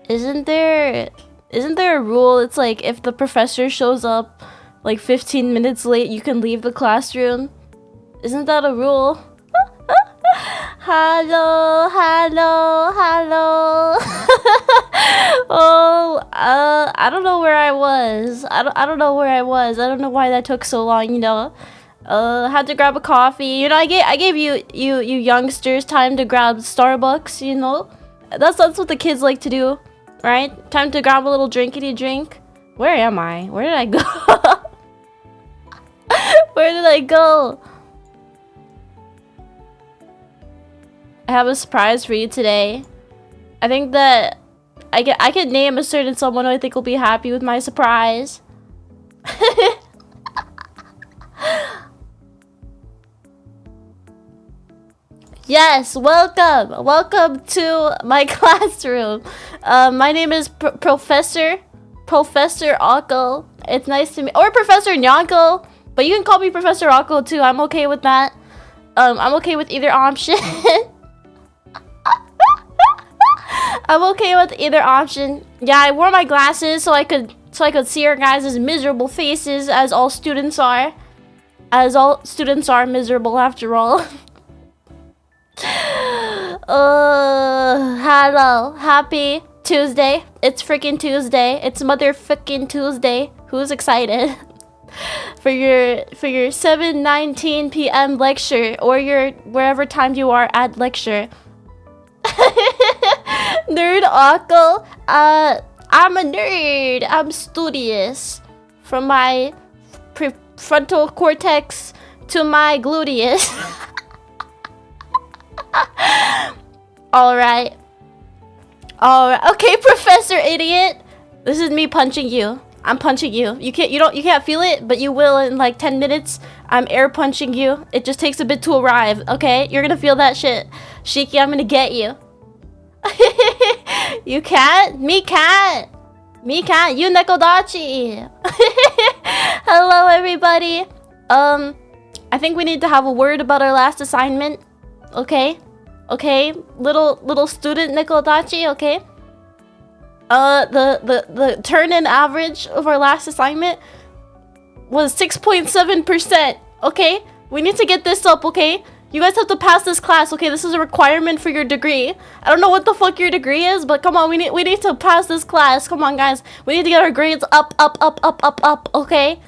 Isn't there a rule? It's like if the professor shows up like 15 minutes late, you can leave the classroom. Isn't that a rule? Hello, hello, hello. Oh, I don't know where I was. I don't know where I was. I don't know why that took so long, you know. Had to grab a coffee. You know, I gave you youngsters time to grab Starbucks, you know. That's what the kids like to do, right? Time to grab a little drinkity drink. Where am I? Where did I go? Where did I go? I have a surprise for you today. I think that I could name a certain someone who I think will be happy with my surprise. Yes, welcome to my classroom. My name is Professor Akko. It's nice to meet, or Professor Nyanko, but you can call me Professor Akko too. I'm okay with that. I'm okay with either option. I'm okay with either option. Yeah, I wore my glasses so I could see your guys' miserable faces, as all students are. As all students are miserable after all. Hello, happy Tuesday. It's freaking Tuesday. It's motherfucking Tuesday. Who's excited for your 7:19 p.m. lecture, or your wherever time you are at lecture? Nerd Akko. I'm a nerd. I'm studious. From my prefrontal cortex to my gluteus. Alright. Okay, Professor Idiot. This is me punching you. I'm punching you. You can't feel it, but you will in like 10 minutes. I'm air punching you. It just takes a bit to arrive, okay? You're gonna feel that shit. Shiki, I'm gonna get you. You can't? Me can't. Me can't. You nekodachi. Hello, everybody. I think we need to have a word about our last assignment. Okay? Okay? Little student nekodachi, okay? The turn-in average of our last assignment was 6.7%. Okay? We need to get this up, okay? You guys have to pass this class, okay? This is a requirement for your degree. I don't know what the fuck your degree is, but come on, we need to pass this class. Come on, guys. We need to get our grades up, okay?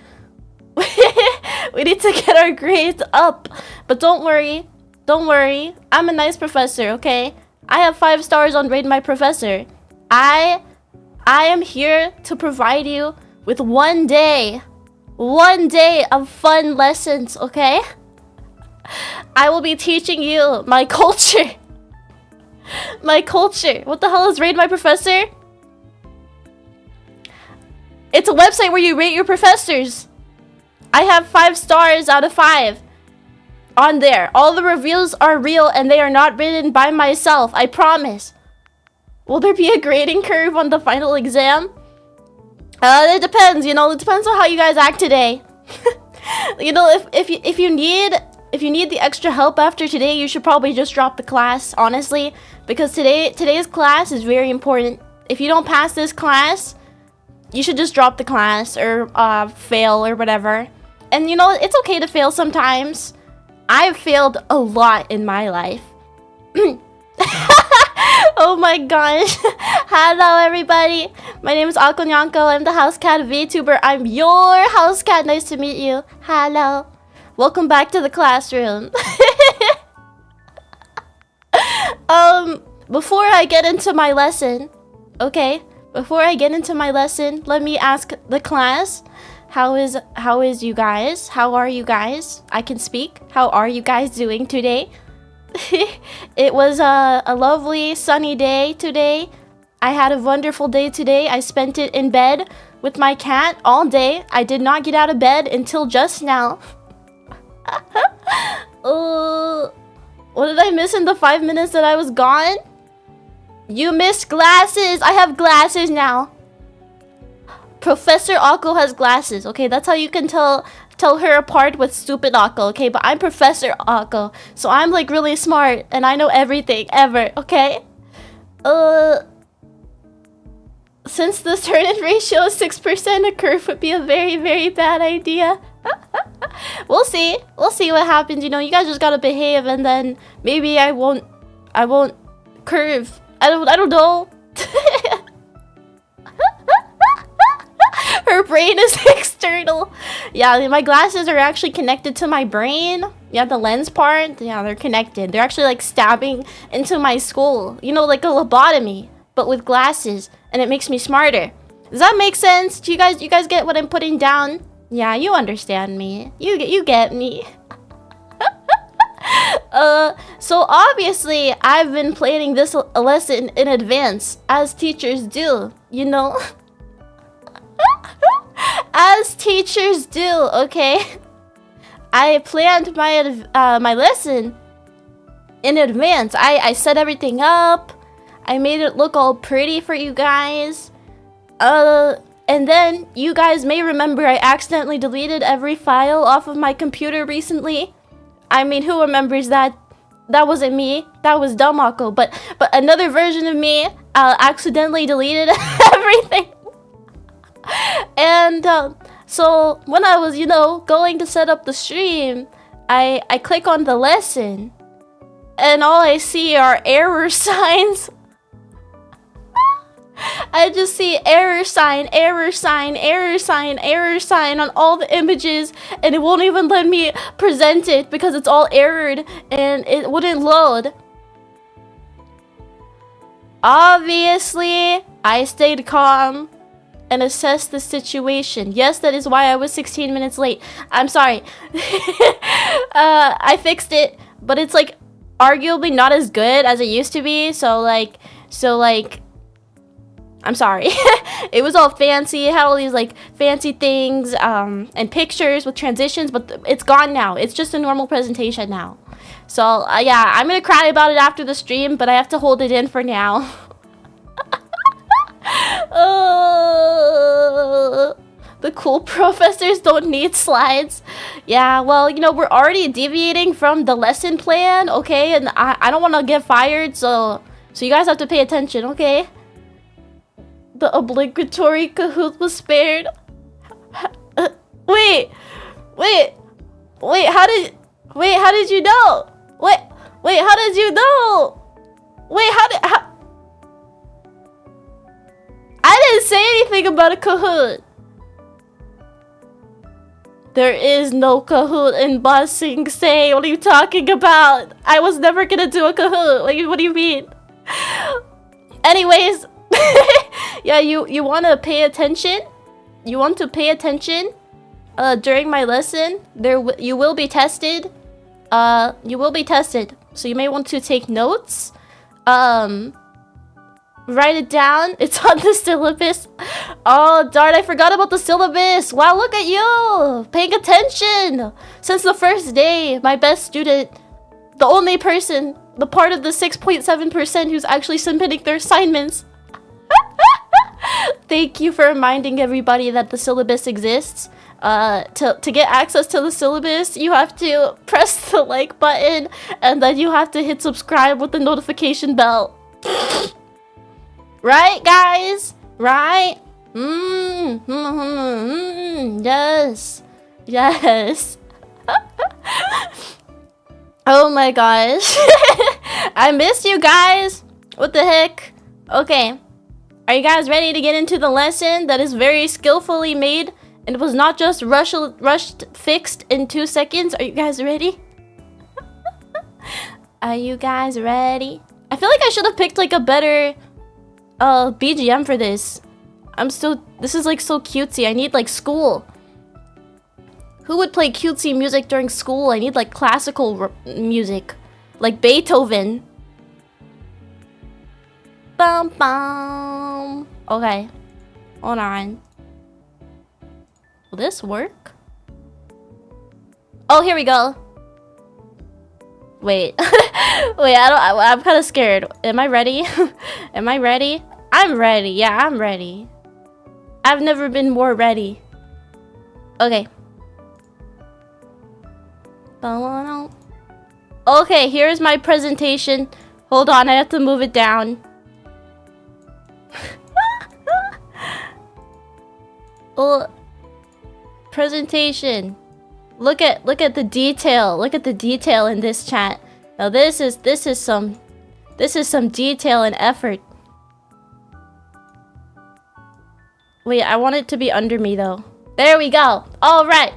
We need to get our grades up. But don't worry. Don't worry. I'm a nice professor, okay? I have 5 stars on Rate My Professor. I am here to provide you with one day of fun lessons, okay? I will be teaching you my culture. My culture. What the hell is Rate My Professor? It's a website where you rate your professors. I have 5 stars out of 5 on there. All the reviews are real and they are not written by myself. I promise. Will there be a grading curve on the final exam? It depends, you know. It depends on how you guys act today. You know, if you need the extra help after today, you should probably just drop the class, honestly, because today's class is very important. If you don't pass this class, you should just drop the class or fail or whatever. And you know, it's okay to fail sometimes. I've failed a lot in my life. Oh my gosh. Hello, everybody. My name is Akko Nyanko. I'm the housecat VTuber. I'm your housecat. Nice to meet you. Hello. Welcome back to the classroom. Before I get into my lesson, okay? Before I get into my lesson, let me ask the class, how is you guys? How are you guys? I can speak. How are you guys doing today? It was a lovely sunny day today. I had a wonderful day today. I spent it in bed with my cat all day. I did not get out of bed until just now. What did I miss in the 5 minutes that I was gone? You missed glasses. I have glasses now. Professor Akko has glasses. Okay, that's how you can tell her apart with stupid Akko. Okay, but I'm Professor Akko, so I'm like really smart and I know everything ever. Okay. Since the turn-in ratio is 6%, a curve would be a very, very bad idea. We'll see. We'll see what happens. You know, you guys just gotta behave, and then maybe I won't curve. I don't know. Her brain is external. Yeah, my glasses are actually connected to my brain. Yeah, the lens part. Yeah, they're connected. They're actually like stabbing into my skull. You know, like a lobotomy, but with glasses, and it makes me smarter. Does that make sense? Do you guys get what I'm putting down? Yeah, you understand me. You get me. So obviously I've been planning this lesson in advance, as teachers do, you know. As teachers do, okay? I planned my lesson in advance. I set everything up. I made it look all pretty for you guys. And then you guys may remember I accidentally deleted every file off of my computer recently. I mean, who remembers that? That wasn't me. That was dumb Akko. But another version of me accidentally deleted everything. And so when I was, you know, going to set up the stream, I click on the lesson, and all I see are error signs. I just see error sign, error sign, error sign, error sign on all the images, and it won't even let me present it because it's all errored and it wouldn't load. Obviously, I stayed calm and assessed the situation. Yes, that is why I was 16 minutes late. I'm sorry. I fixed it, but it's like arguably not as good as it used to be. So like I'm sorry. It was all fancy. It had all these like fancy things and pictures with transitions, but it's gone now. It's just a normal presentation now. So yeah, I'm gonna cry about it after the stream, but I have to hold it in for now. The cool professors don't need slides. Yeah, well, you know, we're already deviating from the lesson plan, okay? And I don't want to get fired, so you guys have to pay attention, okay? The obligatory Kahoot was spared. Wait, how did you know? Wait, how did you know? Wait, how I didn't say anything about a Kahoot. There is no Kahoot in Ba Sing Se. What are you talking about? I was never gonna do a Kahoot. What do you mean? Anyways, yeah, you want to pay attention? You want to pay attention during my lesson? You will be tested. You will be tested. So you may want to take notes. Write it down. It's on the syllabus. Oh, darn, I forgot about the syllabus. Wow, look at you. Paying attention. Since the first day, my best student, the only person, the part of the 6.7% who's actually submitting their assignments. Thank you for reminding everybody that the syllabus exists. To get access to the syllabus, you have to press the like button, and then you have to hit subscribe with the notification bell. Right, guys? Right? Yes. Yes. Oh my gosh. I missed you guys. What the heck? Okay. Are you guys ready to get into the lesson that is very skillfully made and it was not just rushed fixed in 2 seconds? Are you guys ready? Are you guys ready? I feel like I should have picked like a better BGM for this. This is like so cutesy. I need like school. Who would play cutesy music during school? I need like classical music, like Beethoven. Bum bum. Okay, hold on. Will this work? Oh, here we go. Wait. Wait, I'm kind of scared. Am I ready? Am I ready? I'm ready. Yeah, I'm ready. I've never been more ready. Okay. Okay, here's my presentation. Hold on, I have to move it down. Oh, presentation. Look at the detail. Look at the detail in this chat. Now this is some detail and effort. Wait, I want it to be under me though. There we go. All right.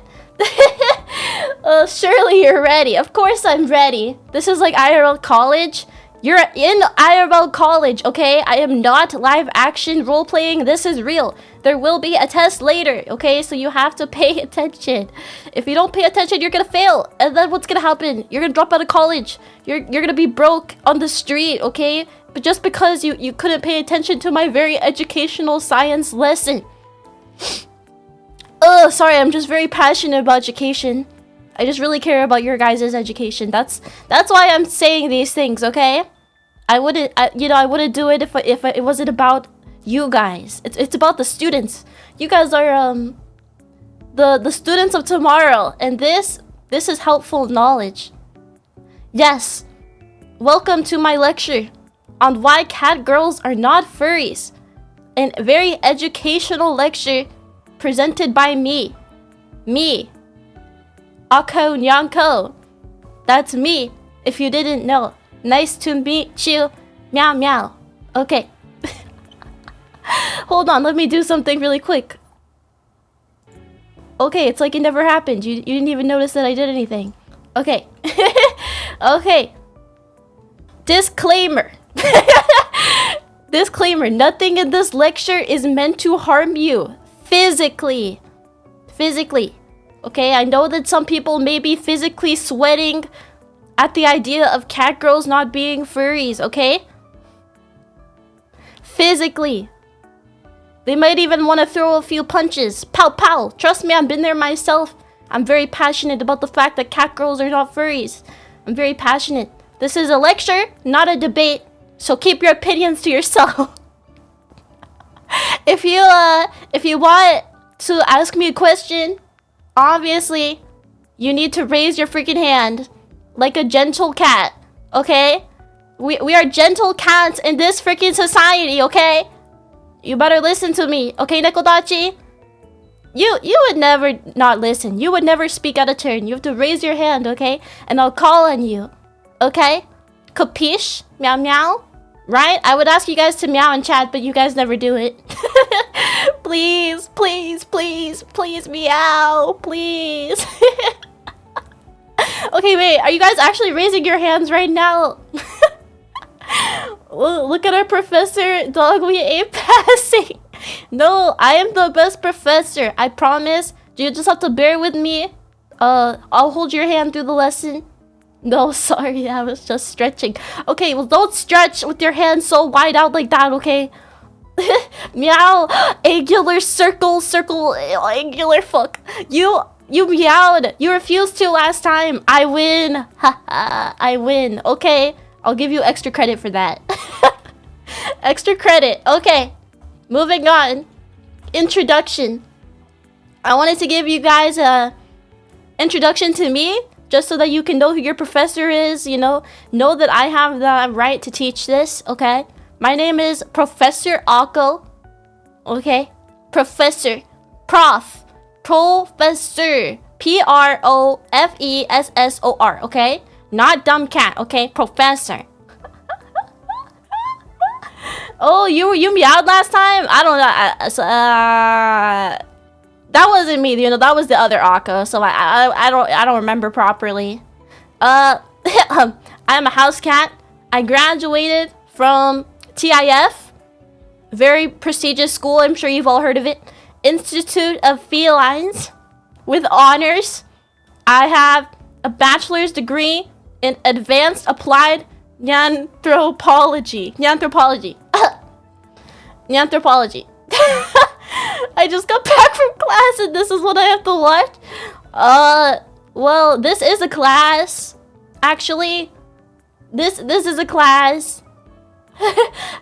Surely you're ready. Of course I'm ready. This is like IRL college. You're in IRL college, okay? I am not live action role playing. This is real. There will be a test later, okay? So you have to pay attention. If you don't pay attention, you're gonna fail. And then what's gonna happen? You're gonna drop out of college. You're gonna be broke on the street, okay? But just because you couldn't pay attention to my very educational science lesson. Oh, sorry, I'm just very passionate about education. I just really care about your guys' education. That's why I'm saying these things, okay? I wouldn't do it if it wasn't about you guys. It's about the students. You guys are the students of tomorrow, and this is helpful knowledge. Yes. Welcome to my lecture on why cat girls are not furries. A very educational lecture presented by me. Akko Nyanko. That's me, if you didn't know. Nice to meet you. Meow meow. Okay. Hold on, let me do something really quick. Okay, it's like it never happened. You didn't even notice that I did anything. Okay. Okay. Disclaimer. Disclaimer. Nothing in this lecture is meant to harm you. Physically. Okay, I know that some people may be physically sweating at the idea of cat girls not being furries, okay? Physically. They might even want to throw a few punches. Pow pow. Trust me, I've been there myself. I'm very passionate about the fact that cat girls are not furries. I'm very passionate. This is a lecture, not a debate. So keep your opinions to yourself. If you want to ask me a question, obviously, you need to raise your freaking hand like a gentle cat, okay? We are gentle cats in this freaking society, okay? You better listen to me, okay, Nekodachi? You would never not listen. You would never speak out of turn. You have to raise your hand, okay? And I'll call on you, okay? Capiche? Meow meow? Right? I would ask you guys to meow in chat, but you guys never do it. Please, please, please, please meow, please. Okay, wait, are you guys actually raising your hands right now? Well, look at our professor, dog, we ain't passing. No, I am the best professor, I promise. You just have to bear with me. I'll hold your hand through the lesson. No, sorry, I was just stretching. Okay, well, don't stretch with your hands so wide out like that, okay? Meow, angular circle, angular fuck. You meowed. You refused to last time. I win. Haha, I win. Okay, I'll give you extra credit for that. Extra credit. Okay, moving on. Introduction. I wanted to give you guys a introduction to me, just so that you can know who your professor is, you know that I have the right to teach this, okay? My name is Professor Akko, okay? Professor, Professor, Professor, okay? Not dumb cat, okay? Professor. Oh, you meowed last time? I don't know. That wasn't me, that was the other Akko, so I don't remember properly. I'm a housecat. I graduated from TIF, very prestigious school. I'm sure you've all heard of it. Institute of Felines, with honors. I have a bachelor's degree in advanced applied nyanthropology. Nyanthropology. I just got back from class and this is what I have to watch. Well, this is a class. Actually, this is a class.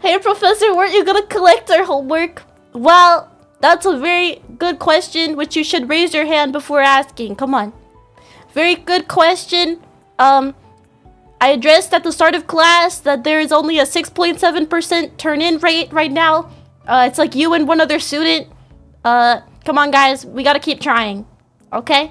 Hey, Professor, weren't you gonna collect our homework? Well, that's a very good question, which you should raise your hand before asking. Come on. Very good question. I addressed at the start of class that there is only a 6.7% turn-in rate right now. It's like you and one other student. Come Come on, guys. We gotta keep trying. Okay?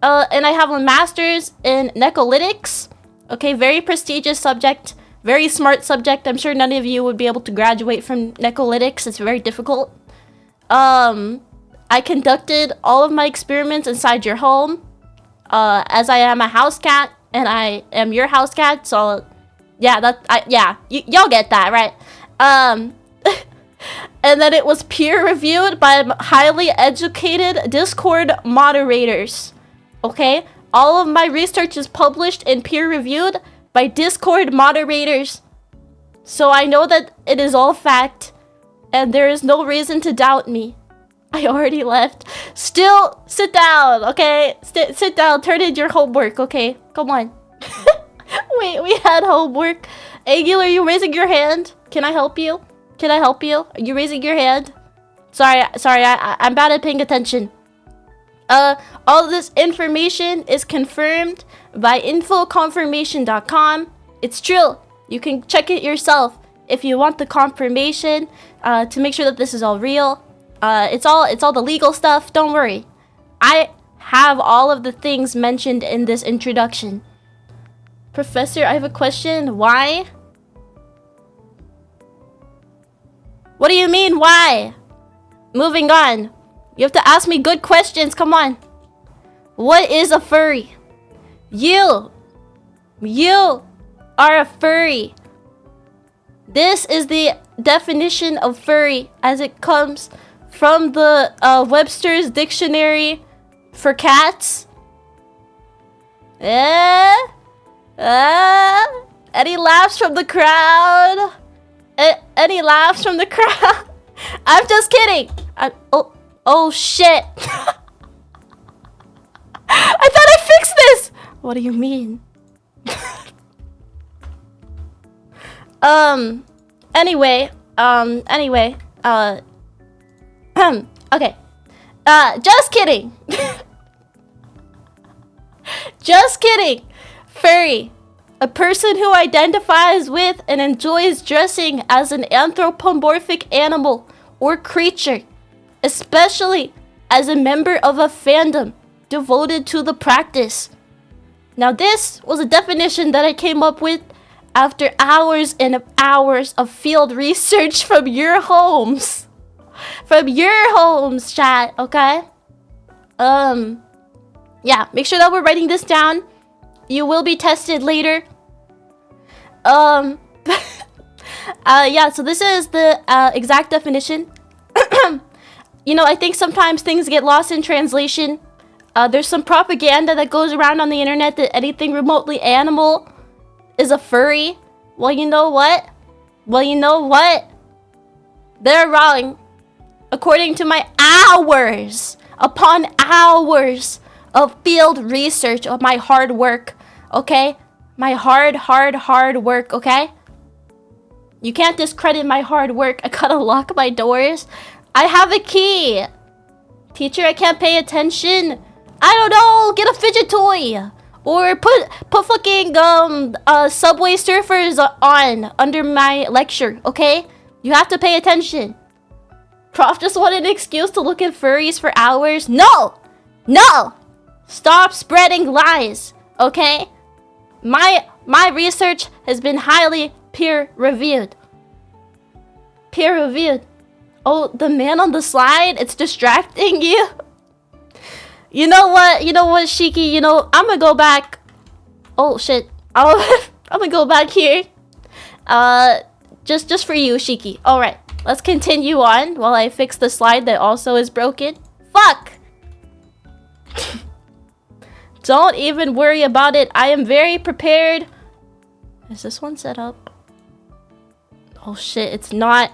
And I have a master's in necrolytics. Okay, very prestigious subject. Very smart subject. I'm sure none of you would be able to graduate from necrolytics. It's very difficult. I conducted all of my experiments inside your home. As I am a house cat, and I am your house cat, so yeah, y'all get that, right? And then it was peer reviewed by highly educated Discord moderators. Okay, all of my research is published and peer reviewed by Discord moderators, so I know that it is all fact, and there is no reason to doubt me. I already left. Still, sit down, okay? Sit down, turn in your homework, okay? Come on. Wait, we had homework. Angular, are you raising your hand? Can I help you? Can I help you? Are you raising your hand? Sorry, I'm bad at paying attention. All this information is confirmed by infoconfirmation.com. It's true. You can check it yourself if you want the confirmation to make sure that this is all real. It's all the legal stuff. Don't worry. I have all of the things mentioned in this introduction. Professor, I have a question. Why? What do you mean, why? Moving on. You have to ask me good questions. Come on. What is a furry? You are a furry. This is the definition of furry as it comes from the Webster's Dictionary for cats. Any laughs from the crowd? Any laughs from the crowd? I'm just kidding. Oh shit. I thought I fixed this. What do you mean? Anyway, okay. Just kidding. Just kidding. Furry. A person who identifies with and enjoys dressing as an anthropomorphic animal or creature, especially as a member of a fandom devoted to the practice. Now, this was a definition that I came up with after hours and hours of field research from your homes. From your homes, chat, okay? Yeah, make sure that we're writing this down. You will be tested later. Yeah, so this is the exact definition. You know, I think sometimes things get lost in translation. There's some propaganda that goes around on the internet that anything remotely animal is a furry. Well, you know what? They're wrong. According to my hours upon hours of field research, of my hard work, okay? My hard work, okay? You can't discredit my hard work. I gotta lock my doors. I have a key. Teacher, I can't pay attention. I don't know, get a fidget toy. Or put fucking Subway Surfers on under my lecture, okay? You have to pay attention. Prof just wanted an excuse to look at furries for hours. No! Stop spreading lies, okay? My research has been highly peer reviewed. Oh, the man on the slide, it's distracting you. You know what, Shiki, I'm gonna go back. Oh shit. I'm gonna go back here. Just for you, Shiki. Alright, let's continue on while I fix the slide that also is broken. Fuck! Don't even worry about it. I am very prepared. Is this one set up? Oh shit, it's not.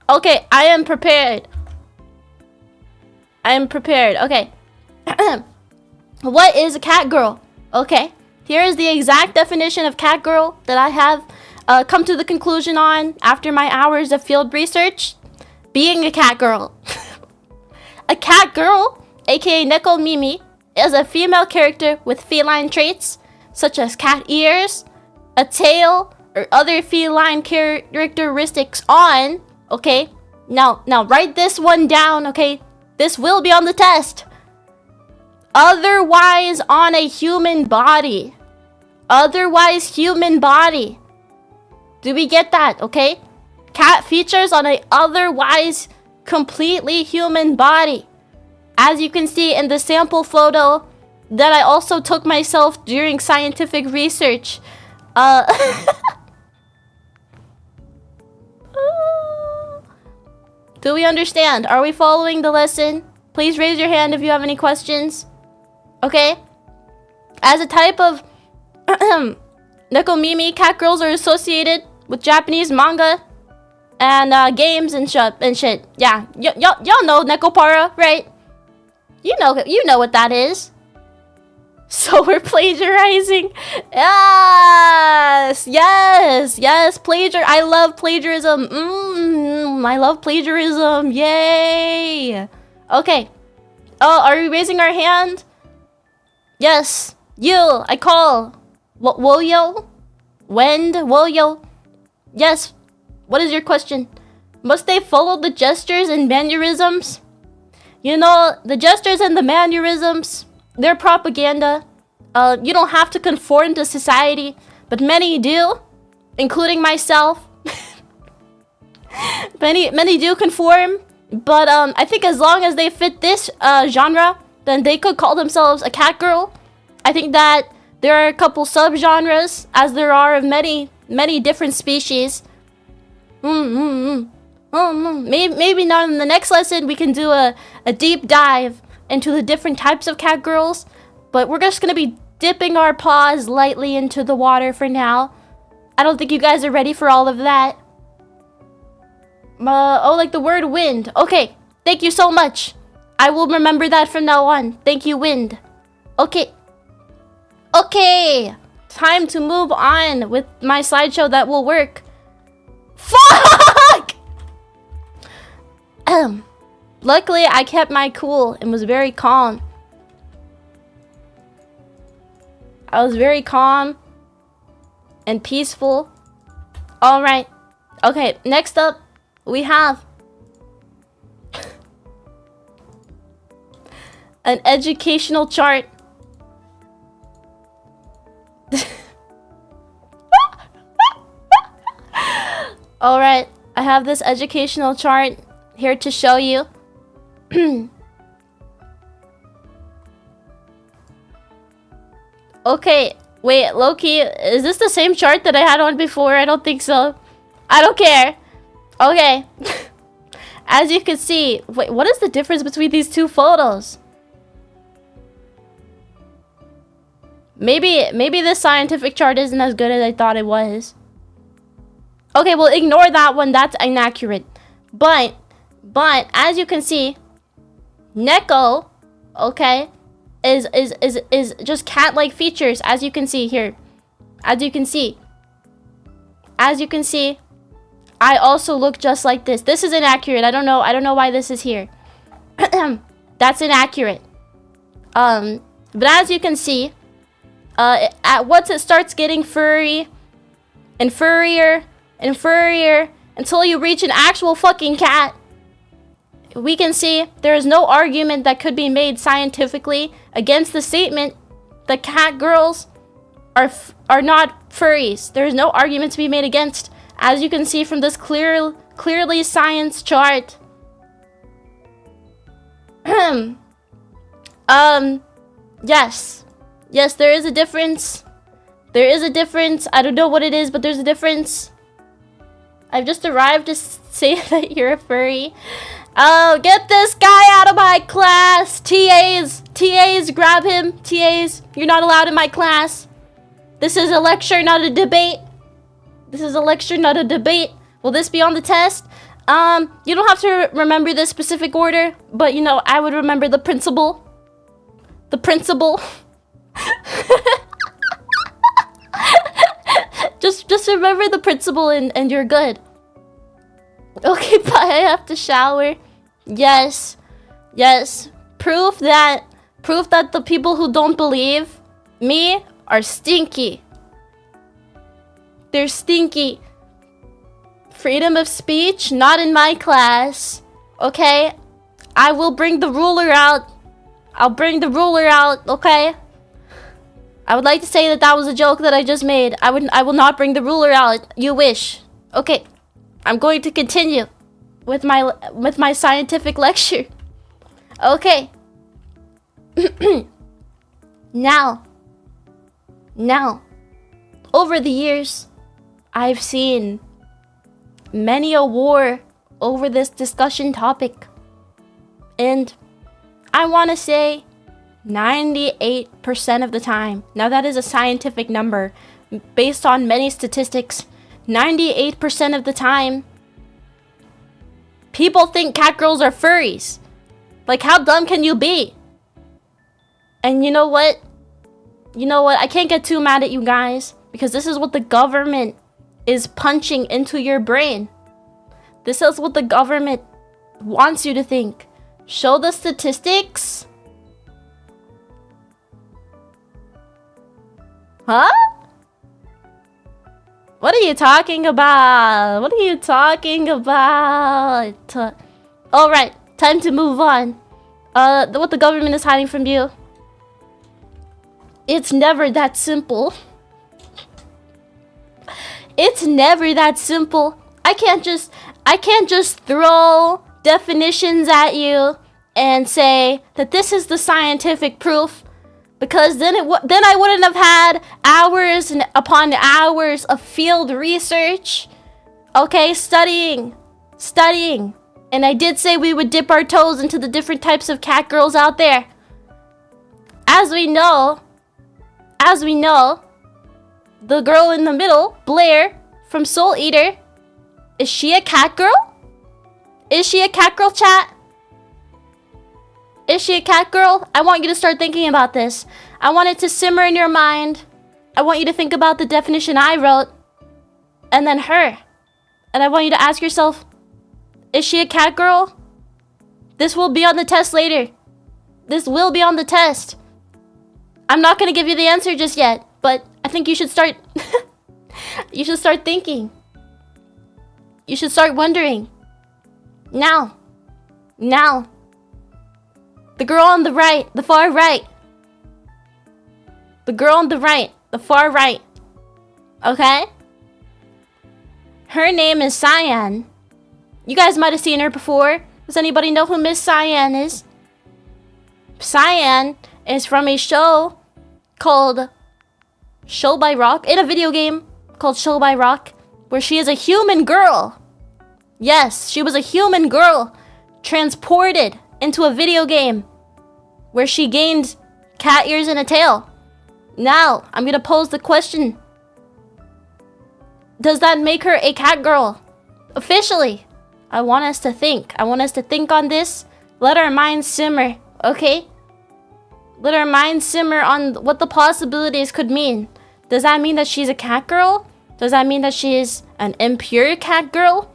Okay, I am prepared. Okay. What is a cat girl? Okay, here is the exact definition of cat girl that I have come to the conclusion on after my hours of field research. Being a cat girl. A cat girl, aka Neko Mimi, is a female character with feline traits such as cat ears, a tail, or other feline characteristics on, okay, Now write this one down, okay? This will be on the test. Otherwise on a human body. Otherwise human body. Do we get that, okay? Cat features on a otherwise completely human body. As you can see in the sample photo that I also took myself during scientific research. Do we understand? Are we following the lesson? Please raise your hand if you have any questions. Okay? As a type of nekomimi, cat girls are associated with Japanese manga and games and shit. Yeah, y'all know Nekopara, right? You know what that is. So we're plagiarizing. Yes, I love plagiarism. I love plagiarism. Yay. Okay. Oh, are we raising our hand? Yes. You. I call. Woyo? Wend? Woyo? Yes. What is your question? Must they follow the gestures and mannerisms? You know, the gestures and the mannerisms, they're propaganda. You don't have to conform to society, but many do, including myself. many do conform, but I think as long as they fit this genre, then they could call themselves a cat girl. I think that there are a couple subgenres, as there are of many different species. Maybe not in the next lesson we can do a deep dive into the different types of cat girls, but we're just gonna be dipping our paws lightly into the water for now. I don't think you guys are ready for all of that. Oh, like the word wind. Okay, thank you so much. I will remember that from now on. Thank you, wind. Okay, time to move on with my slideshow that will work. Fuck! Luckily, I kept my cool and was very calm. I was very calm and peaceful. Alright. Okay, next up, we have an educational chart. Alright, I have this educational chart here to show you. Okay, wait, Loki, is this the same chart that I had on before? I don't think so. I don't care. Okay. As you can see, wait, what is the difference between these two photos? Maybe this scientific chart isn't as good as I thought it was. Okay, well, ignore that one. That's inaccurate. But as you can see, Neko, okay, is just cat-like features, as you can see here. As you can see, I also look just like this. This is inaccurate. I don't know why this is here. That's inaccurate. But as you can see, once it starts getting furry and furrier and furrier until you reach an actual fucking cat, we can see there is no argument that could be made scientifically against the statement that cat girls are not furries. There is no argument to be made against, as you can see from this clearly science chart. Yes, there is a difference. There is a difference. I don't know what it is, but there's a difference. I've just arrived to say that you're a furry. Oh, get this guy out of my class! TAs, grab him. TAs, you're not allowed in my class. This is a lecture, not a debate. This is a lecture, not a debate. Will this be on the test? You don't have to remember this specific order, but you know, I would remember the principle. The principle. Just remember the principle and you're good. Okay, bye. I have to shower. Yes. Proof that the people who don't believe me are stinky. They're stinky. Freedom of speech? Not in my class. Okay? I will bring the ruler out. I'll bring the ruler out, okay? I would like to say that that was a joke that I just made. I will not bring the ruler out. You wish. Okay. I'm going to continue with my scientific lecture. Okay. Now, over the years, I've seen many a war over this discussion topic. And I want to say 98% of the time, now that is a scientific number, based on many statistics, 98% of the time, people think cat girls are furries. Like, how dumb can you be? And you know what? I can't get too mad at you guys, because this is what the government is punching into your brain. This is what the government wants you to think. Show the statistics. Huh? What are you talking about? What are you talking about? Alright, time to move on. What the government is hiding from you. It's never that simple. It's never that simple. I can't just throw definitions at you and say that this is the scientific proof, because then I wouldn't have had hours and upon hours of field research. Okay, studying. And I did say we would dip our toes into the different types of cat girls out there. As we know, the girl in the middle, Blair from Soul Eater, is she a cat girl? Is she a cat girl, chat? Is she a cat girl? I want you to start thinking about this. I want it to simmer in your mind. I want you to think about the definition I wrote, and then her. And I want you to ask yourself, is she a cat girl? This will be on the test later. This will be on the test. I'm not going to give you the answer just yet, but I think you should start you should start thinking. You should start wondering. Now. The girl on the right, the far right. The girl on the right, the far right. Okay? Her name is Cyan. You guys might have seen her before. Does anybody know who Miss Cyan is? Cyan is from a show called Show by Rock, in a video game called Show by Rock, where she is a human girl. Yes, she was a human girl transported into a video game where she gained cat ears and a tail. Now, I'm gonna pose the question. Does that make her a cat girl? Officially. I want us to think. I want us to think on this. Let our minds simmer, okay? Let our minds simmer on what the possibilities could mean. Does that mean that she's a cat girl? Does that mean that she is an impure cat girl?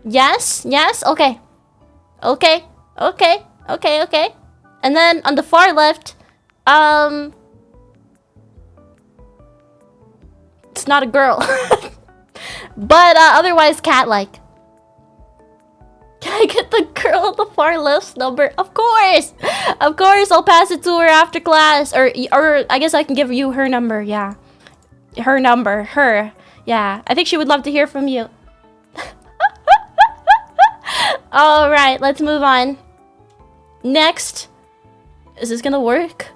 Yes? Okay. Okay. And then on the far left, it's not a girl. But otherwise cat-like. Can I get the girl at the far left's number? Of course! Of course, I'll pass it to her after class. Or I guess I can give you her number, yeah. Her number, yeah. I think she would love to hear from you. Alright, let's move on. Next. Is this gonna work?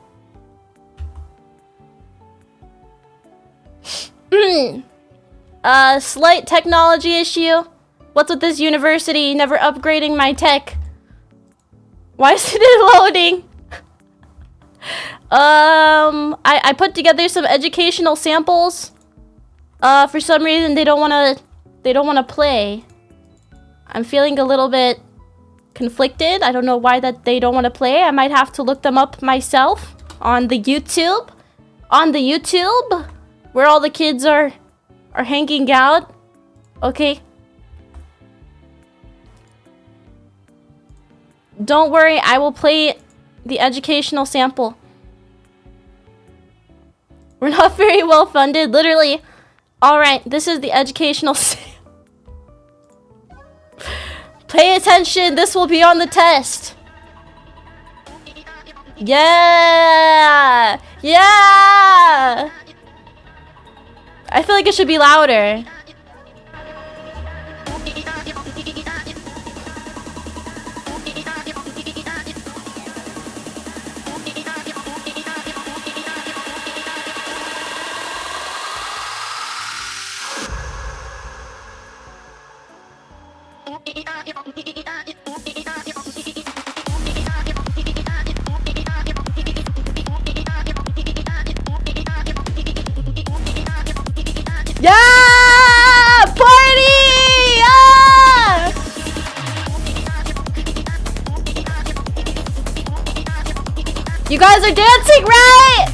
Slight technology issue. What's with this university never upgrading my tech? Why isn't it loading? I put together some educational samples. For some reason they don't wanna play. I'm feeling a little bit conflicted. I don't know why that they don't want to play. I might have to look them up myself on the YouTube. On the YouTube, where all the kids are hanging out. Okay. Don't worry, I will play the educational sample. We're not very well funded, literally. Alright, this is the educational sample. Pay attention. This will be on the test. Yeah. Yeah. I feel like it should be louder. Yeah! Party! Yeah! You guys are dancing, right?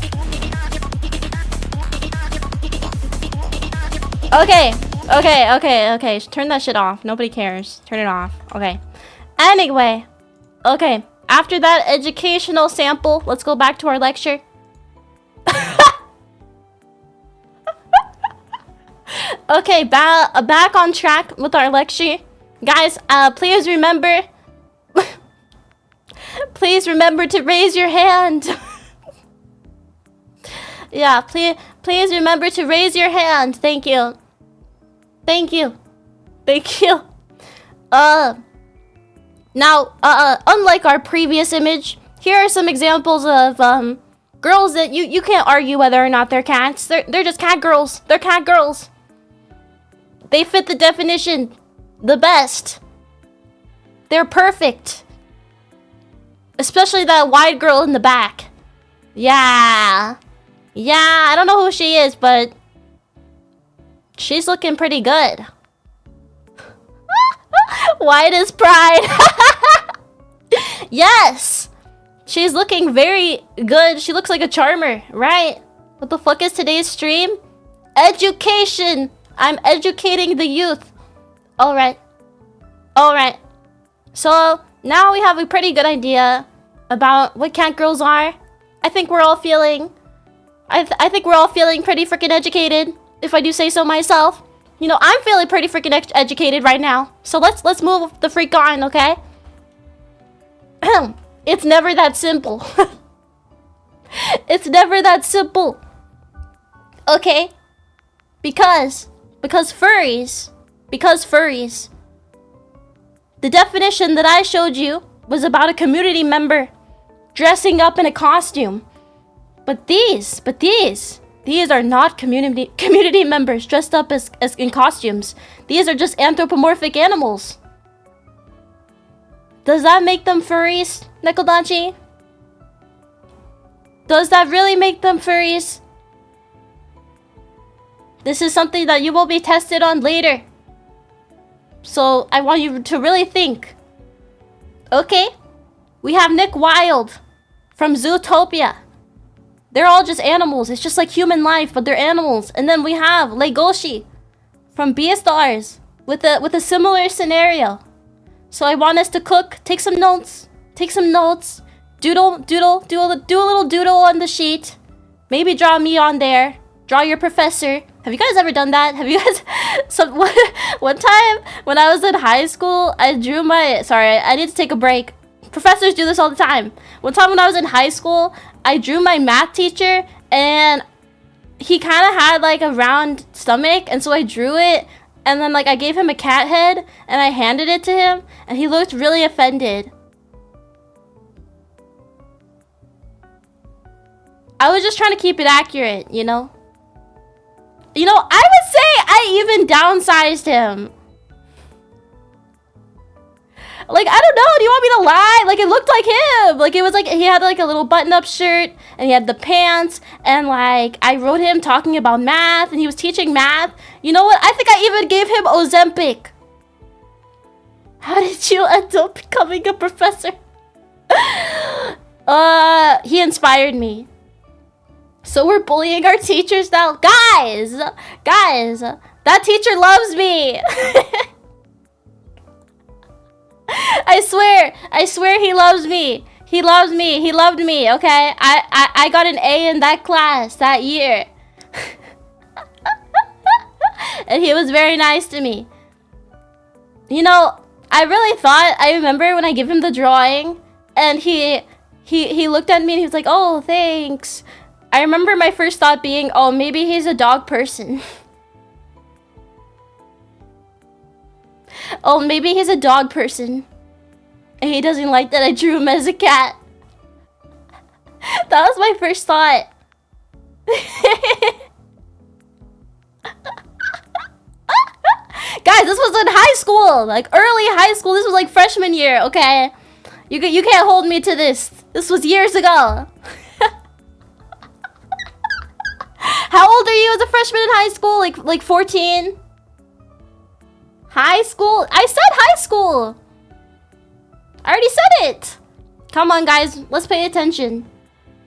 Okay. Turn that shit off. Nobody cares. Turn it off. Okay. Anyway. Okay. After that educational sample, let's go back to our lecture. Okay, back on track with our lecture. Guys, please remember... please remember to raise your hand. Yeah, please remember to raise your hand. Thank you. Thank you. Thank you. Now, unlike our previous image, here are some examples of girls that you can't argue whether or not they're cats. They're just cat girls. They're cat girls. They fit the definition the best. They're perfect. Especially that wide girl in the back. Yeah. Yeah, I don't know who she is, but she's looking pretty good. White is pride. Yes. She's looking very good. She looks like a charmer, right? What the fuck is today's stream? Education. I'm educating the youth. Alright. Alright. So, now we have a pretty good idea about what cat girls are. I think we're all feeling... I think we're all feeling pretty freaking educated, if I do say so myself. You know, I'm feeling pretty freaking educated right now. So let's move the freak on, okay? It's never that simple. It's never that simple. Okay? Because furries, the definition that I showed you was about a community member dressing up in a costume. But these are not community members dressed up as in costumes. These are just anthropomorphic animals. Does that make them furries, Nekodachi? Does that really make them furries? This is something that you will be tested on later. So I want you to really think. Okay? We have Nick Wilde from Zootopia. They're all just animals. It's just like human life, but they're animals. And then we have Legoshi from Beastars with a similar scenario. So I want us to cook, take some notes, doodle, do a little doodle on the sheet. Maybe draw me on there. Draw your professor. Have you guys ever done that? Have you guys... one time when I was in high school, I drew my... Sorry, I need to take a break. Professors do this all the time. One time when I was in high school, I drew my math teacher, and he kind of had like a round stomach, and so I drew it, and then like I gave him a cat head, and I handed it to him, and he looked really offended. I was just trying to keep it accurate, you know? You know, I would say I even downsized him. Like, I don't know, do you want me to lie? Like, it looked like him. Like, it was like, he had like a little button-up shirt, and he had the pants, and like, I wrote him talking about math, and he was teaching math. You know what? I think I even gave him Ozempic. How did you end up becoming a professor? He inspired me. So we're bullying our teachers now. Guys, that teacher loves me. I swear he loves me. He loved me, okay? I got an A in that class that year. And he was very nice to me. You know, I really thought, I remember when I gave him the drawing and he looked at me and he was like, oh, thanks. I remember my first thought being, oh, maybe he's a dog person. Oh, maybe he's a dog person. And he doesn't like that I drew him as a cat. That was my first thought. Guys, this was in high school. Like, early high school. This was like freshman year, okay? You can't hold me to this. This was years ago. How old are you as a freshman in high school? Like 14? High school? I said high school. I already said it. Come on, guys. Let's pay attention.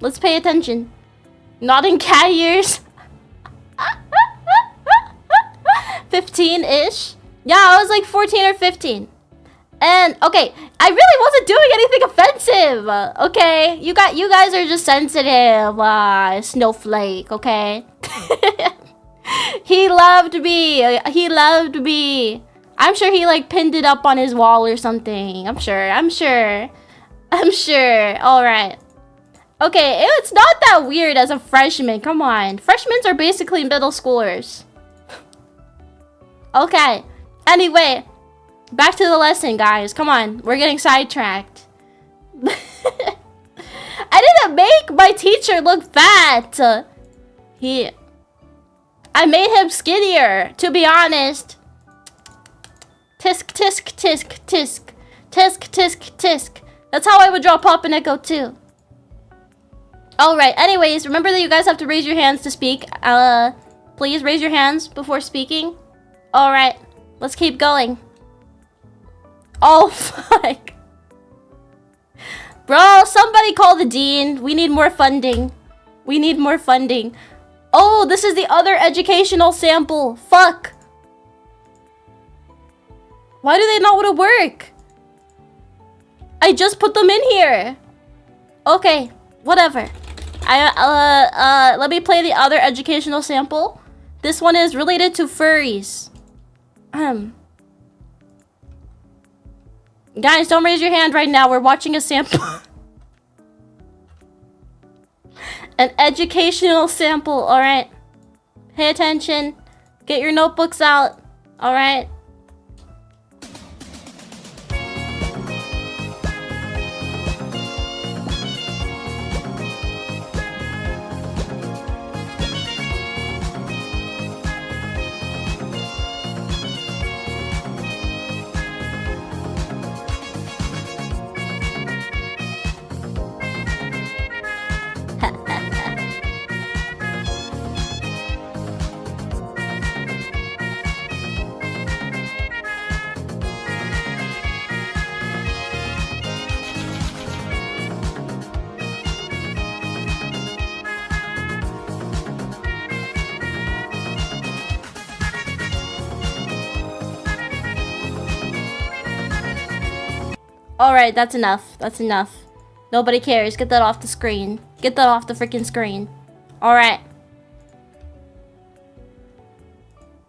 Let's pay attention. Not in cat years. 15-ish. Yeah, I was like 14 or 15. And okay, I really wasn't doing anything offensive. Okay, you guys are just sensitive. Snowflake. Okay. He loved me. He loved me. I'm sure he like pinned it up on his wall or something. I'm sure. All right. Okay, it's not that weird as a freshman. Come on. Freshmen are basically middle schoolers. Okay. Anyway, back to the lesson, guys. Come on. We're getting sidetracked. I didn't make my teacher look fat. I made him skinnier, to be honest. Tisk, tisk, tisk, tisk. Tisk, tisk, tisk. That's how I would draw Pop and Echo, too. Alright, anyways, remember that you guys have to raise your hands to speak. Please raise your hands before speaking. Alright, let's keep going. Oh, fuck. Bro, somebody call the dean. We need more funding. We need more funding. Oh, this is the other educational sample. Fuck. Why do they not want to work? I just put them in here. Okay, whatever. Let me play the other educational sample. This one is related to furries. Guys, don't raise your hand right now. We're watching a sample. An educational sample, alright? Pay attention. Get your notebooks out, alright? Alright, that's enough. That's enough. Nobody cares. Get that off the screen. Get that off the freaking screen. Alright.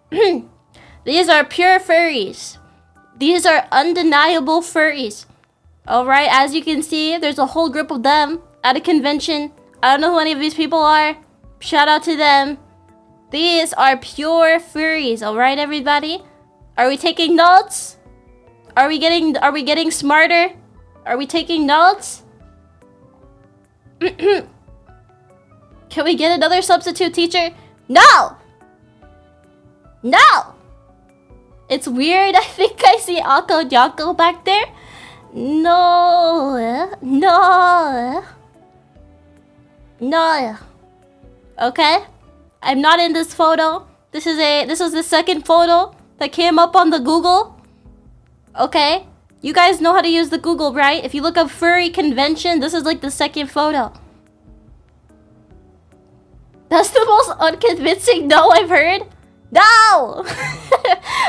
These are pure furries. These are undeniable furries. Alright, as you can see, there's a whole group of them at a convention. I don't know who any of these people are. Shout out to them. These are pure furries. Alright, everybody? Are we taking notes? Are we getting smarter? Are we taking notes? Can we get another substitute teacher? No! No! It's weird. I think I see Akko Nyanko back there. No. No. No. Okay? I'm not in this photo. This is the second photo that came up on the Google. Okay, you guys know how to use the Google, right? If you look up furry convention, this is like the second photo. That's the most unconvincing no I've heard. No!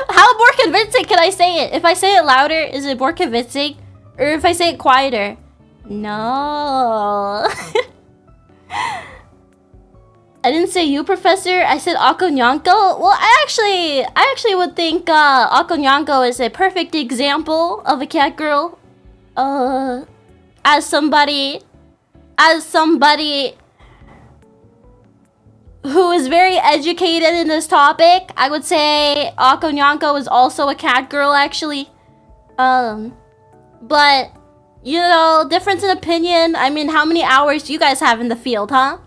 How more convincing can I say it? If I say it louder, is it more convincing? Or if I say it quieter? No. I didn't say you, Professor. I said Akko Nyanko. Well, I actually would think Akko Nyanko is a perfect example of a cat girl. As somebody who is very educated in this topic, I would say Akko Nyanko is also a cat girl, actually. But, you know, difference in opinion. I mean, how many hours do you guys have in the field, huh?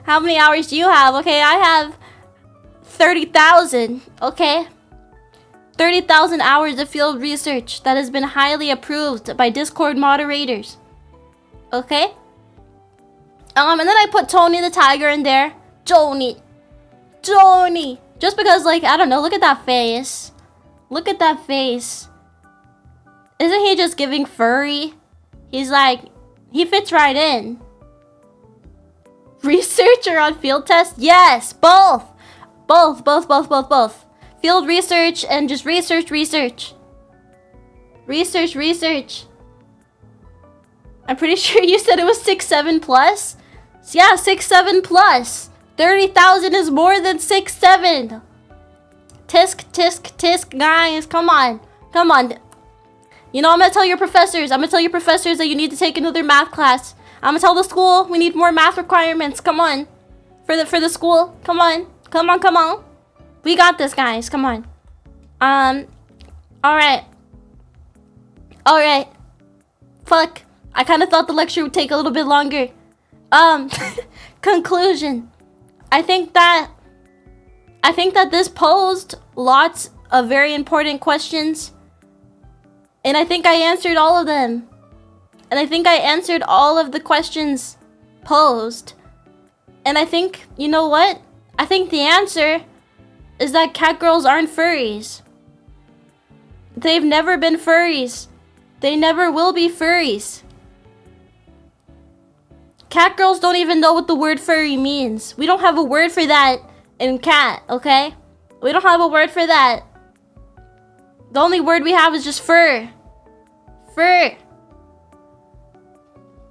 How many hours do you have? Okay, I have 30,000, okay? 30,000 hours of field research that has been highly approved by Discord moderators. Okay? And then I put Tony the Tiger in there. Tony. Just because, like, I don't know, look at that face. Look at that face. Isn't he just giving furry? He's like, he fits right in. Researcher on field test? Yes, both. Both. Field research and just research. I'm pretty sure you said it was 6-7 plus? Yeah, 6-7 plus. 30,000 is more than 6-7. Tisk, guys, come on. You know, I'm gonna tell your professors that you need to take another math class. I'm gonna tell the school we need more math requirements. Come on. For the school. Come on. We got this, guys. Come on. Alright. Fuck. I kind of thought the lecture would take a little bit longer. Conclusion. I think that this posed lots of very important questions. And I think I answered all of them. And I think I answered all of the questions posed. And I think, you know what? I think the answer is that cat girls aren't furries. They've never been furries. They never will be furries. Cat girls don't even know what the word furry means. We don't have a word for that in cat, okay? We don't have a word for that. The only word we have is just fur.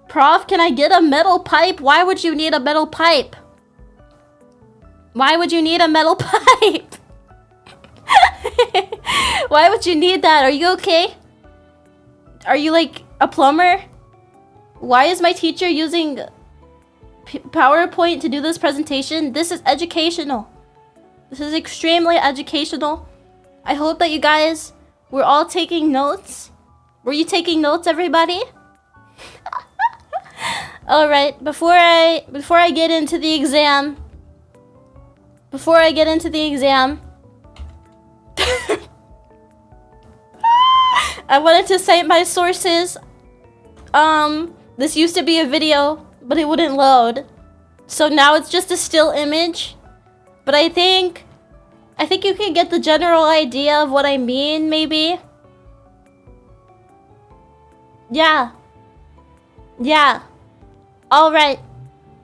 Prof, can I get a metal pipe? Why would you need a metal pipe? Why would you need a metal pipe? Why would you need that? Are you okay? Are you like a plumber? Why is my teacher using PowerPoint to do this presentation? This is educational. This is extremely educational. I hope that you guys were all taking notes. Were you taking notes, everybody? All right, before I get into the exam, I wanted to cite my sources. This used to be a video, but it wouldn't load. So now it's just a still image. But I think you can get the general idea of what I mean, maybe. Yeah. Alright.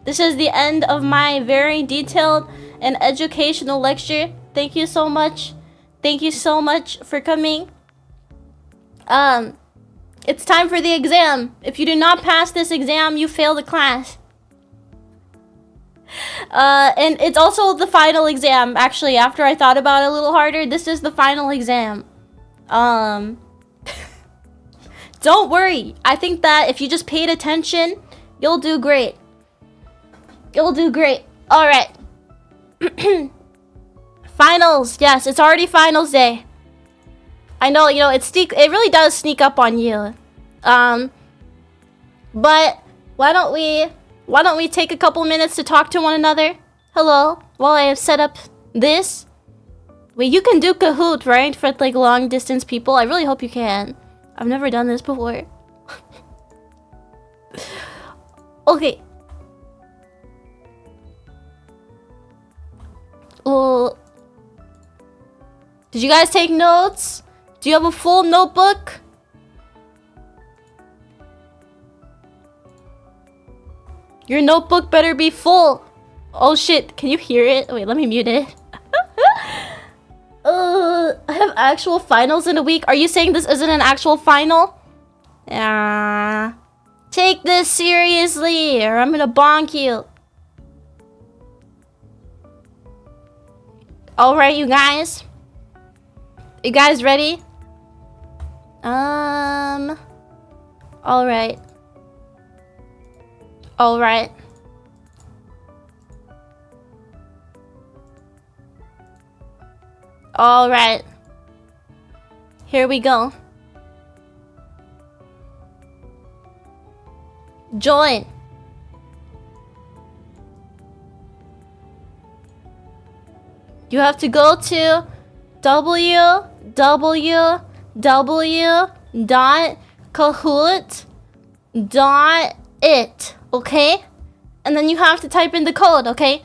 This is the end of my very detailed and educational lecture. Thank you so much. Thank you so much for coming. It's time for the exam. If you do not pass this exam, you fail the class. And it's also the final exam. Actually, after I thought about it a little harder, this is the final exam. Don't worry. I think that if you just paid attention, you'll do great. All right. Finals. Yes, it's already finals day. I know, you know, it really does sneak up on you. But why don't we take a couple minutes to talk to one another? Hello, while I have set up this. Wait, you can do Kahoot, right? For like long distance people. I really hope you can. I've never done this before. Okay. Did you guys take notes? Do you have a full notebook? Your notebook better be full. Oh shit, can you hear it? Wait, let me mute it. I have actual finals in a week. Are you saying this isn't an actual final? Take this seriously or I'm gonna bonk you. Alright, you guys. You guys ready? Alright. Alright. Alright. Here we go. Join. You have to go to www.kahoot.it, okay? And then you have to type in the code, okay?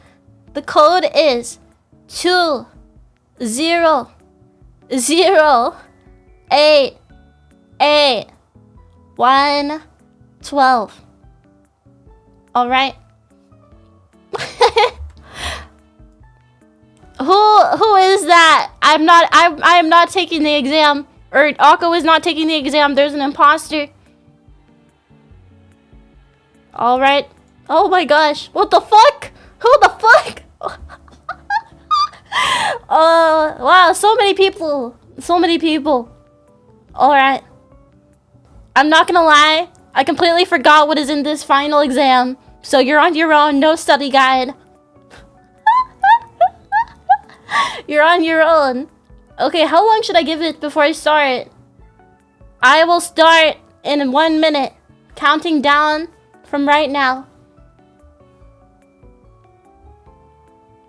The code is 200881112. Alright? Who is that? I am not taking the exam. Or Akko is not taking the exam. There's an imposter. Alright. Oh my gosh. What the fuck? Who the fuck? Wow, so many people. So many people. Alright. I'm not gonna lie. I completely forgot what is in this final exam. So you're on your own. No study guide. You're on your own. Okay, how long should I give it before I start? I will start in 1 minute. Counting down from right now.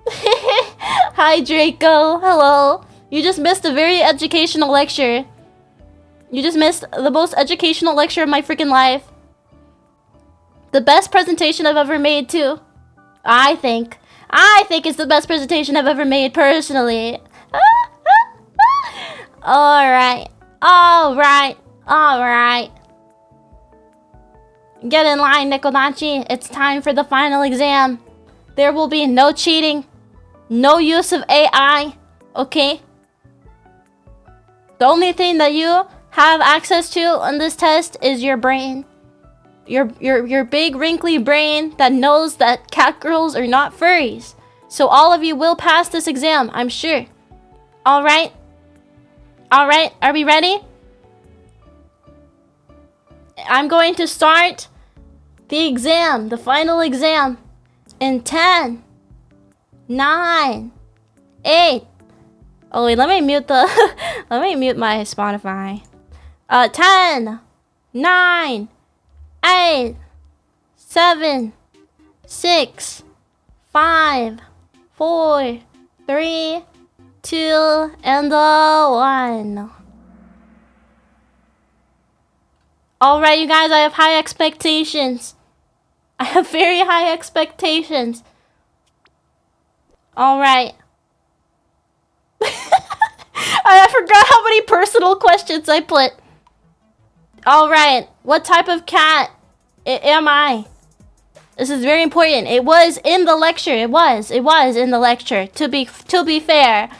Hi, Draco. Hello. You just missed a very educational lecture. You just missed the most educational lecture of my freaking life. The best presentation I've ever made, too. I think it's the best presentation I've ever made, personally. Alright. Alright. Alright. Get in line, Nikonachi. It's time for the final exam. There will be no cheating. No use of AI. Okay? The only thing that you have access to on this test is your brain. Your big wrinkly brain that knows that cat girls are not furries. So all of you will pass this exam, I'm sure. Alright? Alright, are we ready? I'm going to start the exam, the final exam, in 10, 9, 8. Oh wait, let me mute the let me mute my Spotify. 10, 9, 8, 7, 6, 5, 4, 3, 2, and 1. Alright, you guys, I have high expectations. I have very high expectations. Alright. I forgot how many personal questions I put. Alright, what type of cat am I? This is very important. It was in the lecture. It was in the lecture, to be fair.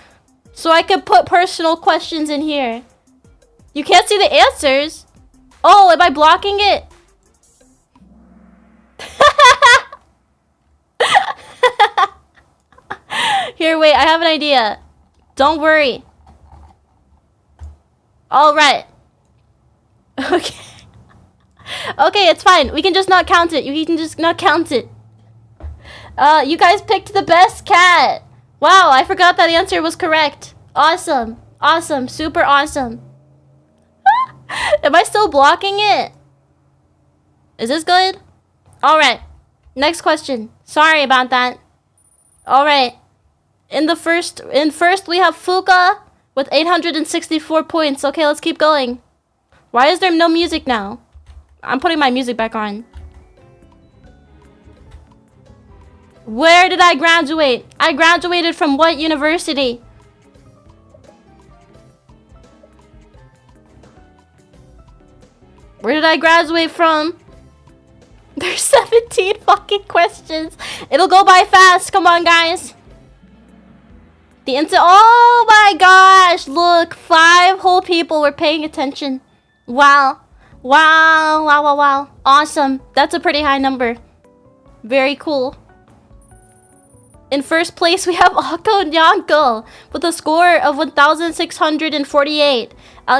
So I could put personal questions in here. You can't see the answers. Oh, am I blocking it? Here, wait, I have an idea. Don't worry. Alright. Okay. Okay, it's fine. We can just not count it. You can just not count it. You guys picked the best cat. Wow, I forgot that answer was correct. Awesome. Awesome. Super awesome. Am I still blocking it? Is this good? Alright. Next question. Sorry about that. Alright. In first we have Fuka with 864 points. Okay, let's keep going. Why is there no music now? I'm putting my music back on. Where did I graduate? I graduated from what university? Where did I graduate from? There's 17 fucking questions. It'll go by fast. Come on, guys. The answer. Oh my gosh. Look, 5 whole people were paying attention. Wow. Wow. Wow, wow, wow. Awesome. That's a pretty high number. Very cool. In first place, we have Akko Nyanko with a score of 1,648.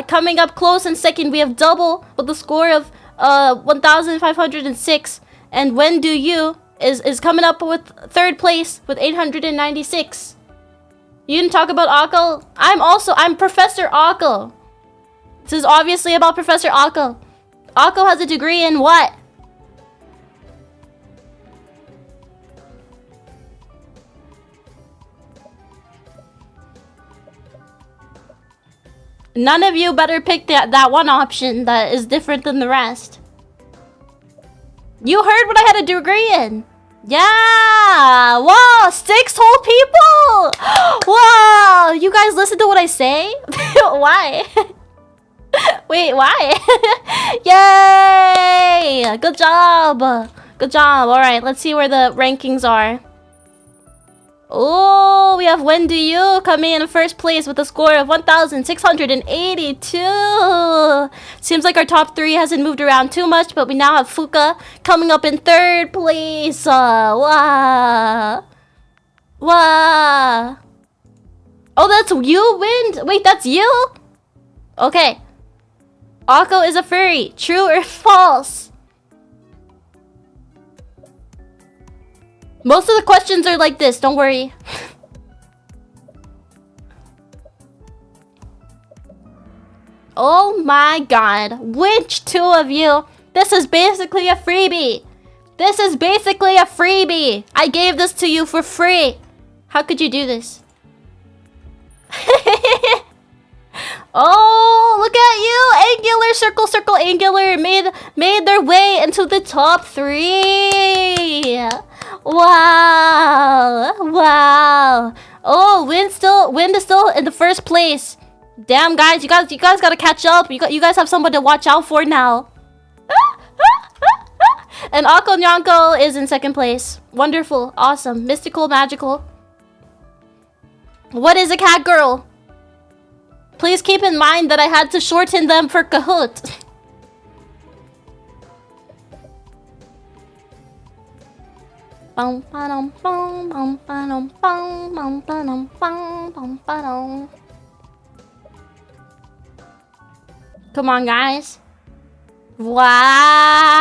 Coming up close in second, we have Double with a score of 1,506. And When Do You is coming up with third place with 896. You didn't talk about Akko? I'm Professor Akko. This is obviously about Professor Akko. Akko has a degree in what? None of you better pick that one option that is different than the rest. You heard what I had a degree in. Yeah! Wow! 6 whole people! Wow! You guys listen to what I say? Why? Wait, why? Yay! Good job! Good job. Alright, let's see where the rankings are. Oh, we have When Do You coming in first place with a score of 1,682. Seems like our top 3 hasn't moved around too much, but we now have Fuka coming up in third place. Wow. Wow. Oh, that's you, Wind? Wait, that's you? Okay. Akko is a furry. True or false? Most of the questions are like this, don't worry. Oh my god. Which 2 of you? This is basically a freebie. This is basically a freebie. I gave this to you for free. How could you do this? Oh, look at you! Angular, circle, circle, angular made their way into the top 3. Wow! Wow! Oh, Wind is still in the first place. Damn, guys, you guys gotta catch up. You guys have someone to watch out for now. And Akko Nyanko is in second place. Wonderful, awesome, mystical, magical. What is a cat girl? Please keep in mind that I had to shorten them for Kahoot. Come on, guys. Wow.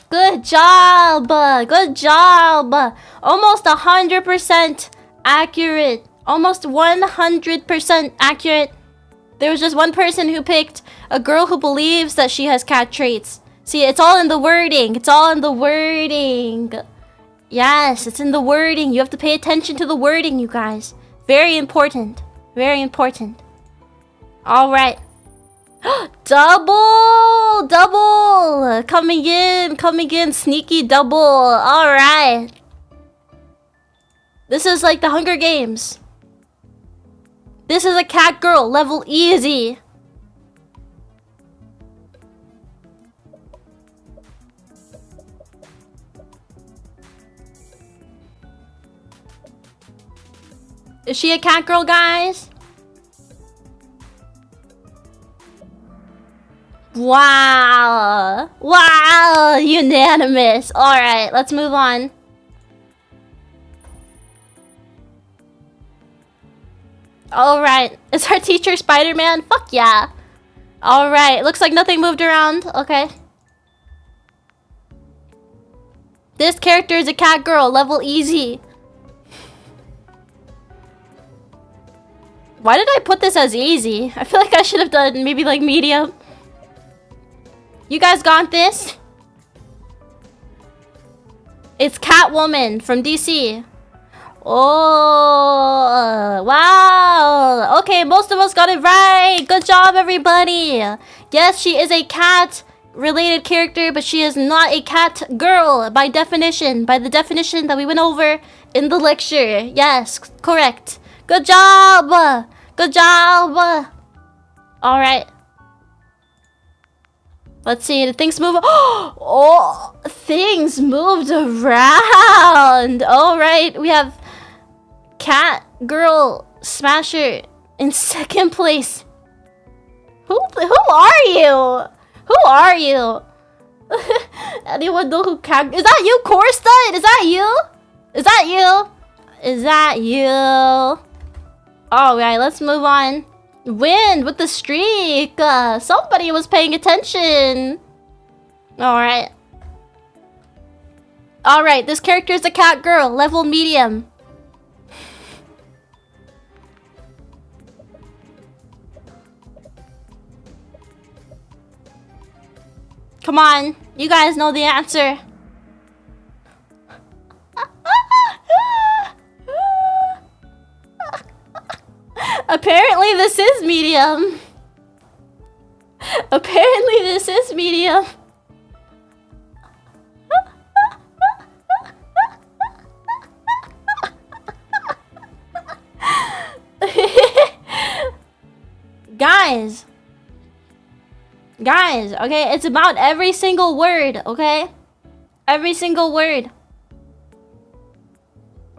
Good job. Good job. Almost 100% accurate. Almost 100% accurate. There was just one person who picked a girl who believes that she has cat traits. See, it's all in the wording. It's all in the wording. Yes, it's in the wording. You have to pay attention to the wording, you guys. Very important. Very important. All right. Double! Double! Coming in. Sneaky double. All right. This is like the Hunger Games. This is a cat girl, level easy. Is she a cat girl, guys? Wow. Wow, unanimous. All right, let's move on. Alright, is our teacher Spider-Man? Fuck yeah. Alright, looks like nothing moved around. Okay. This character is a cat girl, level easy. Why did I put this as easy? I feel like I should have done maybe like medium. You guys got this? It's Catwoman from DC. Oh, wow. Okay, most of us got it right. Good job, everybody. Yes, she is a cat-related character, but she is not a cat girl by definition. By the definition that we went over in the lecture. Yes, correct. Good job. Good job. All right. Let's see, did things move? Oh, things moved around. All right, we have Cat Girl Smasher in second place. Who are you? Who are you? Anyone know who cat? Is that you, Corsta? Is that you? Is that you? Is that you? Alright, let's move on. Win with the streak. Somebody was paying attention. Alright. Alright, this character is a cat girl, level medium. Come on, you guys know the answer. Apparently this is medium. Apparently this is medium. Guys, okay, it's about every single word, okay? Every single word.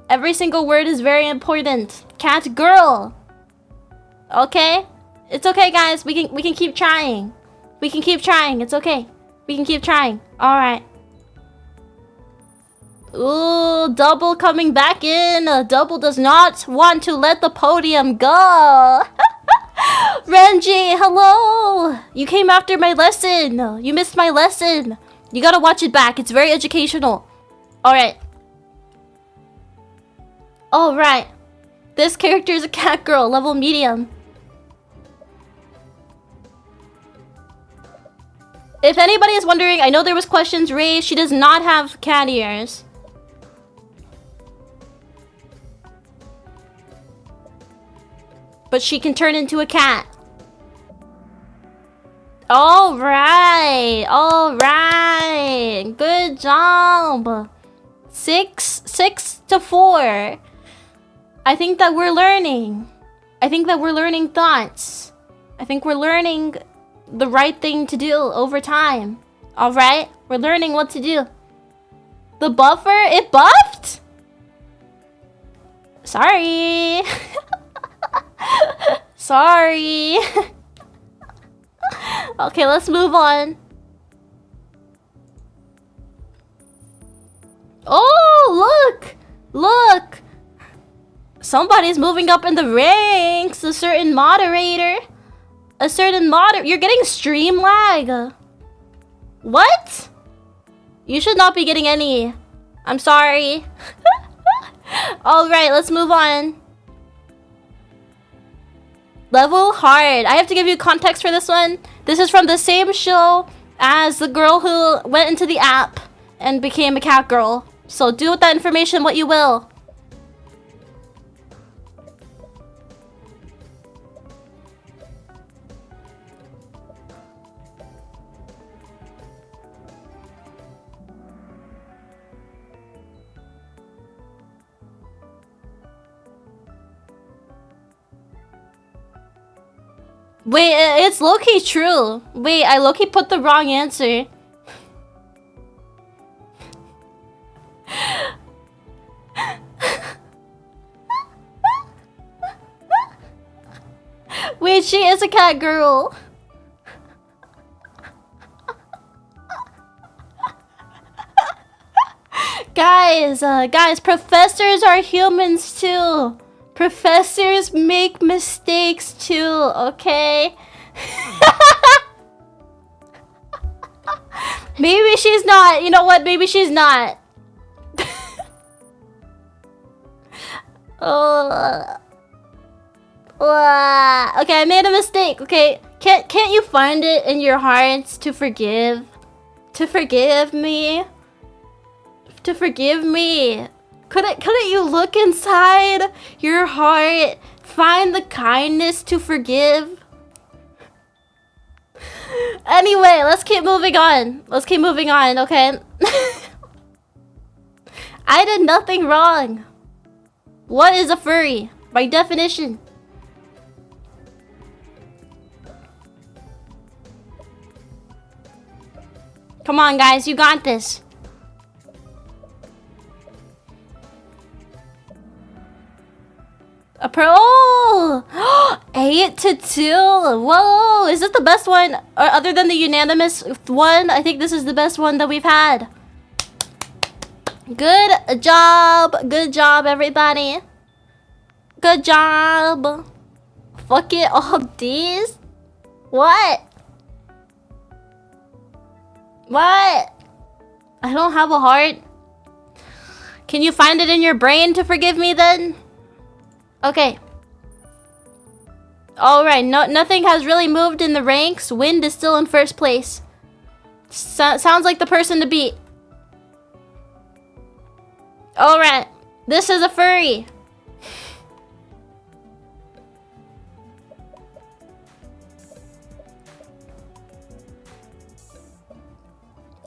Every single word is very important. Cat girl. Okay? It's okay, guys. We can keep trying. We can keep trying. It's okay. We can keep trying. All right. Ooh, Double coming back in. Double does not want to let the podium go. Renji, hello. You came after my lesson. You missed my lesson. You gotta watch it back. It's very educational. All right. All right. This character is a cat girl, level medium. If anybody is wondering, I know there was questions raised. She does not have cat ears. But she can turn into a cat. All right. All right. Good job. 6 to 4. I think that we're learning. I think that we're learning thoughts. I think we're learning the right thing to do over time. All right? We're learning what to do. The buffer, it buffed? Sorry. Sorry. Okay, let's move on. Oh, look. Look. Somebody's moving up in the ranks. A certain moderator. You're getting stream lag. What? You should not be getting any. I'm sorry. Alright, let's move on. Level hard. I have to give you context for this one. This is from the same show as the girl who went into the app and became a cat girl. So do with that information what you will. Wait, it's low-key true. Wait, I low-key put the wrong answer. Wait, she is a cat girl. Guys, professors are humans too. Professors make mistakes too, okay? Maybe she's not. You know what? Maybe she's not. Okay, I made a mistake, okay? Can't you find it in your hearts to forgive? To forgive me? To forgive me? Couldn't you look inside your heart, find the kindness to forgive? Anyway, let's keep moving on. Let's keep moving on, okay? I did nothing wrong. What is a furry? By definition. Come on, guys, you got this. A pro. Oh! 8 to 2. Whoa, is this the best one? Or other than the unanimous one, I think this is the best one that we've had. Good job, everybody. Good job. Fuck it, all these. What? What? I don't have a heart. Can you find it in your brain to forgive me then? Okay. Alright, nothing has really moved in the ranks. Wind is still in first place. Sounds like the person to beat. Alright, this is a furry.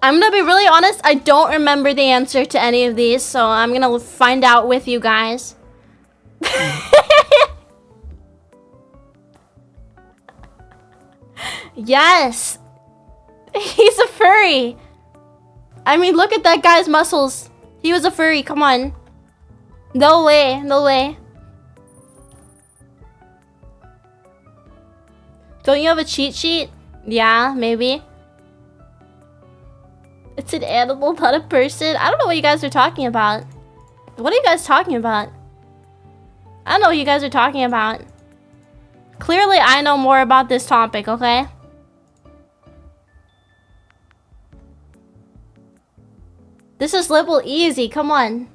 I'm gonna be really honest, I don't remember the answer to any of these, so I'm gonna find out with you guys. Yes! He's a furry! I mean, look at that guy's muscles. He was a furry, come on. No way, no way. Don't you have a cheat sheet? Yeah, maybe. It's an animal, not a person. I don't know what you guys are talking about. What are you guys talking about? I don't know what you guys are talking about. Clearly, I know more about this topic, okay? This is level easy, come on.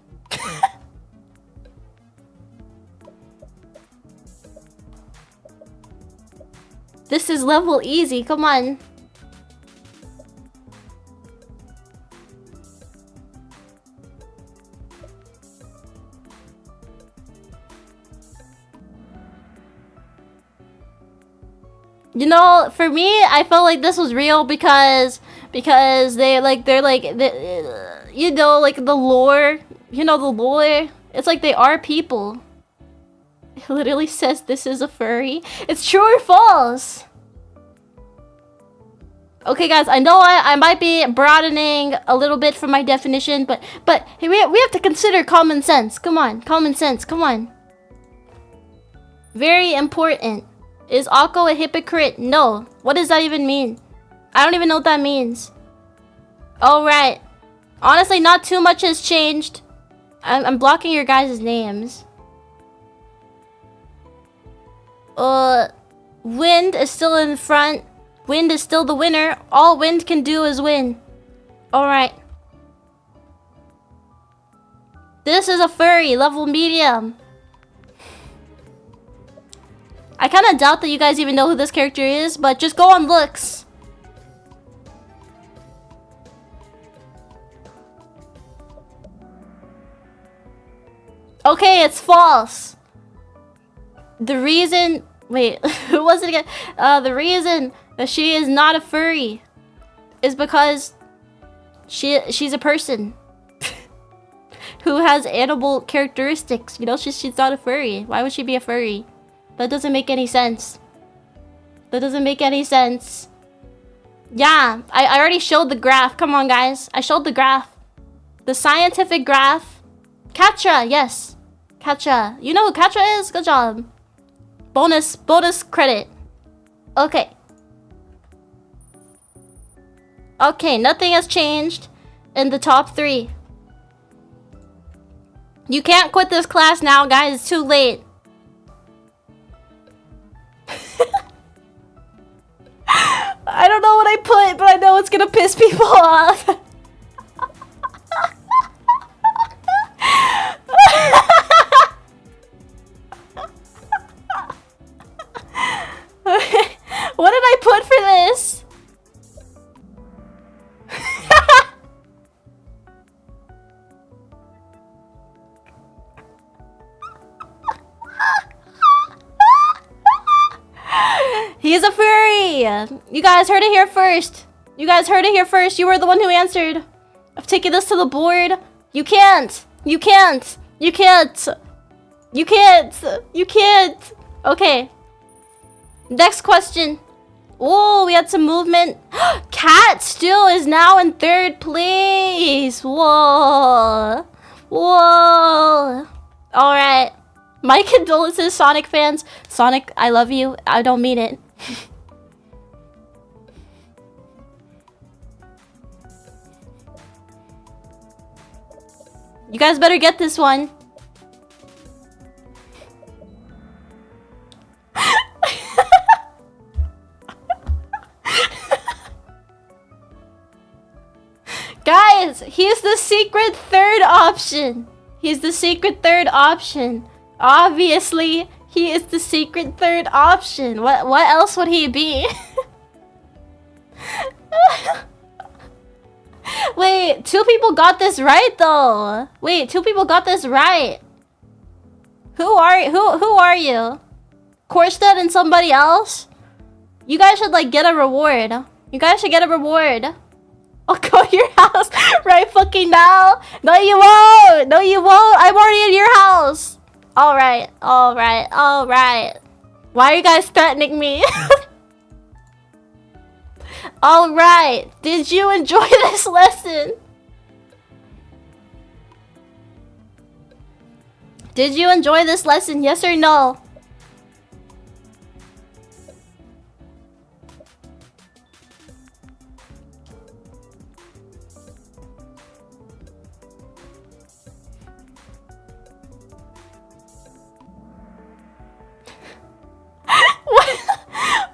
This is level easy, come on. You know, for me, I felt like this was real because they're like you know, like the lore, you know, the lore. It's like they are people. It literally says this is a furry. It's true or false? Okay, guys, I know I might be broadening a little bit from my definition, but hey, we have to consider common sense. Come on, common sense. Come on. Very important. Is Akko a hypocrite? No. What does that even mean? I don't even know what that means. Alright. Honestly, not too much has changed. I'm blocking your guys' names. Wind is still in front. Wind is still the winner. All Wind can do is win. Alright. This is a furry, level medium. I kind of doubt that you guys even know who this character is, but just go on looks. Okay, it's false. The reason... Wait, who was it again? The reason that she is not a furry is because she's a person who has animal characteristics. You know, she's not a furry. Why would she be a furry? That doesn't make any sense. That doesn't make any sense. Yeah, I already showed the graph. Come on, guys. I showed the graph. The scientific graph. Katra, yes. Katra. You know who Katra is? Good job. Bonus credit. Okay. Okay, nothing has changed in the top 3. You can't quit this class now, guys. It's too late. I don't know what I put, but I know it's gonna piss people off. What did I put for this? He's a furry! You guys heard it here first. You guys heard it here first. You were the one who answered. I've taken this to the board. You can't. You can't. You can't. You can't. You can't. Okay. Next question. Oh, we had some movement. Cat still is now in 3rd place. Whoa. Whoa. Alright. My condolences, Sonic fans. Sonic, I love you. I don't mean it. You guys better get this one. Guys, he's the secret third option. He's the secret third option. Obviously, he is the secret third option. What else would he be? Wait, 2 people got this right though. Wait, 2 people got this right. Who are you? Korsted and somebody else? You guys should like get a reward. You guys should get a reward. I'll go to your house right fucking now. No, you won't. No, you won't. I'm already in your house. Alright, alright, alright. Why are you guys threatening me? Alright, did you enjoy this lesson? Did you enjoy this lesson, yes or no?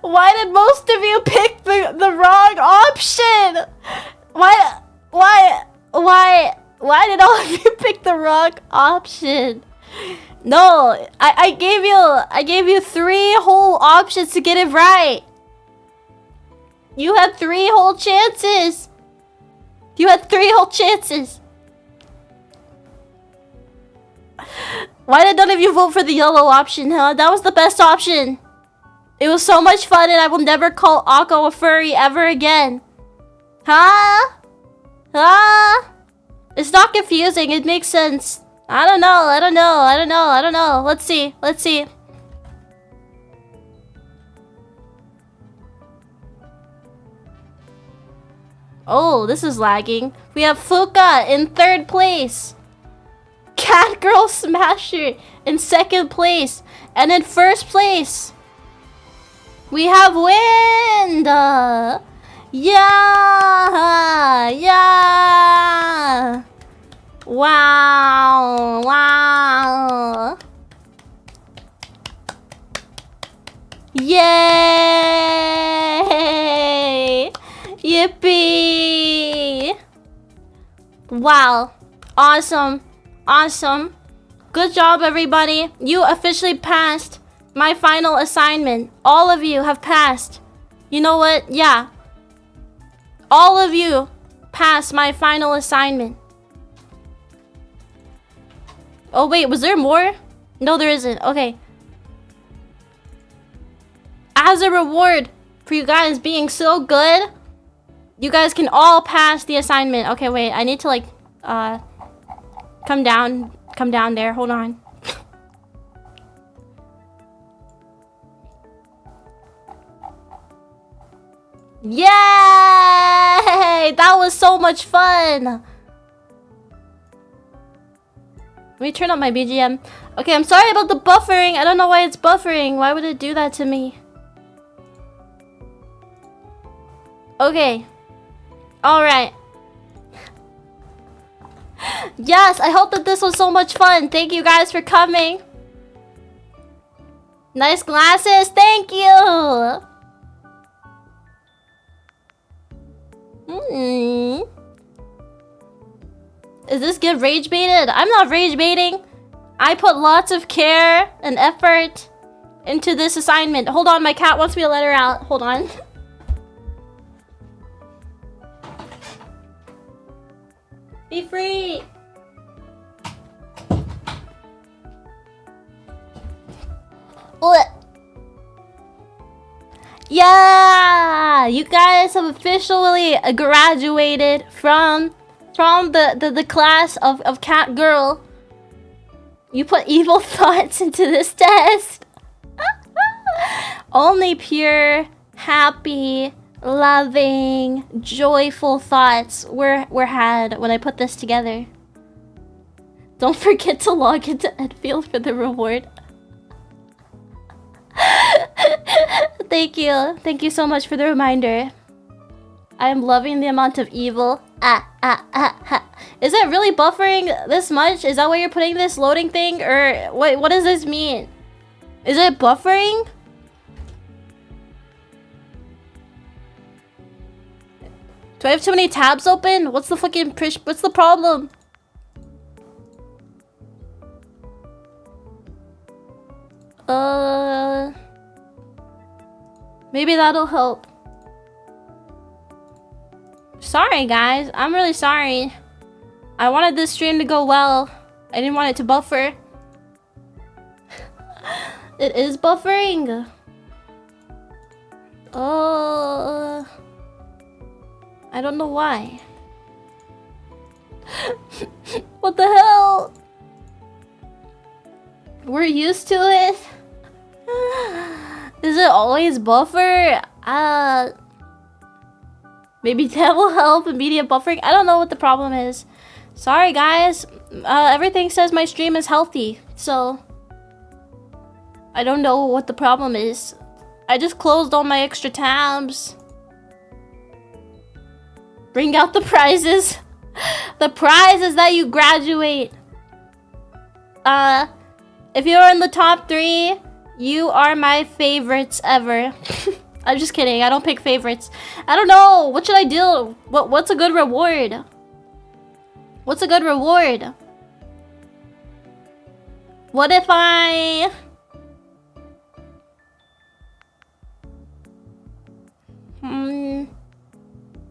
Why did most of you pick the wrong option? Why did all of you pick the wrong option? No, I gave you 3 whole options to get it right. You had 3 whole chances. You had 3 whole chances. Why did none of you vote for the yellow option, huh? That was the best option. It was so much fun and I will never call Akko a furry ever again. Huh? Huh? It's not confusing, it makes sense. I don't know. Let's see. Oh, this is lagging. We have Fuka in 3rd place. Cat Girl Smasher in 2nd place. And in 1st place, we have Wind! Yeah! Wow! Yay! Yippee! Wow. Awesome. Good job, everybody. You officially passed my final assignment. All of you have passed. You know what? Yeah. All of you passed my final assignment. Oh wait, was there more? No, there isn't. Okay. As a reward for you guys being so good, you guys can all pass the assignment. Okay, wait. I need to like come down there. Hold on. Yay! That was so much fun. Let me turn up my BGM. Okay, I'm sorry about the buffering. I don't know why it's buffering. Why would it do that to me? Okay. Alright. Yes, I hope that this was so much fun. Thank you guys for coming. Nice glasses. Thank you. Is this get rage baited? I'm not rage baiting. I put lots of care and effort into this assignment. Hold on, my cat wants me to let her out. Hold on. Be free. What? Yeah, you guys have officially graduated from the class of Cat Girl. You put evil thoughts into this test. Only pure, happy, loving, joyful thoughts were had when I put this together. Don't forget to log into Edfield for the reward. Thank you. Thank you so much for the reminder. I am loving the amount of evil. Is it really buffering this much? Is that why you're putting this loading thing? Or what does this mean? Is it buffering? Do I have too many tabs open? What's the fucking what's the problem? Maybe that'll help. Sorry guys, I'm really sorry. I wanted this stream to go well. I didn't want it to buffer. It is buffering. I don't know why. What the hell? We're used to it. Does it always buffer? Maybe that will help immediate buffering. I don't know what the problem is. Sorry guys. Everything says my stream is healthy, so I don't know what the problem is. I just closed all my extra tabs. Bring out the prizes. The prize is that you graduate. If you're in the top 3, you are my favorites ever. I'm just kidding. I don't pick favorites. I don't know. What should I do? What's a good reward? What's a good reward? What if I...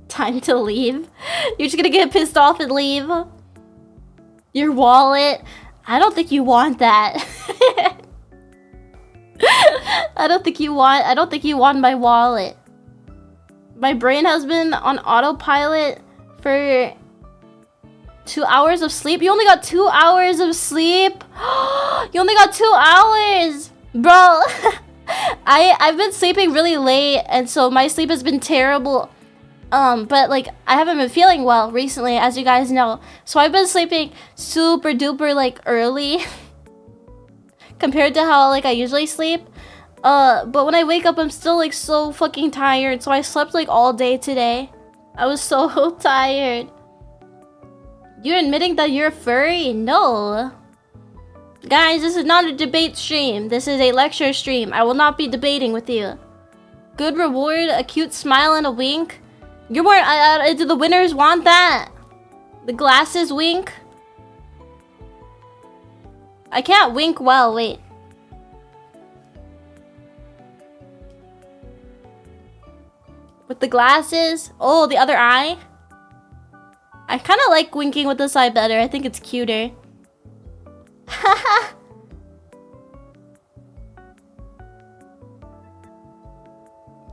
Time to leave. You're just gonna get pissed off and leave. Your wallet. I don't think you want that. I don't think you want my wallet. My brain has been on autopilot for 2 hours of sleep. You only got 2 hours of sleep? You only got 2 hours! Bro, I've been sleeping really late, and so my sleep has been terrible. But like, I haven't been feeling well recently, as you guys know. So I've been sleeping super duper like early compared to how like I usually sleep. But when I wake up, I'm still like so fucking tired. So I slept like all day today. I was so tired. You're admitting that you're a furry? No. Guys, this is not a debate stream. This is a lecture stream. I will not be debating with you. Good reward, a cute smile and a wink. You're more, do the winners want that? The glasses wink? I can't wink well, wait. With the glasses? Oh, the other eye? I kind of like winking with this eye better. I think it's cuter. Haha.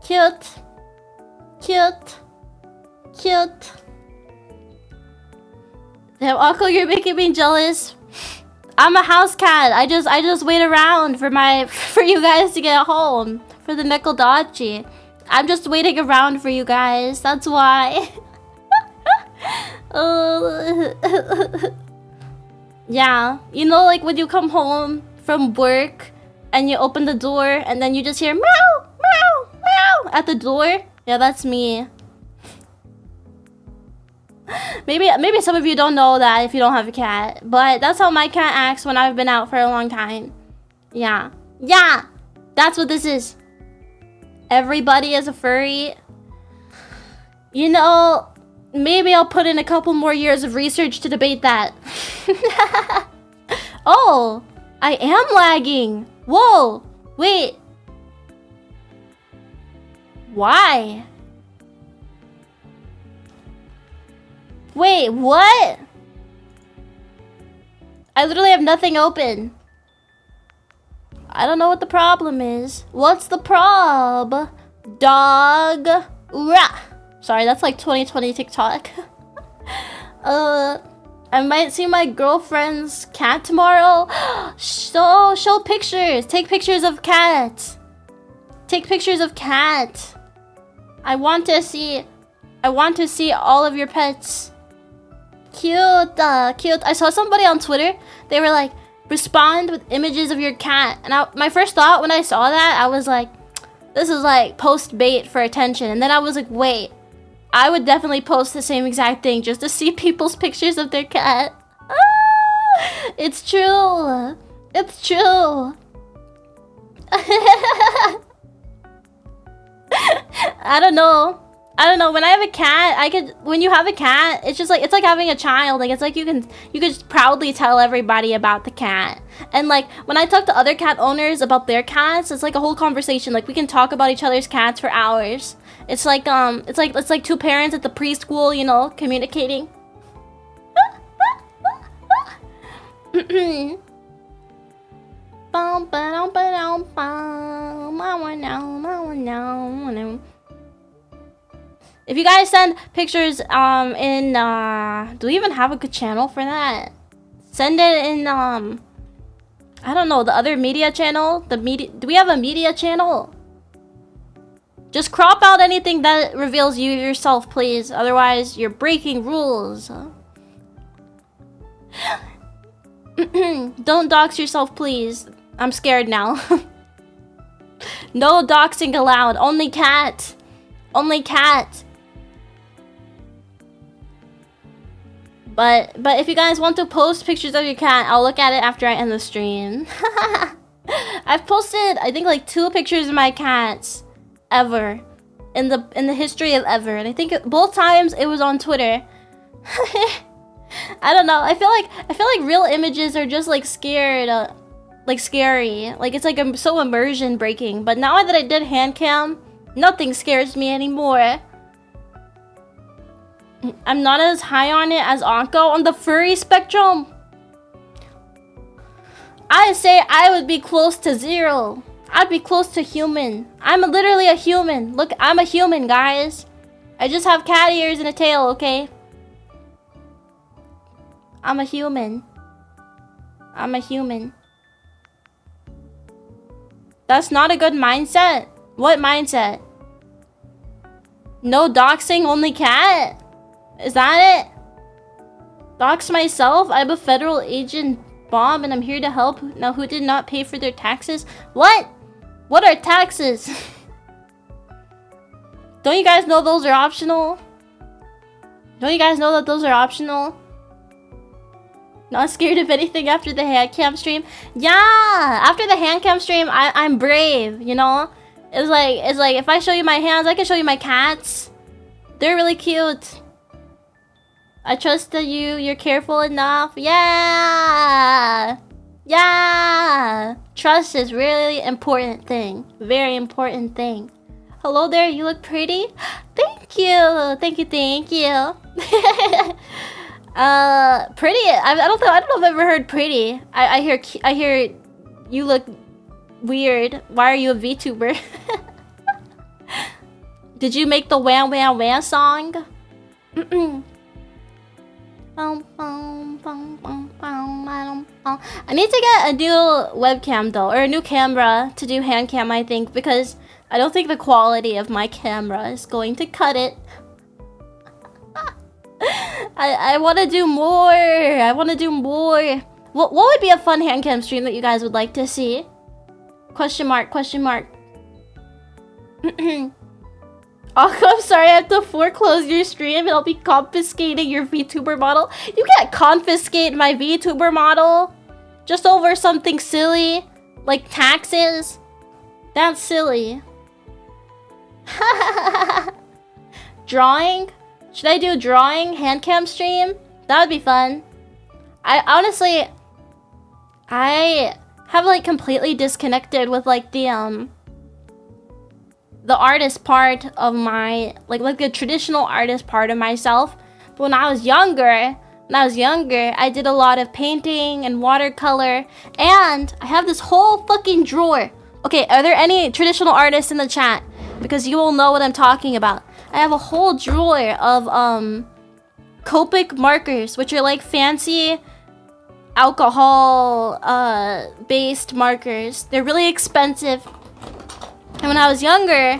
Cute. Cute. Cute. Damn, Akko, you're making me jealous. I'm a house cat. I just wait around for you guys to get home for the Nekodachi. I'm just waiting around for you guys. That's why. Yeah, you know, like when you come home from work and you open the door and then you just hear meow, meow, meow at the door. Yeah, that's me. Maybe some of you don't know that if you don't have a cat, but that's how my cat acts when I've been out for a long time. Yeah, yeah, that's what this is. Everybody is a furry. You know, maybe I'll put in a couple more years of research to debate that. Oh, I am lagging. Whoa, wait. Why? Wait, what? I literally have nothing open. I don't know what the problem is. What's the prob? Dog. Rah. Sorry, that's like 2020 TikTok. I might see my girlfriend's cat tomorrow. Show pictures. Take pictures of cat. Take pictures of cat. I want to see all of your pets. Cute, cute. I saw somebody on Twitter. They were like, respond with images of your cat. And my first thought when I saw that, I was like, This is like post bait for attention. And then I was like, wait, I would definitely post the same exact thing just to see people's pictures of their cat. Ah, it's true. It's true. I don't know. When I have a cat, when you have a cat, it's just like, it's like having a child. Like, it's like you can just proudly tell everybody about the cat. And like, when I talk to other cat owners about their cats, it's like a whole conversation. Like, we can talk about each other's cats for hours. It's like two parents at the preschool, you know, communicating. If you guys send pictures in do we even have a good channel for that? Send it in I don't know, the other media channel? Do we have a media channel? Just crop out anything that reveals you yourself, please. Otherwise, you're breaking rules. Don't dox yourself, please. I'm scared now. No doxing allowed. Only cat. Only cat. But if you guys want to post pictures of your cat, I'll look at it after I end the stream. I've posted, I think, like 2 pictures of my cats ever in the history of ever, and I think both times it was on Twitter. I don't know. I feel like real images are just like scared, like scary. Like it's like so immersion breaking. But now that I did hand cam, nothing scares me anymore. I'm not as high on it as Akko on the furry spectrum. I say I would be close to 0. I'd be close to human. I'm literally a human. Look, I'm a human, guys. I just have cat ears and a tail, okay? I'm a human. I'm a human. That's not a good mindset. What mindset? No doxing, only cat? Is that it? Dox myself? I'm a federal agent bomb and I'm here to help. Now, who did not pay for their taxes? What? What are taxes? Don't you guys know those are optional? Don't you guys know that those are optional? Not scared of anything after the hand cam stream? Yeah! After the hand cam stream, I'm brave, you know? It's like if I show you my hands, I can show you my cats. They're really cute. I trust that you're careful enough. Yeah! Yeah! Trust is really important thing. Very important thing. Hello there, you look pretty. Thank you. Thank you, thank you. Pretty. I don't know if I've ever heard pretty. I hear you look weird. Why are you a VTuber? Did you make the wham wham wham song? I need to get a new webcam though, or a new camera to do hand cam, I think, because I don't think the quality of my camera is going to cut it. I want to do more. I want to do more. What would be a fun hand cam stream that you guys would like to see? Question mark, question mark. Oh, I'm sorry, I have to foreclose your stream and I'll be confiscating your VTuber model. You can't confiscate my VTuber model just over something silly like taxes. That's silly. Drawing? Should I do drawing hand cam stream? That would be fun. I honestly, I have like completely disconnected with like the artist part of my like the traditional artist part of myself. But when I was younger, I did a lot of painting and watercolor, and I have this whole fucking drawer. Okay, are there any traditional artists in the chat? Because you will know what I'm talking about. I have a whole drawer of Copic markers, which are like fancy alcohol based markers. They're really expensive. And when I was younger,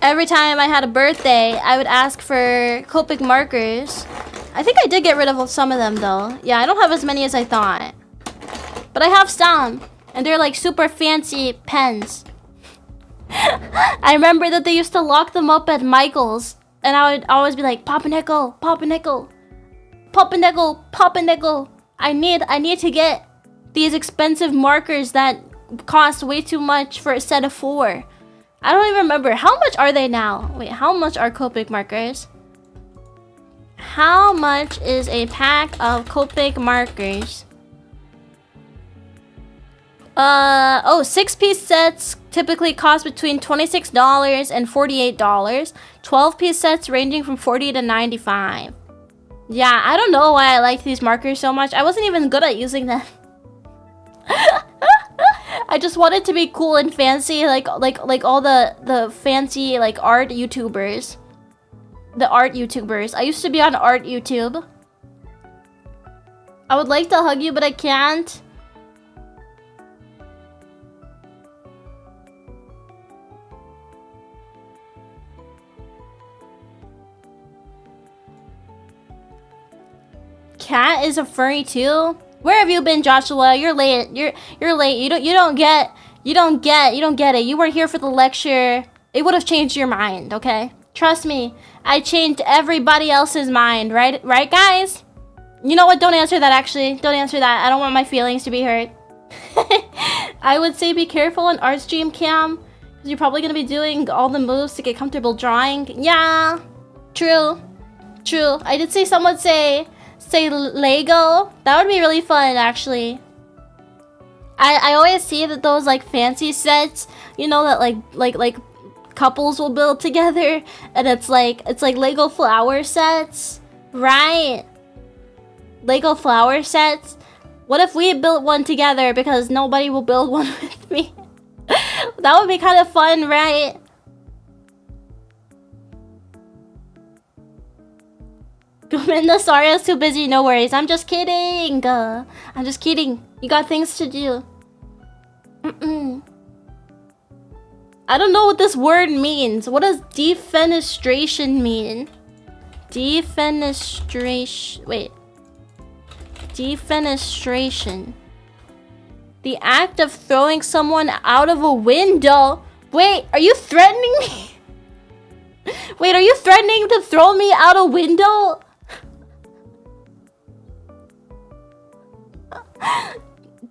every time I had a birthday, I would ask for Copic markers. I think I did get rid of some of them though. Yeah, I don't have as many as I thought. But I have some. And they're like super fancy pens. I remember that they used to lock them up at Michael's, and I would always be like, Pop a nickel, pop a nickel, pop a nickel, pop a nickel. I need to get these expensive markers that cost way too much for a set of 4. I don't even remember. How much are they now? Wait, how much are Copic markers? How much is a pack of Copic markers? 6-piece sets typically cost between $26 and $48. 12-piece sets ranging from $40 to $95. Yeah, I don't know why I like these markers so much. I wasn't even good at using them. I just wanted to be cool and fancy, like all the fancy like art YouTubers. The art YouTubers. I used to be on art YouTube. I would like to hug you, but I can't. Cat is a furry too. Where have you been, Joshua? You're late. You're late. You don't get it. You weren't here for the lecture. It would have changed your mind, okay? Trust me. I changed everybody else's mind, right? Right, guys? You know what? Don't answer that, actually. Don't answer that. I don't want my feelings to be hurt. I would say be careful on art stream cam, because you're probably going to be doing all the moves to get comfortable drawing. Yeah. True. True. I did see someone say Lego. That would be really fun, actually. I always see that those like fancy sets, you know, that like couples will build together, and it's like Lego flower sets, right? Lego flower sets. What if we built one together because nobody will build one with me? That would be kind of fun, right? Nasaria's too busy, no worries. I'm just kidding. I'm just kidding. You got things to do. I don't know what this word means. What does defenestration mean? Defenestration. Wait. Defenestration. The act of throwing someone out of a window. Wait, are you threatening me? Wait, are you threatening to throw me out a window?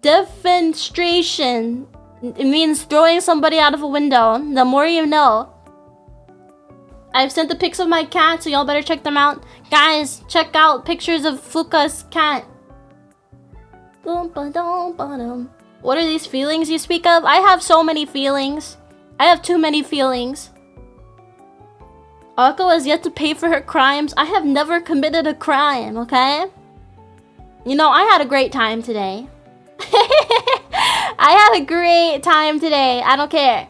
Defenestration. It means throwing somebody out of a window. The more you know. I've sent the pics of my cat, so y'all better check them out. Guys, check out pictures of Fuka's cat. What are these feelings you speak of? I have so many feelings. I have too many feelings. Akko has yet to pay for her crimes. I have never committed a crime, okay? You know, I had a great time today. I had a great time today. I don't care.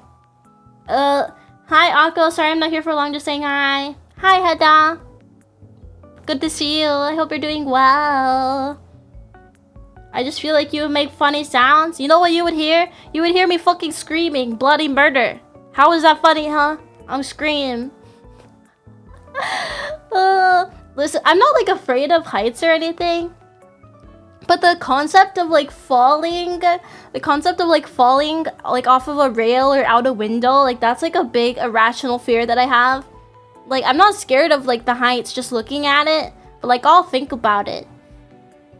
Hi, Akko. Sorry I'm not here for long. Just saying hi. Hi, Heda. Good to see you. I hope you're doing well. I just feel like you would make funny sounds. You know what you would hear? You would hear me fucking screaming bloody murder. How is that funny, huh? I'm screaming. Listen, I'm not like afraid of heights or anything. But the concept of like falling like off of a rail or out a window, like that's like a big irrational fear that I have. Like I'm not scared of like the heights just looking at it, but like I'll think about it.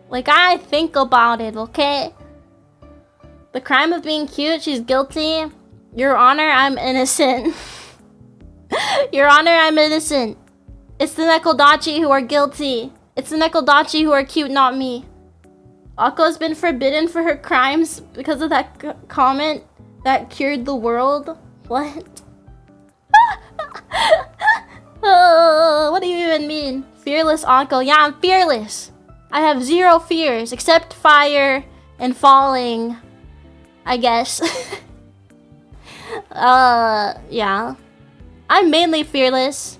Like I think about it, okay? The crime of being cute, she's guilty. Your Honor, I'm innocent. Your Honor, I'm innocent. It's the Nekodachi who are guilty. It's the Nekodachi who are cute, not me. Akko's been forbidden for her crimes because of that comment that cured the world. What? What do you even mean? Fearless Akko. Yeah, I'm fearless. I have 0 fears except fire and falling, I guess. Yeah. I'm mainly fearless.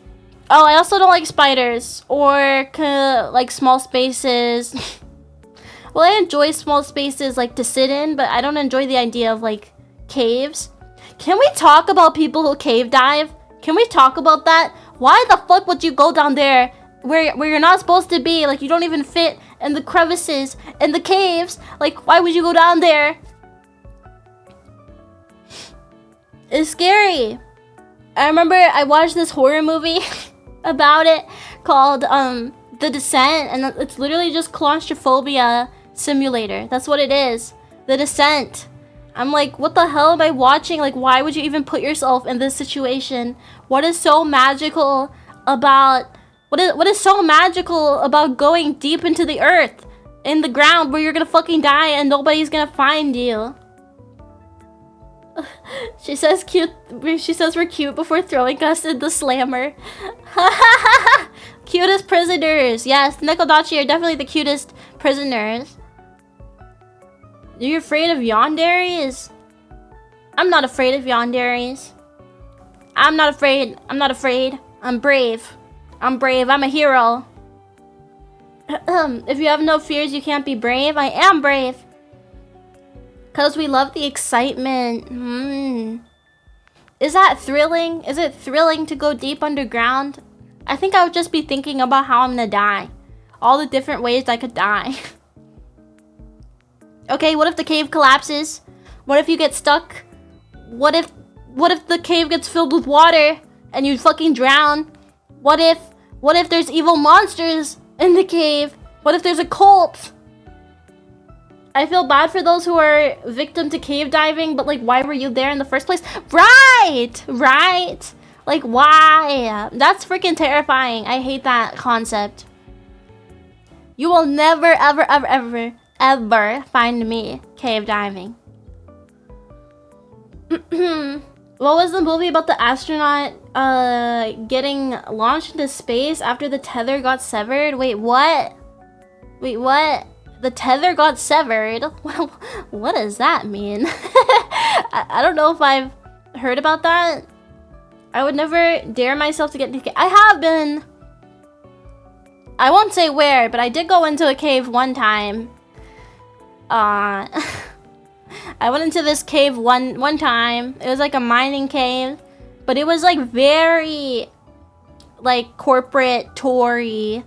Oh, I also don't like spiders or like small spaces. Well, I enjoy small spaces like to sit in, but I don't enjoy the idea of like caves. Can we talk about people who cave dive? Can we talk about that? Why the fuck would you go down there where you're not supposed to be? Like you don't even fit in the crevices and the caves. Like why would you go down there? It's scary. I remember I watched this horror movie about it called The Descent, and it's literally just claustrophobia simulator. That's what it is. The Descent. I'm like, what the hell am I watching? Like, why would you even put yourself in this situation? What is so magical about what is so magical about going deep into the earth, in the ground where you're gonna fucking die and nobody's gonna find you? She says cute. She says we're cute before throwing us in the slammer. Cutest prisoners. Yes, Nekodachi are definitely the cutest prisoners. Are you afraid of yanderis? I'm not afraid of yanderis. I'm not afraid. I'm not afraid. I'm brave. I'm brave. I'm a hero. If you have no fears, you can't be brave. I am brave. Because we love the excitement. Is that thrilling? Is it thrilling to go deep underground? I think I would just be thinking about how I'm gonna die. All the different ways I could die. Okay, what if the cave collapses? What if you get stuck? What if the cave gets filled with water and you fucking drown? What if there's evil monsters in the cave? What if there's a cult? I feel bad for those who are victim to cave diving, but like, why were you there in the first place? Right! Like, why? That's freaking terrifying. I hate that concept. You will never, ever find me cave diving. What was the movie about the astronaut getting launched into space after the tether got severed? Wait, what? The tether got severed? What does that mean? I don't know if I've heard about that. I would never dare myself to get into. I have been. I won't say where, but I did go into a cave one time. I went into this cave one time. It was like a mining cave, but it was like very like corporate touristy.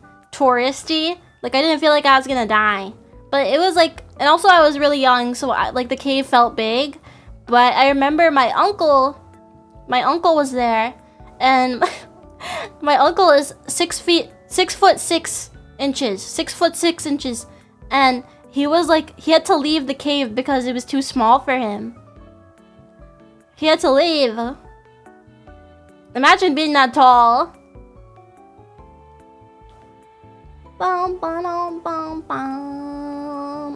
Like, I didn't feel like I was gonna die, but it was like, and also I was really young, so like the cave felt big. But I remember my uncle was there, and my uncle is 6 foot 6 inches, and he was like, he had to leave the cave because it was too small for him. He had to leave. Imagine being that tall.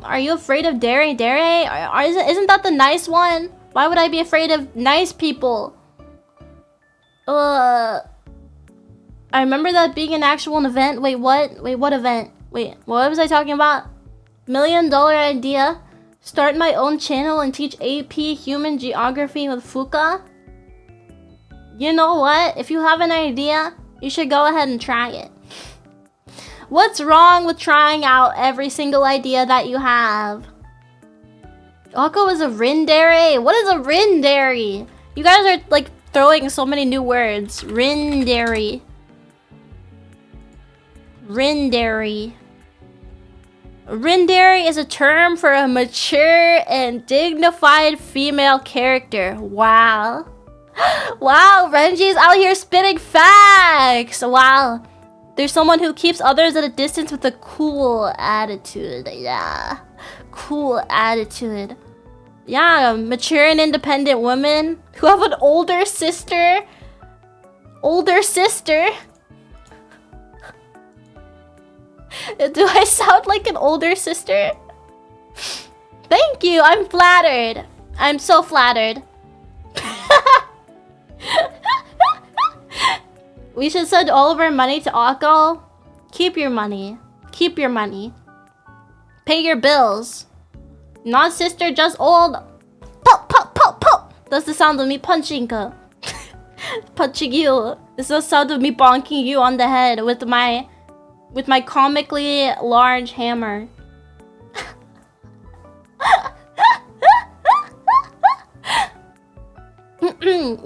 Are you afraid of Dere? Isn't that the nice one? Why would I be afraid of nice people? I remember that being an actual event. Wait, what? Wait, what event? Wait, what was I talking about? $1 million idea. Start my own channel and teach AP Human Geography with Fuka. You know what? If you have an idea, you should go ahead and try it. What's wrong with trying out every single idea that you have? Akko is a rindere. What is a rindere? You guys are like throwing so many new words. Rindere. Rindere. Rindere is a term for a mature and dignified female character. Wow. Wow, Renji's out here spitting facts. Wow. There's someone who keeps others at a distance with a cool attitude. Yeah. Cool attitude. Yeah, mature and independent women who have an older sister. Older sister. Do I sound like an older sister? Thank you, I'm flattered. I'm so flattered. We should send all of our money to Akko. Keep your money. Keep your money. Pay your bills. Not sister, just old. Pop, pop, pop, pop. That's the sound of me punching you. Punching you. This is the sound of me bonking you on the head with my comically large hammer.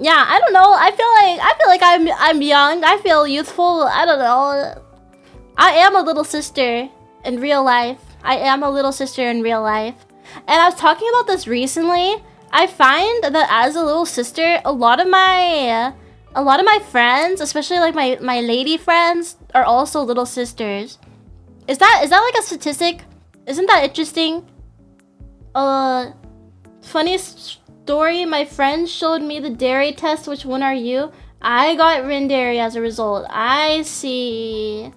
Yeah, I don't know. I feel like I'm young. I feel youthful. I don't know. I am a little sister in real life. I am a little sister in real life. And I was talking about this recently. I find that as a little sister, a lot of my friends, especially like my lady friends, are also little sisters. Is that like a statistic? Isn't that interesting? Funny story. My friend showed me the dairy test. Which one are you? I got Rindairy as a result. I see.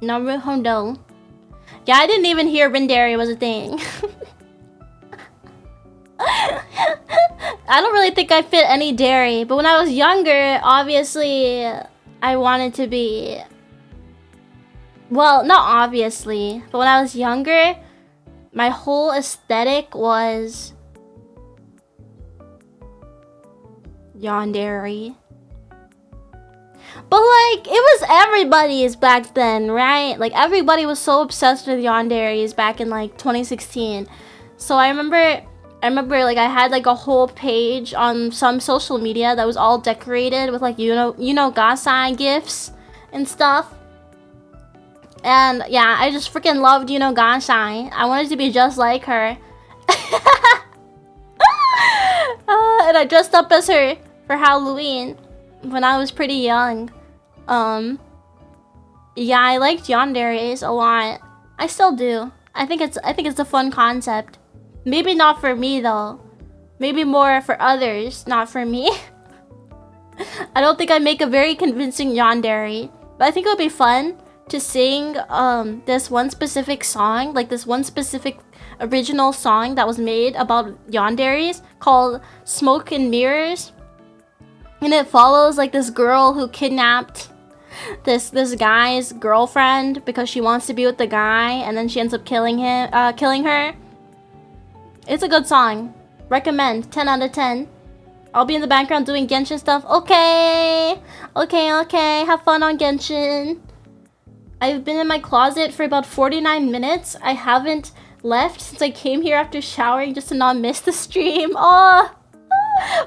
Naruhodo. Yeah, I didn't even hear Rindairy was a thing. I don't really think I fit any dairy, but when I was younger, obviously, I wanted to be... Well, not obviously, but when I was younger, my whole aesthetic was... yandere. But like, it was everybody's back then, right? Like, everybody was so obsessed with yanderes back in like 2016. So I remember like I had like a whole page on some social media that was all decorated with like gasai gifs and stuff. And yeah, I just freaking loved gasai. I wanted to be just like her. And I dressed up as her for Halloween when I was pretty young. Yeah, I liked yanderes a lot. I still do. I think it's a fun concept. Maybe not for me though. Maybe more for others, not for me. I don't think I make a very convincing yandere, but I think it would be fun to sing this one specific song, like this one specific original song that was made about yanderes called Smoke and Mirrors. And it follows like this girl who kidnapped this guy's girlfriend because she wants to be with the guy, and then she ends up killing her. It's a good song. Recommend. 10 out of 10. I'll be in the background doing Genshin stuff. Okay. Have fun on Genshin. I've been in my closet for about 49 minutes. I haven't left since I came here after showering just to not miss the stream. Oh,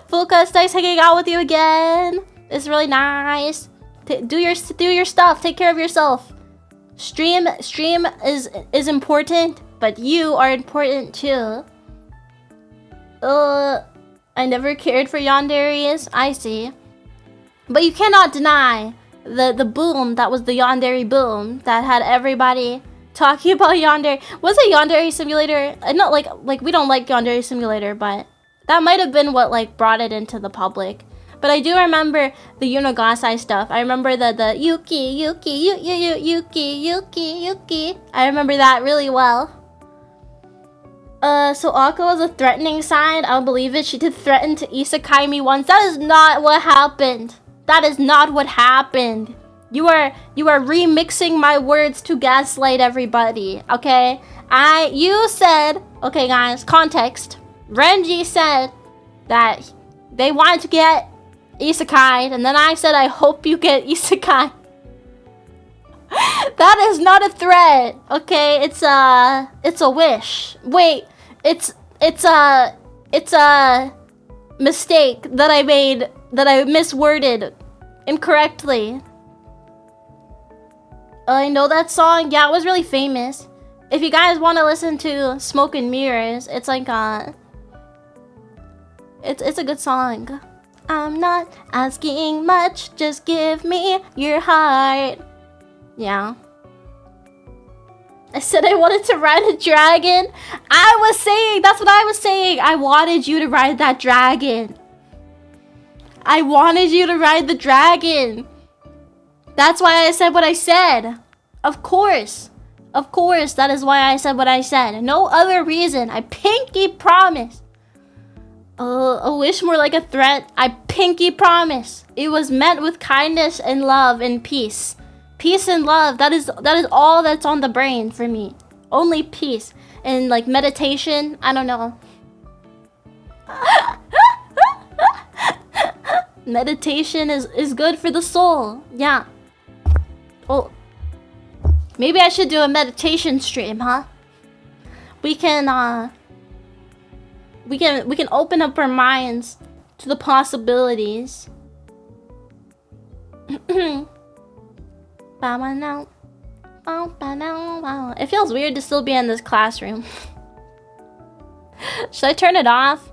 Fuka, it's nice hanging out with you again. It's really nice. Do your stuff. Take care of yourself. Stream is important, but you are important too. I never cared for yanderes. I see. But you cannot deny the boom that was the yandere boom that had everybody talking about yandere. Was it Yandere Simulator? Not like we don't like Yandere Simulator, but that might have been what like brought it into the public. But I do remember the Yunogasai stuff. I remember the Yuki. I remember that really well. So Akko was a threatening side. I'll believe it. She did threaten to isekai me once. That is not what happened. That is not what happened. You are remixing my words to gaslight everybody. Okay? You said, okay guys, context. Renji said that they wanted to get isekai, and then I said I hope you get isekai. That is not a threat. Okay? It's a wish. Wait. It's a mistake that I made, that I misworded incorrectly. I know that song. Yeah, it was really famous. If you guys want to listen to Smoke and Mirrors, it's like it's a good song. I'm not asking much, just give me your heart. Yeah. I said I wanted to ride a dragon. That's what I was saying. I wanted you to ride that dragon. I wanted you to ride the dragon. That's why I said what I said. Of course, that is why I said what I said. No other reason. I pinky promise. A wish more like a threat. I pinky promise. It was meant with kindness and love and peace. Peace and love. That is all that's on the brain for me. Only peace. And like meditation. I don't know. Meditation is good for the soul. Yeah. Well, maybe I should do a meditation stream, huh? We can open up our minds to the possibilities. It feels weird to still be in this classroom. Should I turn it off?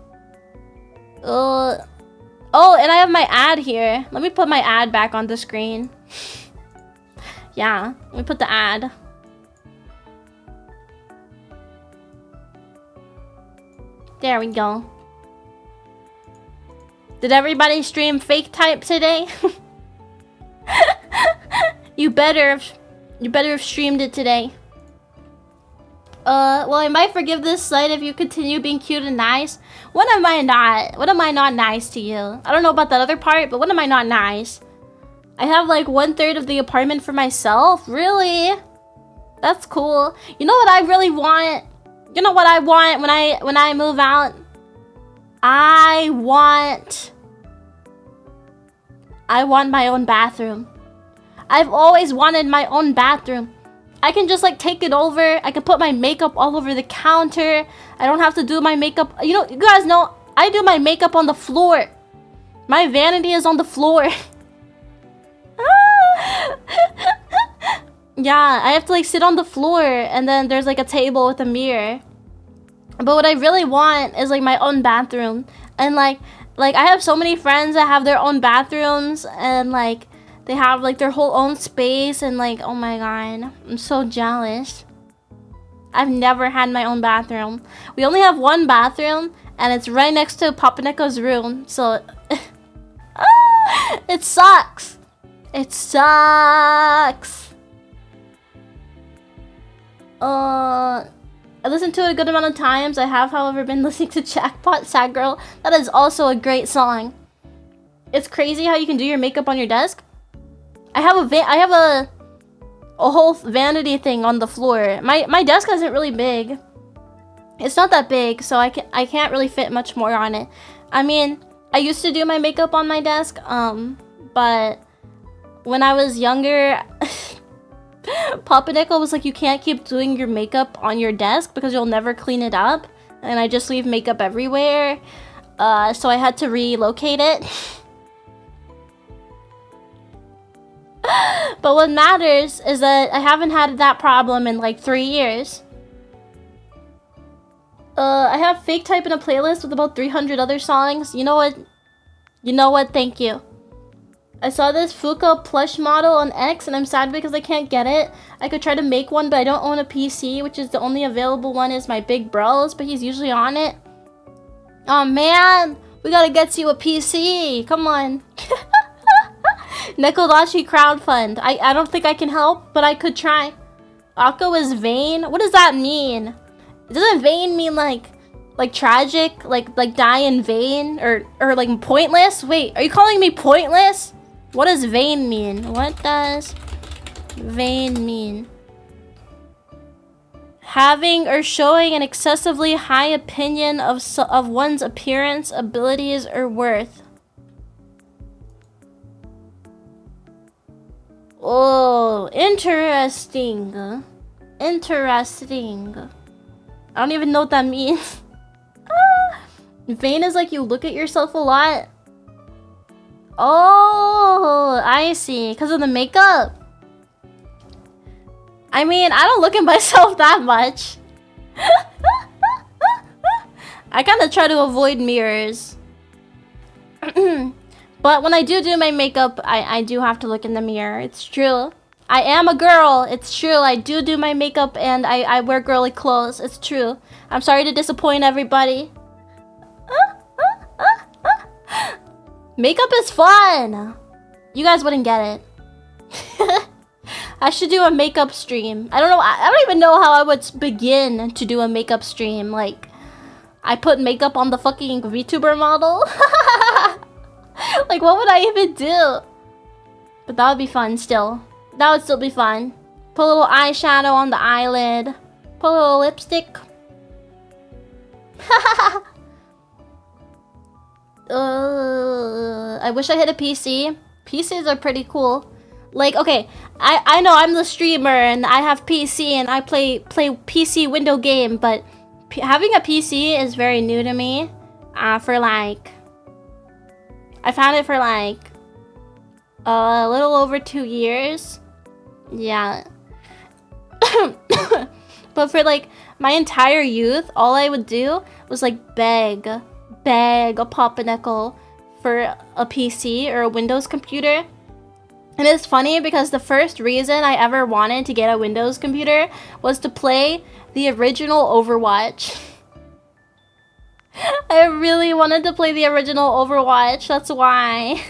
Oh, and I have my ad here. Let me put my ad back on the screen. Yeah, let me put the ad. There we go. Did everybody stream fake type today? You better have streamed it today. Well, I might forgive this site if you continue being cute and nice. When am I not? When am I not nice to you? I don't know about that other part, but when am I not nice? I have like 1/3 of the apartment for myself? Really? That's cool. You know what I really want? You know what I want when I move out? I want my own bathroom. I've always wanted my own bathroom. I can just like take it over. I can put my makeup all over the counter. I don't have to do my makeup. You know, you guys know I do my makeup on the floor. My vanity is on the floor. Yeah, I have to like sit on the floor and then there's like a table with a mirror. But what I really want is like my own bathroom. And like I have so many friends that have their own bathrooms and like they have like their whole own space and like, oh my god, I'm so jealous. I've never had my own bathroom. We only have one bathroom and it's right next to Papa Nico's room. So it sucks. It sucks. I listened to it a good amount of times. I have, however, been listening to Jackpot Sad Girl. That is also a great song. It's crazy how you can do your makeup on your desk. I have a whole vanity thing on the floor. My desk isn't really big. It's not that big, so I can't really fit much more on it. I mean, I used to do my makeup on my desk, but when I was younger, Papa Nico was like, you can't keep doing your makeup on your desk because you'll never clean it up, and I just leave makeup everywhere. So I had to relocate it. But what matters is that I haven't had that problem in like 3 years. I have fake type in a playlist with about 300 other songs. You know what? You know what? Thank you. I saw this Fuka plush model on X and I'm sad because I can't get it. I could try to make one, but I don't own a PC, which is the only available one is my big bros, but he's usually on it. Oh man, we gotta get you a PC. Come on. Nekodashi crowdfund. I don't think I can help, but I could try. Akko is vain? What does that mean? Doesn't vain mean like tragic? Like die in vain? Or like pointless? Wait, are you calling me pointless? What does vain mean? What does vain mean? Having or showing an excessively high opinion of one's appearance, abilities, or worth. Oh, interesting. Interesting. I don't even know what that means. Vain is like you look at yourself a lot. Oh, I see. Because of the makeup. I mean, I don't look at myself that much. I kind of try to avoid mirrors. But when I do my makeup, I do have to look in the mirror. It's true. I am a girl. It's true. I do my makeup and I wear girly clothes. It's true. I'm sorry to disappoint everybody. Makeup is fun. You guys wouldn't get it. I should do a makeup stream. I don't know. I don't even know how I would begin to do a makeup stream. Like, I put makeup on the fucking VTuber model. Like, what would I even do? But that would be fun still. That would still be fun. Put a little eyeshadow on the eyelid. Put a little lipstick. I wish I had a PC. PCs are pretty cool. Like, okay, I know I'm the streamer and I have PC and I play PC window game, but having a PC is very new to me. For like, I found it for like a little over 2 years. Yeah. But But for like my entire youth, all I would do was like beg a papa nickel for a PC or a Windows computer. And it's funny because the first reason I ever wanted to get a Windows computer was to play the original Overwatch. I really wanted to play the original Overwatch, that's why.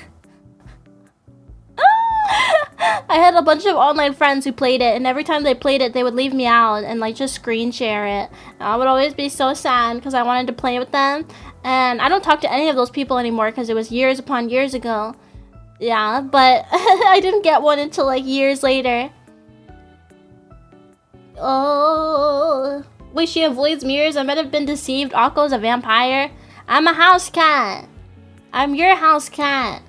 I had a bunch of online friends who played it, and every time they played it, they would leave me out and like just screen share it. And I would always be so sad because I wanted to play with them. And I don't talk to any of those people anymore because it was years upon years ago. Yeah, but I didn't get one until like years later. Oh, wait, she avoids mirrors. I might have been deceived. Akko's a vampire. I'm a house cat. I'm your house cat.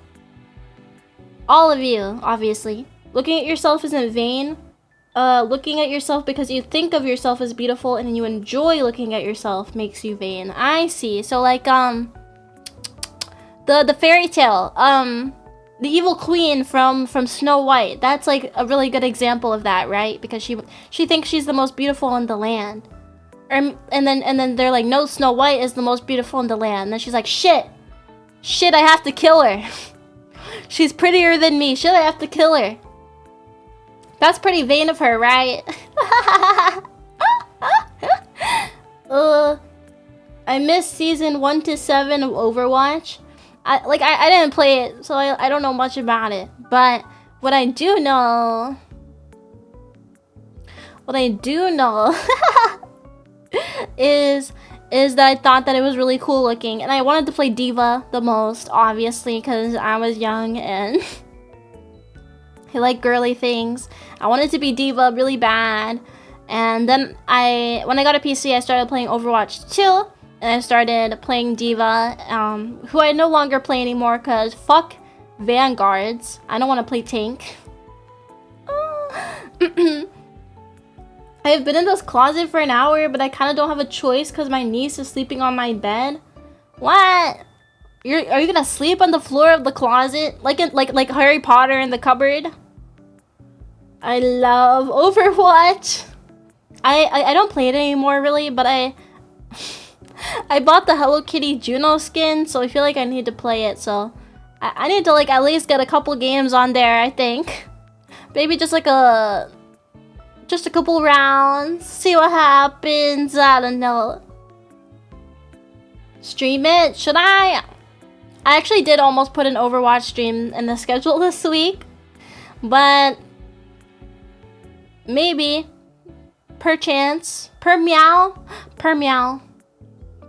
All of you, obviously. Looking at yourself isn't vain. Looking at yourself because you think of yourself as beautiful and you enjoy looking at yourself makes you vain. I see. So like the fairy tale, the evil queen from Snow White. That's like a really good example of that, right? Because she thinks she's the most beautiful in the land. And then they're like, no, Snow White is the most beautiful in the land. And then she's like, shit, I have to kill her. She's prettier than me. Shit, I have to kill her. That's pretty vain of her, right? I missed season 1 to 7 of Overwatch. I didn't play it, so I don't know much about it. But what I do know is that I thought that it was really cool looking, and I wanted to play Diva the most, obviously, because I was young and I like girly things. I wanted to be Diva really bad, and then when I got a PC, I started playing Overwatch 2, and I started playing Diva, who I no longer play anymore because fuck Vanguards. I don't want to play tank. I've been in this closet for an hour, but I kind of don't have a choice because my niece is sleeping on my bed. What? Are you gonna sleep on the floor of the closet like Harry Potter in the cupboard? I love Overwatch. I don't play it anymore really, but I bought the Hello Kitty Juno skin, so I feel like I need to play it. So I need to like at least get a couple games on there. I think maybe just like a couple rounds, see what happens. I don't know. Stream it? Should I? I actually did almost put an Overwatch stream in the schedule this week, but maybe, perchance, per meow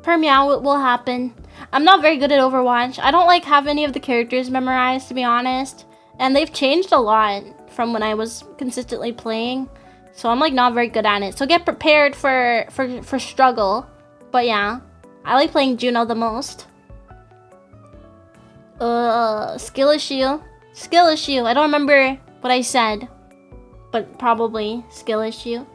it will happen. I'm not very good at Overwatch. I don't like have any of the characters memorized, to be honest, and they've changed a lot from when I was consistently playing. So I'm like not very good at it. So get prepared for struggle. But yeah, I like playing Juno the most. Skill issue. I don't remember what I said, but probably skill issue.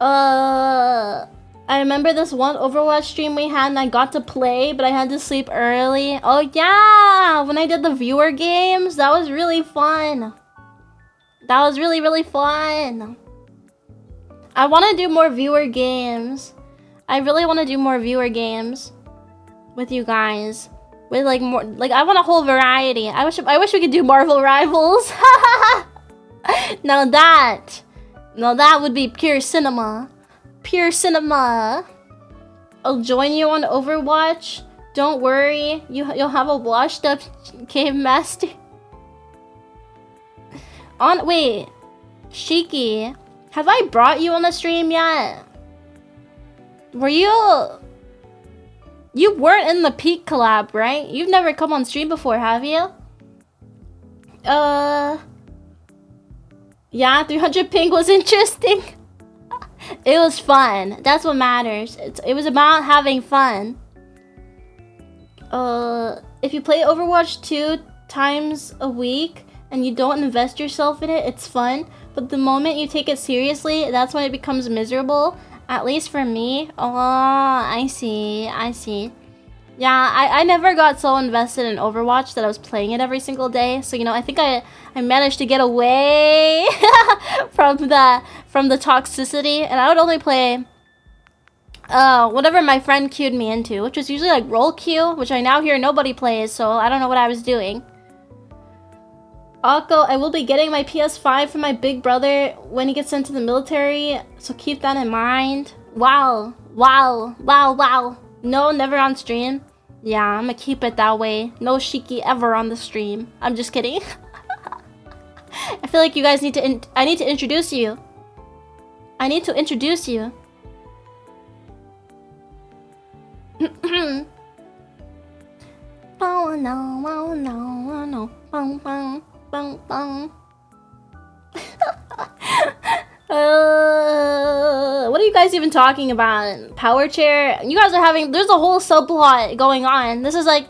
I remember this one Overwatch stream we had and I got to play, but I had to sleep early. Oh yeah, when I did the viewer games, that was really fun. That was really, really fun. I want to do more viewer games. I really want to do more viewer games with you guys. With like more, like I want a whole variety. I wish we could do Marvel Rivals. Now that would be pure cinema. Pure cinema. I'll join you on Overwatch. Don't worry, you'll have a washed up cave master. Wait, Shiki, have I brought you on the stream yet? Were you weren't in the Peak collab, right? You've never come on stream before, have you? Yeah, 300 ping was interesting. It was fun. That's what matters. It was about having fun. If you play Overwatch 2 times a week and you don't invest yourself in it, it's fun. But the moment you take it seriously, that's when it becomes miserable. At least for me. Oh, I see. Yeah, I never got so invested in Overwatch that I was playing it every single day. So, you know, I think I managed to get away from the toxicity, and I would only play whatever my friend queued me into, which was usually like role queue, which I now hear nobody plays, so I don't know what I was doing. Akko, I will be getting my PS5 from my big brother when he gets sent to the military, so keep that in mind. Wow. Wow. Wow, wow. No, never on stream. Yeah, I'm gonna keep it that way. No Shiki ever on the stream. I'm just kidding. I feel like you guys need to I need to introduce you. I need to introduce you. Oh no, oh no, oh no. Bong, bong, bong, bong. What are you guys even talking about? Power chair? You guys are having, there's a whole subplot going on. This is like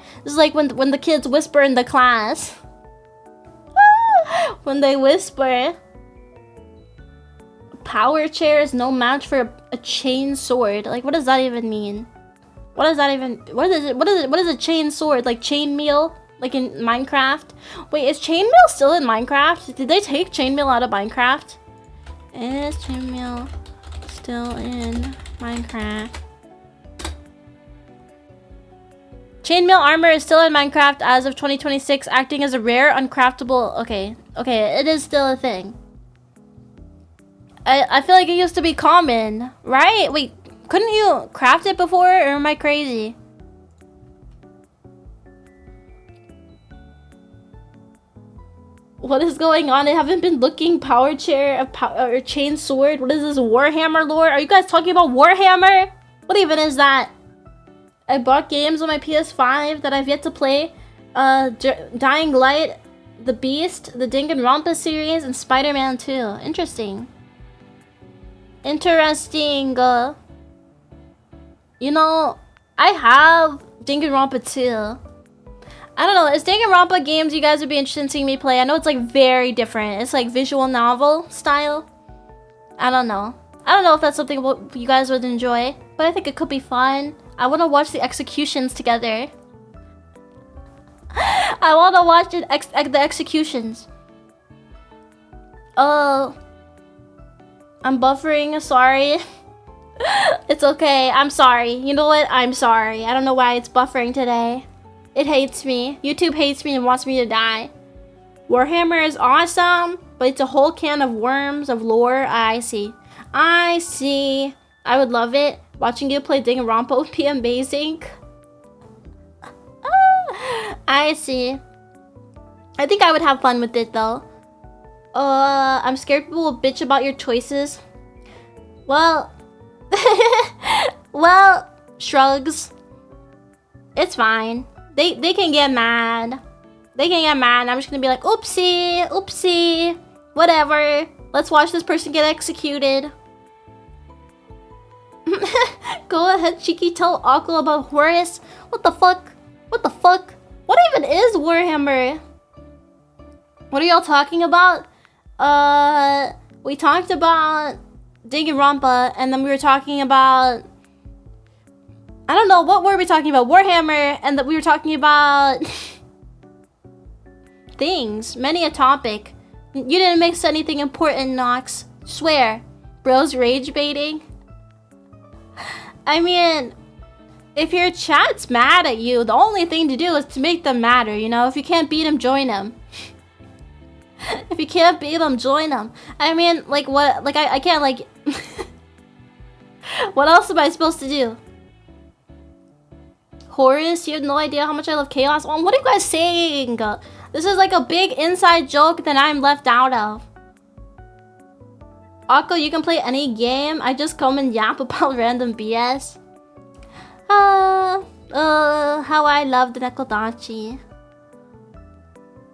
when the kids whisper in the class. When they whisper. Power chair is no match for a chain sword. Like, what does that even mean? What does that even, what is a chain sword? Like chain meal? Like in Minecraft? Wait, is chainmail still in Minecraft? Did they take chainmail out of Minecraft? Is chainmail still in Minecraft? Chainmail armor is still in Minecraft as of 2026, acting as a rare, uncraftable... Okay, it is still a thing. I feel like it used to be common, right? Wait, couldn't you craft it before, or am I crazy? What is going on? I haven't been looking. Power chair or chain sword. What is this, Warhammer lore? Are you guys talking about Warhammer? What even is that? I bought games on my PS5 that I've yet to play. Dying Light, The Beast, the Danganronpa series, and Spider-Man 2. Interesting. Interesting. You know, I have Danganronpa 2. I don't know, is Danganronpa games you guys would be interested in seeing me play? I know it's like very different. It's like visual novel style. I don't know. I don't know if that's something you guys would enjoy, but I think it could be fun. I want to watch the executions together. I want to watch the executions. Oh. I'm buffering, sorry. It's okay, I'm sorry. You know what? I'm sorry. I don't know why it's buffering today. It hates me. YouTube hates me and wants me to die. Warhammer is awesome, but it's a whole can of worms of lore. I see. I see. I would love it. Watching you play Danganronpa would be amazing. I see. I think I would have fun with it though. I'm scared people will bitch about your choices. Well, well, shrugs. It's fine. They can get mad. They can get mad. I'm just gonna be like, oopsie, oopsie, whatever. Let's watch this person get executed. Go ahead, Cheeky. Tell Akko about Horus. What the fuck? What the fuck? What even is Warhammer? What are y'all talking about? We talked about Danganronpa, and then we were talking about... I don't know, what were we talking about? Warhammer, and that we were talking about... things. Many a topic. You didn't miss anything important, Nox. Swear. Bro's rage baiting. I mean, if your chat's mad at you, the only thing to do is to make them madder, you know? If you can't beat them, join them. If you can't beat them, join them. I mean, like, what? Like, I can't, like... What else am I supposed to do? Horus, you have no idea how much I love chaos. Oh, what are you guys saying? This is like a big inside joke that I'm left out of. Akko, you can play any game. I just come and yap about random BS. How I love the Nekodachi.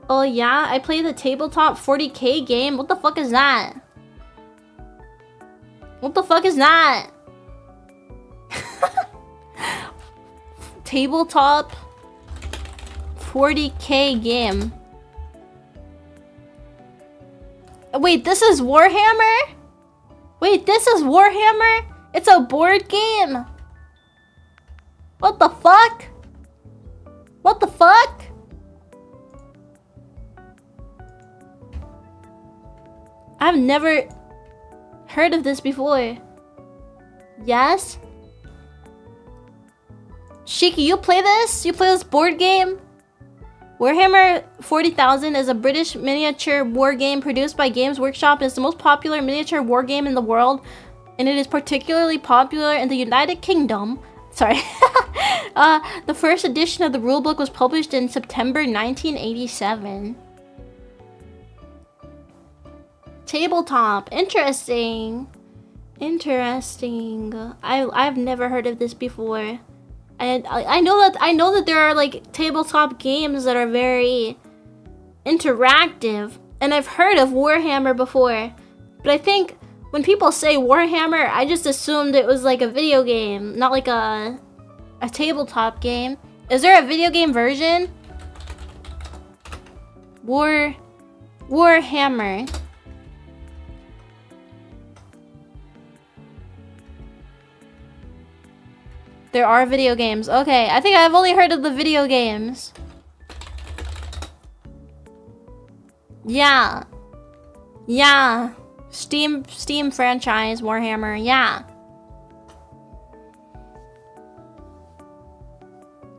Oh yeah, I play the tabletop 40k game. What the fuck is that? What the fuck is that? Tabletop 40k game. Wait, this is Warhammer? Wait, this is Warhammer? It's a board game. What the fuck? What the fuck? I've never heard of this before. Yes? Shiki, you play this? You play this board game? Warhammer 40,000 is a British miniature war game produced by Games Workshop. It's the most popular miniature war game in the world, and it is particularly popular in the United Kingdom. Sorry. The first edition of the rulebook was published in September 1987. Tabletop. Interesting. Interesting. I've never heard of this before. I know that there are like tabletop games that are very interactive, and I've heard of Warhammer before, but I think when people say Warhammer, I just assumed it was like a video game, not like a tabletop game. Is there a video game version? Warhammer. There are video games. Okay, I think I've only heard of the video games. Yeah. Yeah. Steam franchise, Warhammer, yeah.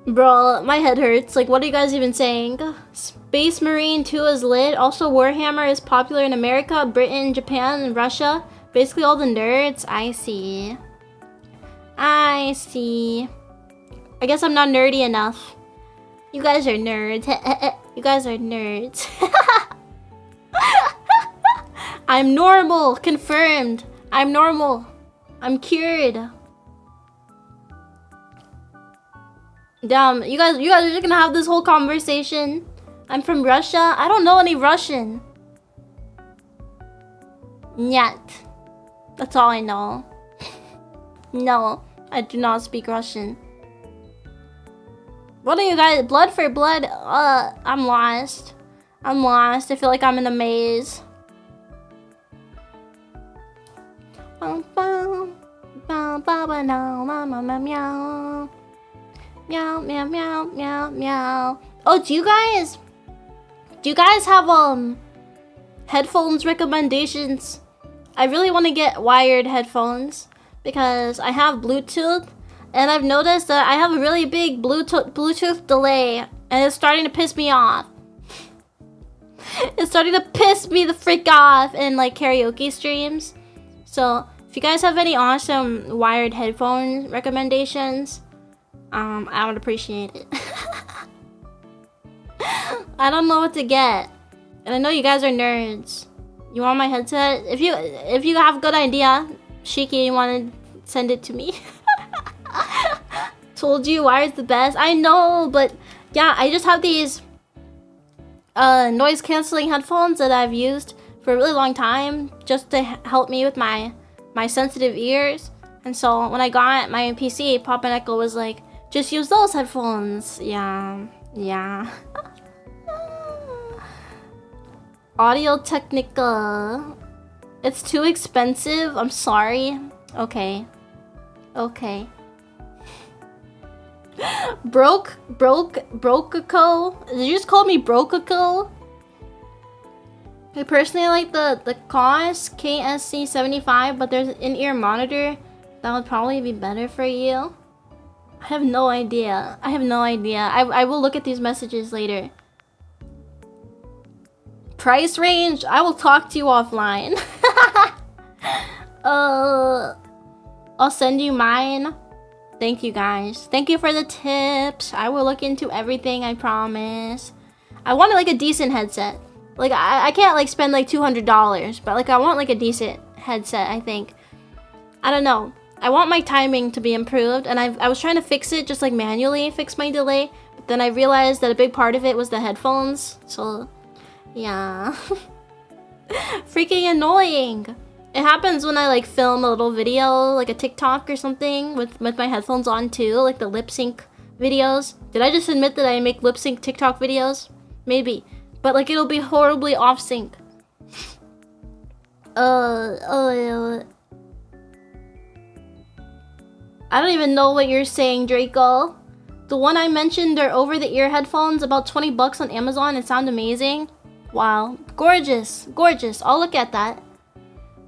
Bro, my head hurts. Like, what are you guys even saying? Space Marine 2 is lit. Also, Warhammer is popular in America, Britain, Japan, and Russia. Basically all the nerds. I see. I see. I guess I'm not nerdy enough. You guys are nerds. You guys are nerds. I'm normal. Confirmed. I'm normal. I'm cured. Damn, you guys are just gonna have this whole conversation. I'm from Russia. I don't know any Russian. Nyat. That's all I know. No, I do not speak Russian. What are you guys? Blood for blood? I'm lost. I'm lost. I feel like I'm in a maze. Meow, meow, meow, meow, meow. Oh, do you guys have headphones recommendations? I really want to get wired headphones because I have Bluetooth, and I've noticed that I have a really big Bluetooth delay, and it's starting to piss me off. It's starting to piss me the frick off in like karaoke streams. So if you guys have any awesome wired headphone recommendations, I would appreciate it. I don't know what to get, and I know you guys are nerds. You want my headset? If you have a good idea, Shiki, you want to send it to me? Told you wired's the best. I know, but yeah, I just have these noise canceling headphones that I've used for a really long time just to help me with my sensitive ears. And so when I got my PC, Papa Echo was like, just use those headphones. Yeah. Audio Technica. It's too expensive. I'm sorry. Okay. Brocaco? Did you just call me Brocaco? I personally like the COS KSC75, but there's an in-ear monitor that would probably be better for you. I have no idea. I will look at these messages later. Price range? I will talk to you offline. I'll send you mine. Thank you guys. Thank you for the tips. I will look into everything, I promise. I want like a decent headset. Like I can't like spend like $200, but like I want like a decent headset, I think. I don't know. I want my timing to be improved, and I was trying to fix it, just like manually fix my delay, but then I realized that a big part of it was the headphones, so yeah. Freaking annoying. It happens when I like film a little video, like a TikTok or something, with my headphones on too, like the lip sync videos. Did I just admit that I make lip sync TikTok videos? Maybe, but like it'll be horribly off sync. I don't even know what you're saying, Draco. The one I mentioned, they're over-the-ear headphones, about 20 bucks on Amazon. It sounds amazing. Wow. Gorgeous. Gorgeous. I'll look at that.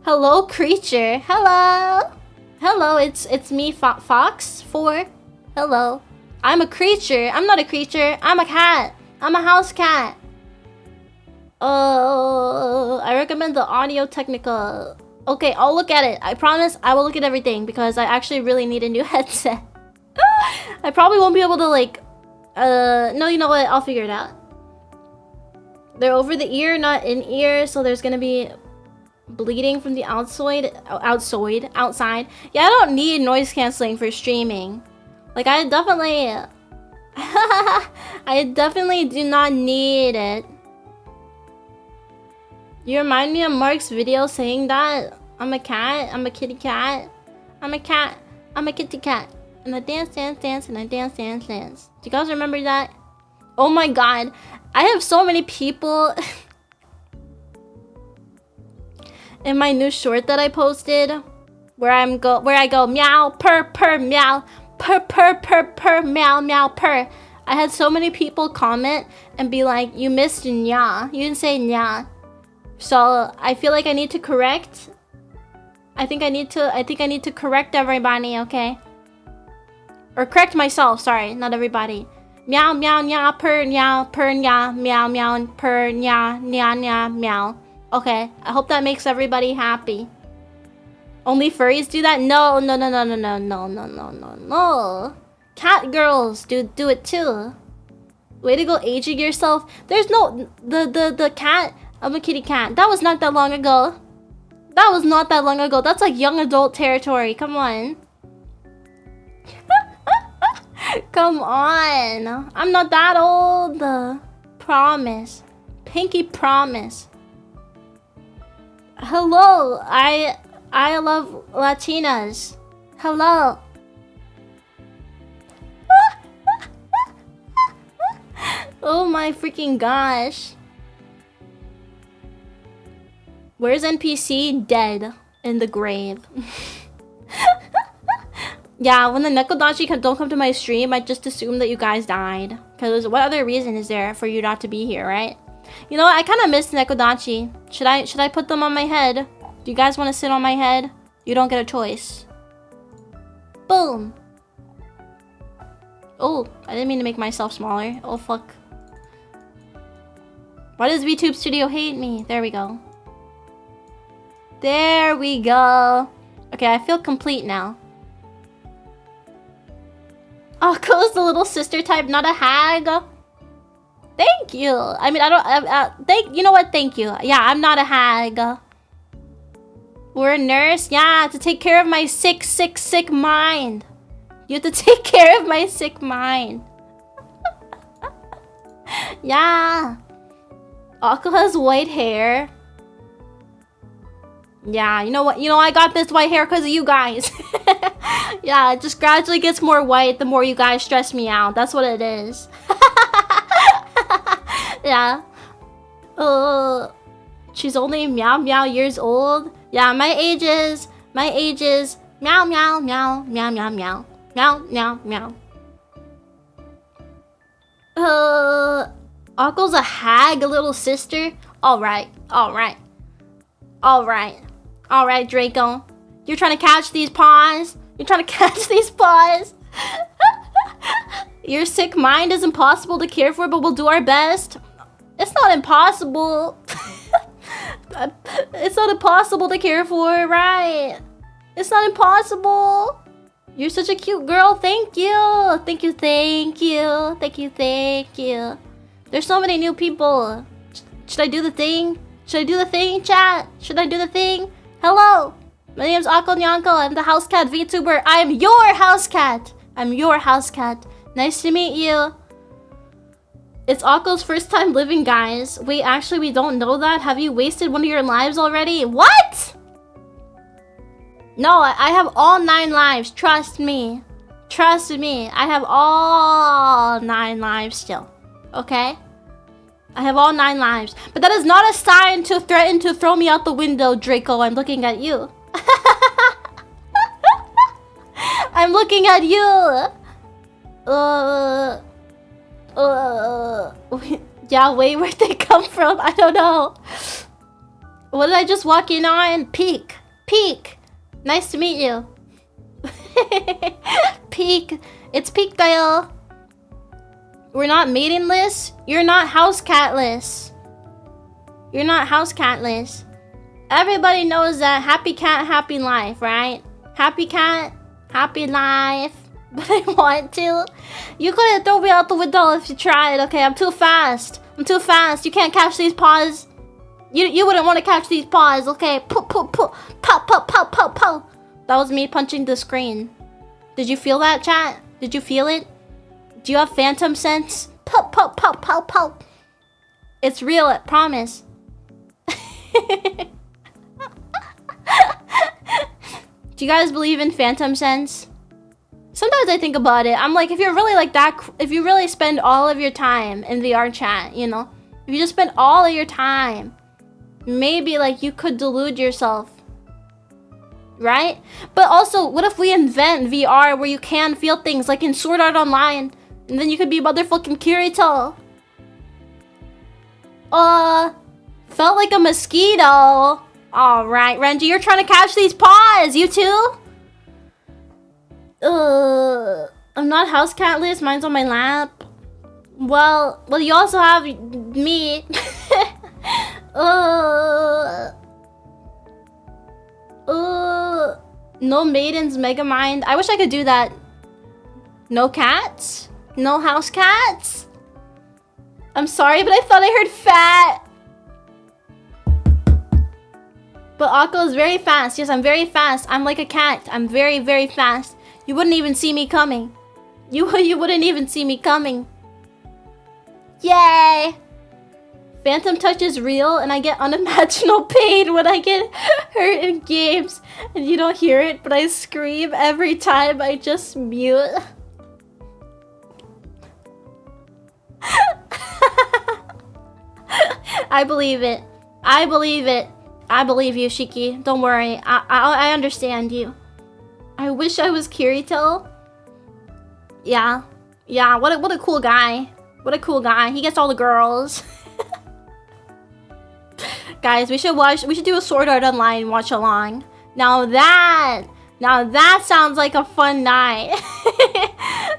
Hello, creature. Hello. Hello, it's me, Fox 4. Hello. I'm a creature. I'm not a creature. I'm a cat. I'm a house cat. I recommend the Audio Technica. Okay, I'll look at it. I promise I will look at everything because I actually really need a new headset. I probably won't be able to like, no, you know what? I'll figure it out. They're over the ear, not in ear, so there's gonna be bleeding from the outside. Yeah, I don't need noise canceling for streaming. Like, I definitely do not need it. You remind me of Mark's video saying that I'm a cat, I'm a kitty cat, I'm a cat, I'm a kitty cat. And I dance, dance, dance, and I dance, dance, dance. Do you guys remember that? Oh my god. I have so many people in my new short that I posted where I go meow, purr, meow, purr, meow, meow, purr. I had so many people comment and be like, you missed nya. You didn't say nya. So I feel like I need to correct. I think I need to correct everybody, okay? Or correct myself, sorry, not everybody. Meow, meow, nya, purr, nya, meow, meow, purr, nya, meow. Okay, I hope that makes everybody happy. Only furries do that? No. Cat girls do it too. Way to go aging yourself. There's no, the cat, I'm a kitty cat. That was not that long ago. That was not that long ago. That's like young adult territory, come on. Come on. I'm not that old. Promise. Pinky promise. Hello. I love Latinas. Hello. Oh my freaking gosh. Where's NPC? Dead. In the grave. Yeah, when the Nekodachi don't come to my stream, I just assume that you guys died. Because what other reason is there for you not to be here, right? You know what? I kind of miss Nekodachi. Should I put them on my head? Do you guys want to sit on my head? You don't get a choice. Boom. Oh, I didn't mean to make myself smaller. Oh, fuck. Why does VTube Studio hate me? There we go. There we go. Okay, I feel complete now. Akko is the little sister type, not a hag. Thank you. I mean, you know what? Thank you. Yeah, I'm not a hag. We're a nurse. Yeah, to take care of my sick mind. You have to take care of my sick mind. Yeah. Akko has white hair. Yeah, you know what? You know, I got this white hair because of you guys. Yeah, it just gradually gets more white the more you guys stress me out. That's what it is. Yeah. She's only meow years old. Yeah, my age is meow meow meow meow meow meow meow meow meow. Akko's a hag, a little sister. All right, Draco. You're trying to catch these paws. Your sick mind is impossible to care for, but we'll do our best. It's not impossible. It's not impossible to care for, right? It's not impossible. You're such a cute girl. Thank you. There's so many new people. Should I do the thing? Chat? Should I do the thing? Hello. My name's Akko Nyanko. I'm the housecat VTuber. I am your housecat. Nice to meet you. It's Akko's first time living, guys. Wait, actually, we don't know that. Have you wasted one of your lives already? What? No, I have all 9 lives. Trust me. I have all 9 lives still. Okay? I have all 9 lives. But that is not a sign to threaten to throw me out the window, Draco. I'm looking at you. I'm looking at you. Yeah, wait, where'd they come from? I don't know. What did I just walk in on? Peak. Peak. Nice to meet you. Peak. It's Peak Dial. We're not maidenless. You're not housecatless. You're not housecatless. Everybody knows that happy cat, happy life, right? Happy cat, happy life. But I want to. You couldn't throw me out the window if you tried, okay? I'm too fast. I'm too fast. You can't catch these paws. You wouldn't want to catch these paws, okay? Pop, pop, pop, pop, pop, pop, pop, pop. That was me punching the screen. Did you feel that, chat? Did you feel it? Do you have phantom sense? Pop, pop, pop, pop, pop. It's real, I promise. Do you guys believe in phantom sense? Sometimes I think about it. I'm like, if you're really like that, if you really spend all of your time in VR chat, you know? If you just spend all of your time, maybe like you could delude yourself. Right? But also, what if we invent VR where you can feel things like in Sword Art Online? And then you could be motherfucking Kirito. Felt like a mosquito. Alright, Renji, you're trying to catch these paws, you too? I'm not housecatless, mine's on my lap. Well, you also have me. No maidens, Megamind. I wish I could do that. No cats? No house cats? I'm sorry, but I thought I heard fat. But Akko is very fast. Yes, I'm very fast. I'm like a cat. I'm very, very fast. You wouldn't even see me coming. You wouldn't even see me coming. Yay! Phantom touch is real, and I get unimaginable pain when I get hurt in games. And you don't hear it, but I scream every time I just mute. I believe it. I believe it. I believe you, Shiki. Don't worry. I understand you. I wish I was Kirito. Yeah. Yeah, what a cool guy. What a cool guy. He gets all the girls. Guys, we should do a Sword Art Online watch along. Now that sounds like a fun night.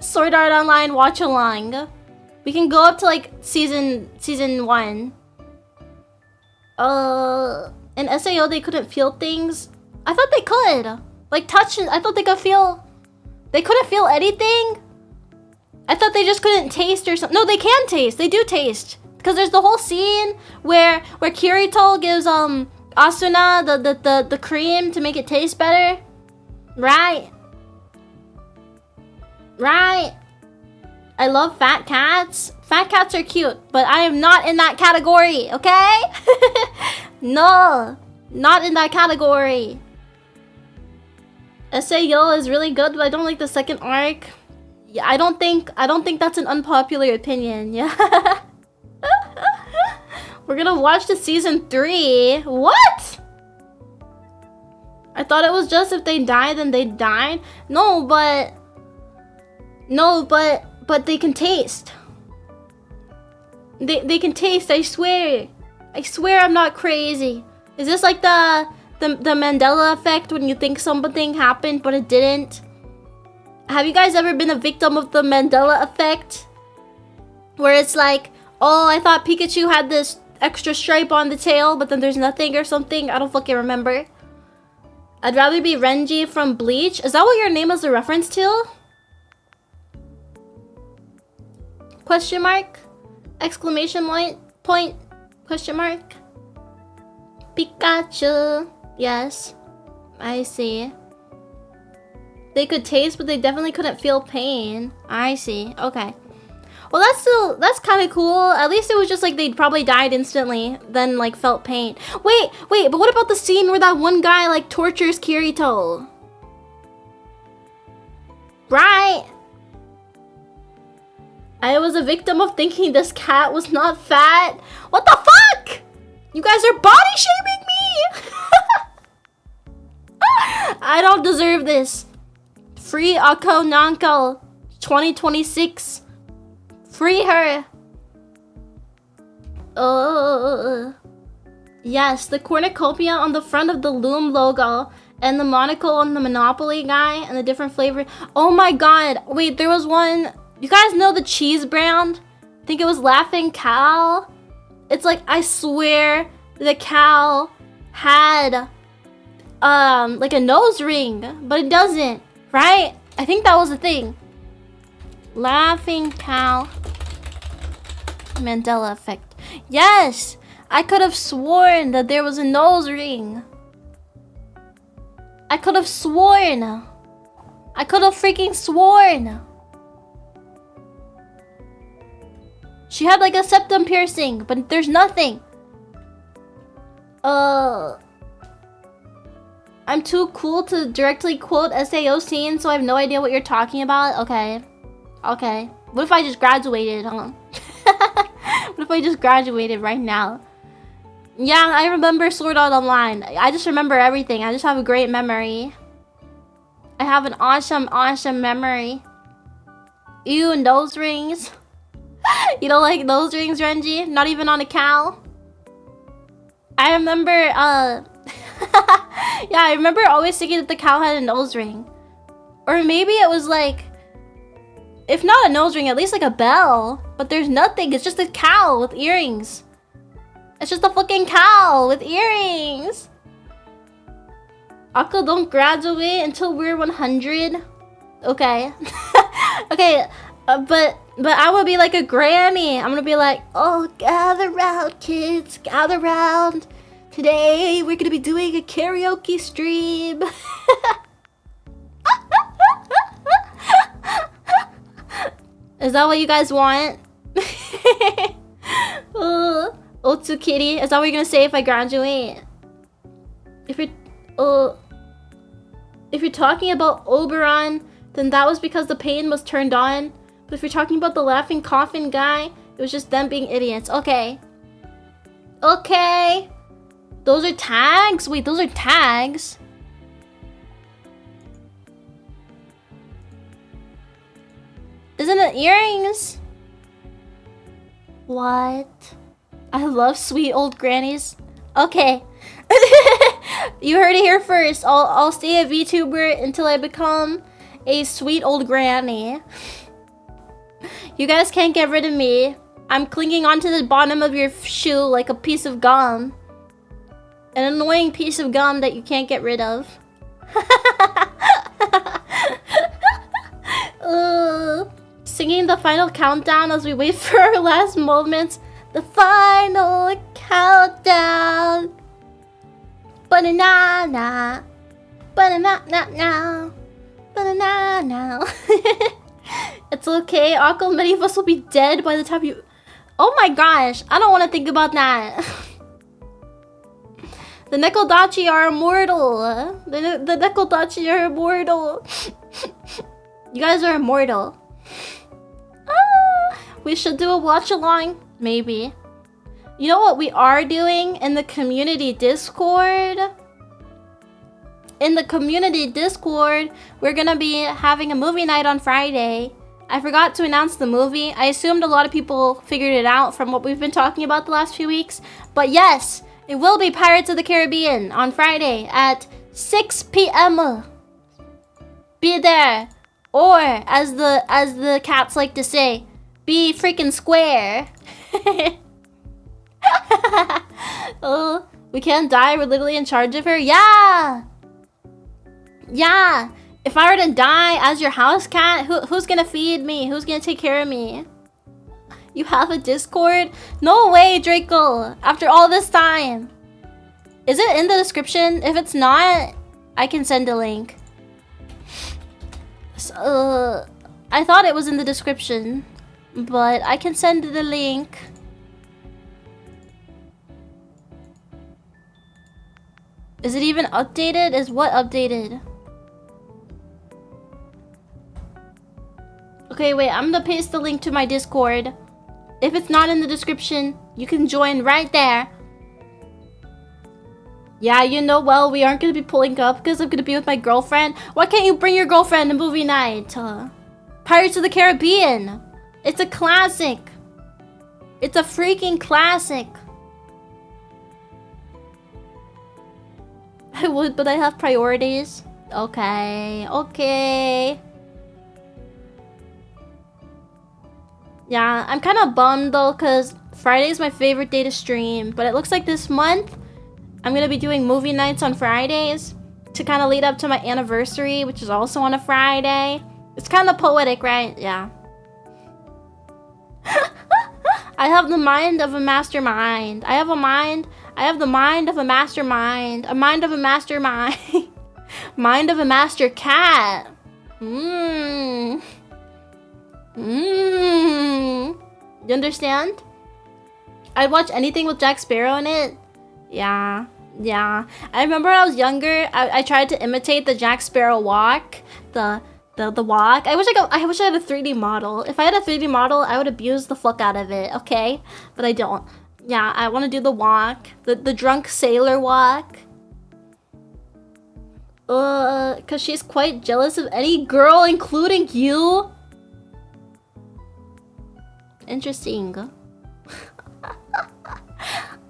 Sword Art Online watch along. We can go up to like season 1. In SAO they couldn't feel things. I thought they could. Like touch, I thought they could feel. They couldn't feel anything? I thought they just couldn't taste or something. No, they can taste. They do taste. Because there's the whole scene where Kirito gives Asuna the cream to make it taste better. Right. Right. I love fat cats. Fat cats are cute, but I am not in that category, okay? No, not in that category. SAO is really good, but I don't like the second arc. Yeah, I don't think that's an unpopular opinion. Yeah. We're gonna watch the season 3. What? I thought it was just if they died, then they died. No, but they can taste. They can taste. I swear. I swear I'm not crazy. Is this like the Mandela effect when you think something happened but it didn't? Have you guys ever been a victim of the Mandela effect? Where it's like, oh, I thought Pikachu had this extra stripe on the tail, but then there's nothing or something. I don't fucking remember. I'd rather be Renji from Bleach. Is that what your name is a reference to? Question mark? Exclamation point? Question mark? Pikachu. Yes. I see. They could taste, but they definitely couldn't feel pain. I see. Okay. Well, that's kind of cool. At least it was just like they probably died instantly, then like felt pain. Wait, but what about the scene where that one guy like tortures Kirito? Right? I was a victim of thinking this cat was not fat. What the fuck? You guys are body shaming me? I don't deserve this. Free Akko Nyanko. 2026. Free her. Yes, the cornucopia on the front of the Loom logo and the monocle on the Monopoly guy and the different flavor. Oh my god. Wait, there was one. You guys know the cheese brand? I think it was Laughing Cow. It's like, I swear the cow had like a nose ring, but it doesn't, right? I think that was the thing. Laughing Cow. Mandela effect. Yes! I could have sworn that there was a nose ring. I could have sworn. I could have freaking sworn. She had like a septum piercing, but there's nothing. I'm too cool to directly quote SAO scene, so I have no idea what you're talking about. Okay. Okay. What if I just graduated, huh? What if I just graduated right now? Yeah, I remember Sword Art Online. I just remember everything. I just have a great memory. I have an awesome, awesome memory. Ew, nose rings. You don't like nose rings, Renji? Not even on a cow? I remember, yeah, I remember always thinking that the cow had a nose ring. Or maybe it was like, if not a nose ring, at least like a bell. But there's nothing. It's just a cow with earrings. It's just a fucking cow with earrings. Akko, don't graduate until we're 100. Okay. Okay, but I would be like a granny. I'm gonna be like, oh, gather round, kids, gather round. Today we're gonna be doing a karaoke stream. Is that what you guys want? Otsu Kitty, is that what you're gonna say if I graduate? If you're talking about Oberon, then that was because the pain was turned on. But if you're talking about the laughing coffin guy, it was just them being idiots. Okay. Okay. Those are tags? Wait, those are tags? Isn't it earrings? What? I love sweet old grannies. Okay. You heard it here first. I'll stay a VTuber until I become a sweet old granny. You guys can't get rid of me. I'm clinging onto the bottom of your shoe like a piece of gum. An annoying piece of gum that you can't get rid of. Singing the final countdown as we wait for our last moments. The final countdown. Ba-na-na-na. Ba-na-na-na-na. Ba-na-na-na. It's okay. Akko, many of us will be dead by the time you... Oh my gosh. I don't want to think about that. The Nekodachi are immortal. The Nekodachi are immortal. You guys are immortal. We should do a watch along. Maybe. You know what we are doing in the community Discord? In the community Discord, we're gonna be having a movie night on Friday. I forgot to announce the movie. I assumed a lot of people figured it out from what we've been talking about the last few weeks. But yes, it will be Pirates of the Caribbean on Friday at 6 p.m. Be there. Or, as the cats like to say, be freaking square. Oh, we can't die. We're literally in charge of her. Yeah. Yeah. If I were to die as your house cat, who's gonna feed me? Who's gonna take care of me? You have a Discord? No way, Draco. After all this time. Is it in the description? If it's not, I can send a link. So, I thought it was in the description, but I can send the link. Is it even updated? Is what updated? Okay, wait, I'm gonna paste the link to my Discord. If it's not in the description, you can join right there. Yeah, you know, well, we aren't gonna be pulling up because I'm gonna be with my girlfriend. Why can't you bring your girlfriend to movie night? Pirates of the Caribbean. It's a classic. It's a freaking classic. I would, but I have priorities. Okay, okay. Yeah, I'm kind of bummed though, because Friday is my favorite day to stream. But it looks like this month, I'm going to be doing movie nights on Fridays to kind of lead up to my anniversary, which is also on a Friday. It's kind of poetic, right? Yeah. I have the mind of a mastermind. I have the mind of a mastermind. A mind of a mastermind. Mind of a master cat. You understand? I'd watch anything with Jack Sparrow in it. Yeah. Yeah. I remember when I was younger, I tried to imitate the Jack Sparrow walk. The walk. I wish I had a 3D model. If I had a 3D model, I would abuse the fuck out of it, okay? But I don't. Yeah, I want to do the walk. The drunk sailor walk. Cause she's quite jealous of any girl, including you. Interesting.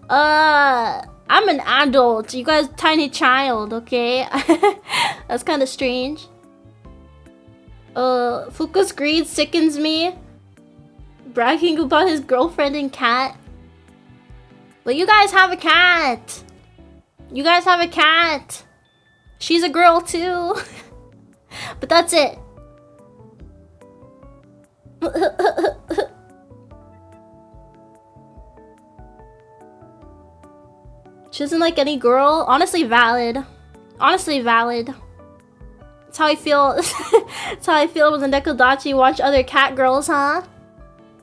I'm an adult. You guys, tiny child, okay? That's kind of strange. Fuka's greed sickens me. Bragging about his girlfriend and cat. But you guys have a cat. You guys have a cat. She's a girl too. But that's it. She doesn't like any girl. Honestly valid. Honestly valid. That's how I feel. That's how I feel when the Nekodachi watch other cat girls, huh?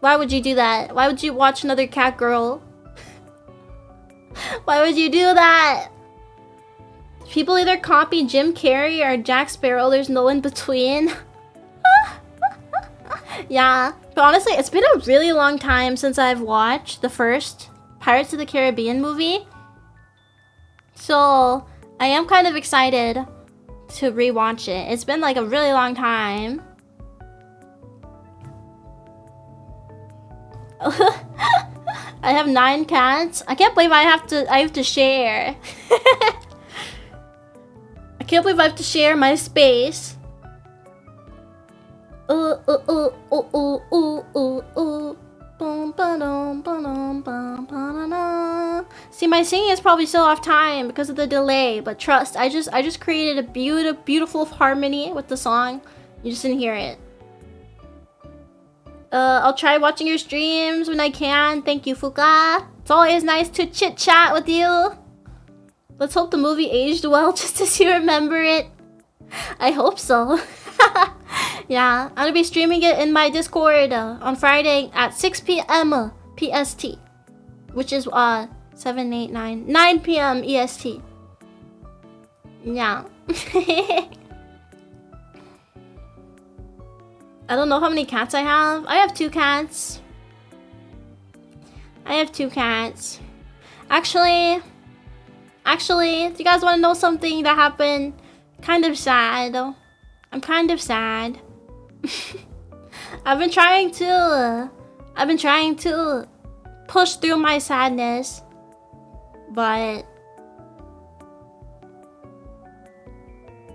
Why would you do that? Why would you watch another cat girl? Why would you do that? People either copy Jim Carrey or Jack Sparrow. There's no in between. Yeah. But honestly, it's been a really long time since I've watched the first Pirates of the Caribbean movie. So, I am kind of excited to rewatch it. It's been like a really long time. I have 9 cats. I can't believe I have to share. I can't believe I have to share my space. See, my singing is probably still off time because of the delay, but trust, I just created a beautiful harmony with the song. You just didn't hear it. I'll try watching your streams when I can. Thank you, Fuka. It's always nice to chit chat with you. Let's hope the movie aged well just as you remember it. I hope so. Yeah, I'm gonna be streaming it in my Discord on Friday at 6 p.m. PST, which is 9 p.m. EST. Yeah. I don't know how many cats I have. I have 2 cats. I have 2 cats. Actually, do you guys want to know something that happened? Kind of sad. I'm kind of sad. I've been trying to push through my sadness, but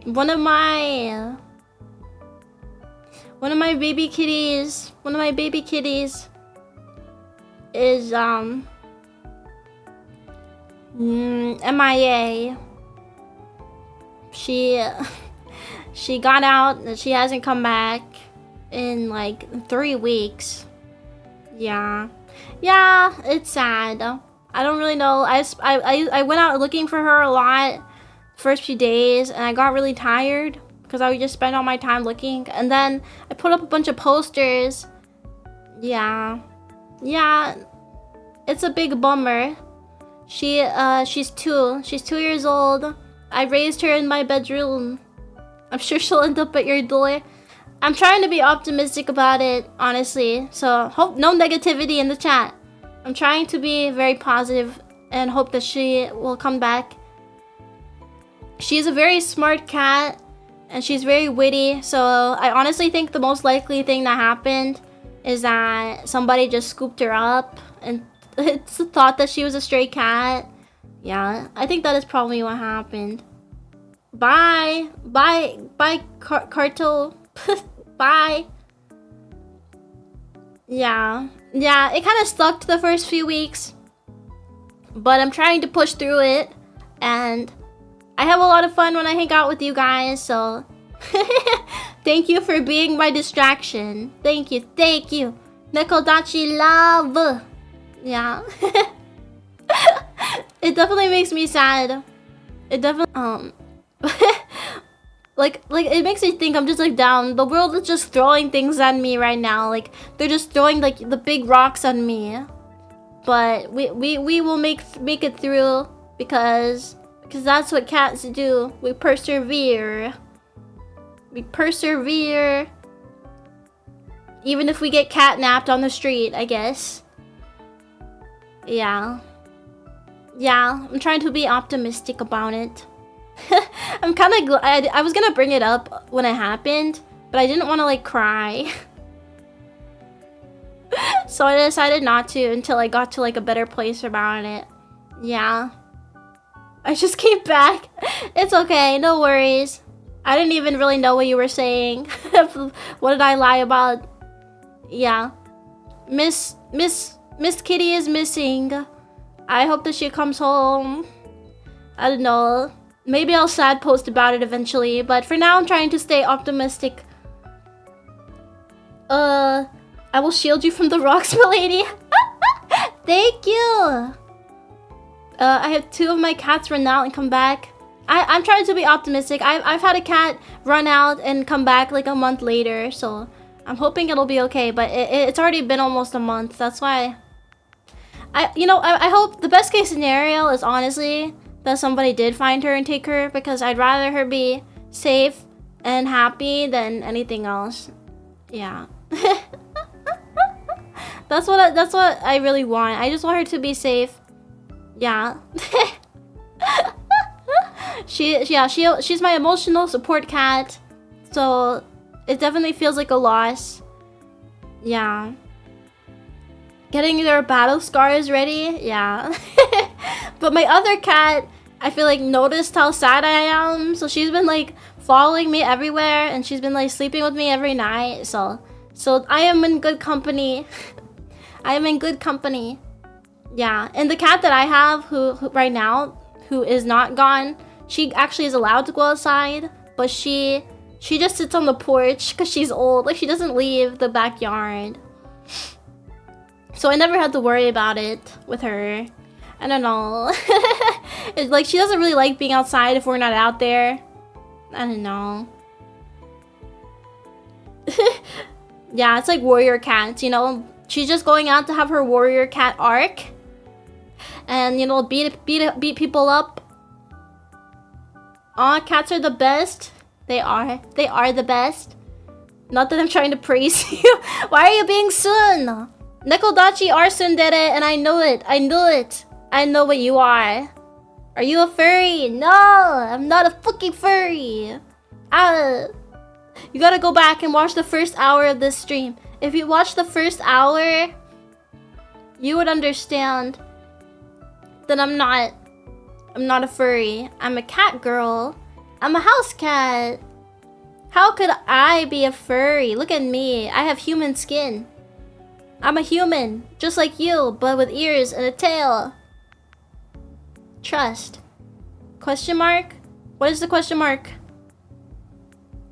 one of my baby kitties is MIA. She got out and she hasn't come back in like 3 weeks. Yeah, it's sad. I don't really know. I went out looking for her a lot the first few days, and I got really tired because I would just spend all my time looking. And then I put up a bunch of posters. Yeah, it's a big bummer. She's 2 years old. I raised her in my bedroom. I'm sure she'll end up at your door. I'm trying to be optimistic about it, honestly. So hope no negativity in the chat. I'm trying to be very positive and hope that she will come back. She's a very smart cat. and she's very witty. So I honestly think the most likely thing that happened is that somebody just scooped her up, and it's thought that she was a stray cat. Yeah, I think that is probably what happened. Bye, Carto. Bye. Yeah, it kind of sucked the first few weeks, but I'm trying to push through it, and I have a lot of fun when I hang out with you guys, so thank you for being my distraction. Thank you. Nekodachi love. Yeah. It definitely makes me sad. It definitely like it makes me think I'm just like down. The world is just throwing things at me right now. Like they're just throwing like the big rocks at me. But we will make it through because that's what cats do. We persevere. Even if we get catnapped on the street, I guess. Yeah, I'm trying to be optimistic about it. I'm kind of glad. I was gonna bring it up when it happened, but I didn't want to like cry. So I decided not to until I got to like a better place about it. Yeah. I just came back. It's okay, no worries. I didn't even really know what you were saying. What did I lie about? Yeah. Miss Kitty is missing. I hope that she comes home. I don't know. Maybe I'll sad post about it eventually, but for now I'm trying to stay optimistic. I will shield you from the rocks, milady. Thank you. I have 2 of my cats run out and come back. I'm trying to be optimistic. I've had a cat run out and come back like a month later, so I'm hoping it'll be okay, but it's already been almost a month. That's why I hope the best case scenario is honestly that somebody did find her and take her, because I'd rather her be safe and happy than anything else. Yeah. That's what I really want. I just want her to be safe. Yeah. She's my emotional support cat, so it definitely feels like a loss. Yeah. Getting their battle scars ready? Yeah. But my other cat, I feel like, noticed how sad I am, so she's been like following me everywhere, and she's been like sleeping with me every night, so I am in good company. I am in good company. Yeah, and the cat that I have who right now, who is not gone, she actually is allowed to go outside, but she just sits on the porch because she's old. Like, she doesn't leave the backyard. So I never had to worry about it with her. I don't know. It's like she doesn't really like being outside if we're not out there. I don't know. Yeah, it's like warrior cats, you know? She's just going out to have her warrior cat arc. And, you know, beat people up. Aw, cats are the best. They are the best. Not that I'm trying to praise you. Why are you being soon? Nekodachi are tsundere, and I know it. I know what you are. Are you a furry? No, I'm not a fucking furry. You gotta go back and watch the first hour of this stream. If you watch the first hour, you would understand that I'm not a furry. I'm a cat girl. I'm a house cat. How could I be a furry? Look at me. I have human skin. I'm a human, just like you, but with ears and a tail. Trust. Question mark? What is the question mark?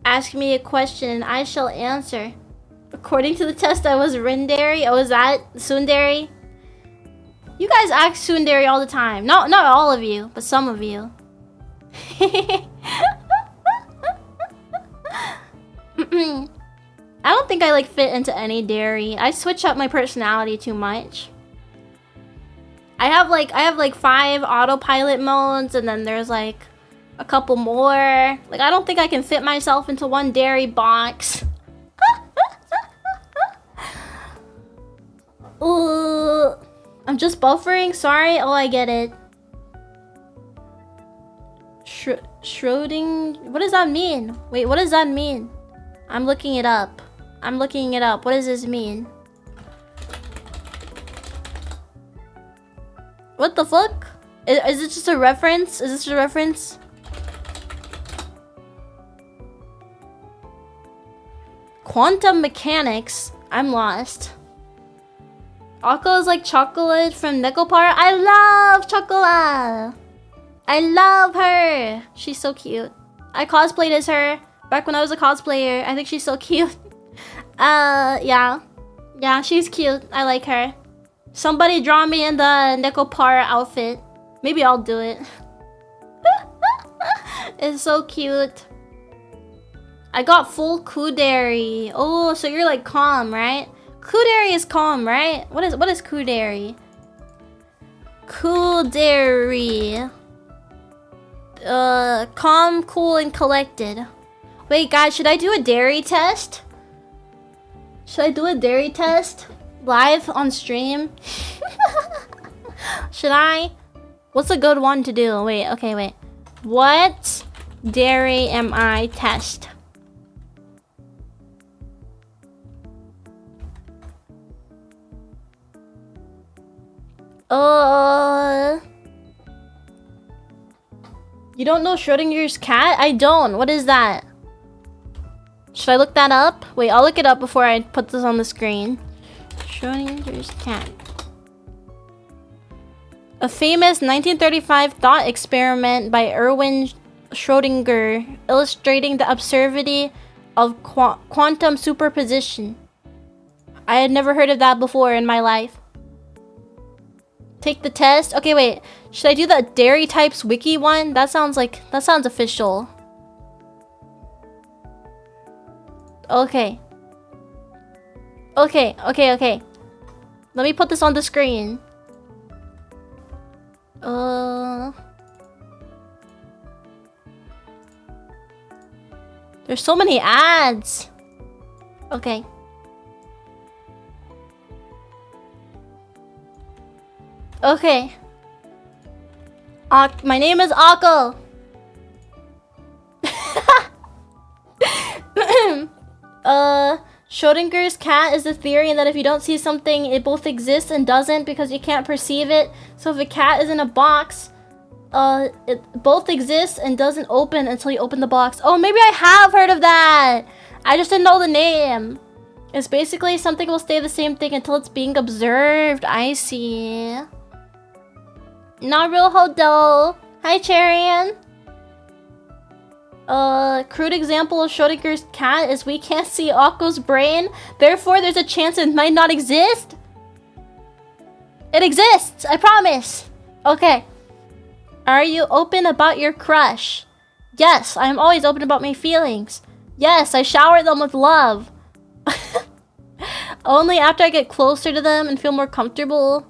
Ask me a question and I shall answer. According to the test, I was Rindari. Oh, is that Tsundere? You guys ask Tsundere all the time. Not all of you, but some of you. I don't think I like fit into any dairy. I switch up my personality too much. I have like 5 autopilot modes, and then there's like a couple more. Like, I don't think I can fit myself into one dairy box. Ooh, I'm just buffering. Sorry. Oh, I get it. What does that mean? Wait, what does that mean? I'm looking it up. What does this mean? What the fuck? Is it just a reference? Quantum mechanics? I'm lost. Akko is like chocolate from Nekopar. I love chocolate. I love her. She's so cute. I cosplayed as her back when I was a cosplayer. I think she's so cute. Yeah. Yeah, she's cute. I like her. Somebody draw me in the Nekopar outfit. Maybe I'll do it. It's so cute. I got full Kuderi. Oh, so you're like calm, right? Kuderi is calm, right? What is Kuderi? Kuderi. Calm, cool, and collected. Wait, guys, should I do a dairy test? Live on stream? Should I? What's a good one to do? Wait, okay, wait. What dairy am I test? You don't know Schrodinger's cat? I don't. What is that? Should I look that up? Wait, I'll look it up before I put this on the screen. Schrodinger's cat. A famous 1935 thought experiment by Erwin Schrödinger illustrating the absurdity of quantum superposition. I had never heard of that before in my life. Take the test. Okay, wait. Should I do the dairy types wiki one? That sounds official. Okay. Okay. Let me put this on the screen. There's so many ads. Okay. Okay. My name is Akko. Schrodinger's cat is the theory that if you don't see something, it both exists and doesn't because you can't perceive it. So if a cat is in a box, it both exists and doesn't open until you open the box. Oh, maybe I have heard of that. I just didn't know the name. It's basically something will stay the same thing until it's being observed. I see. Not real hodo. Hi, Cherian. Crude example of Schrodinger's cat is we can't see Akko's brain. Therefore, there's a chance it might not exist. It exists, I promise. Okay. Are you open about your crush? Yes, I'm always open about my feelings. Yes, I shower them with love. Only after I get closer to them and feel more comfortable.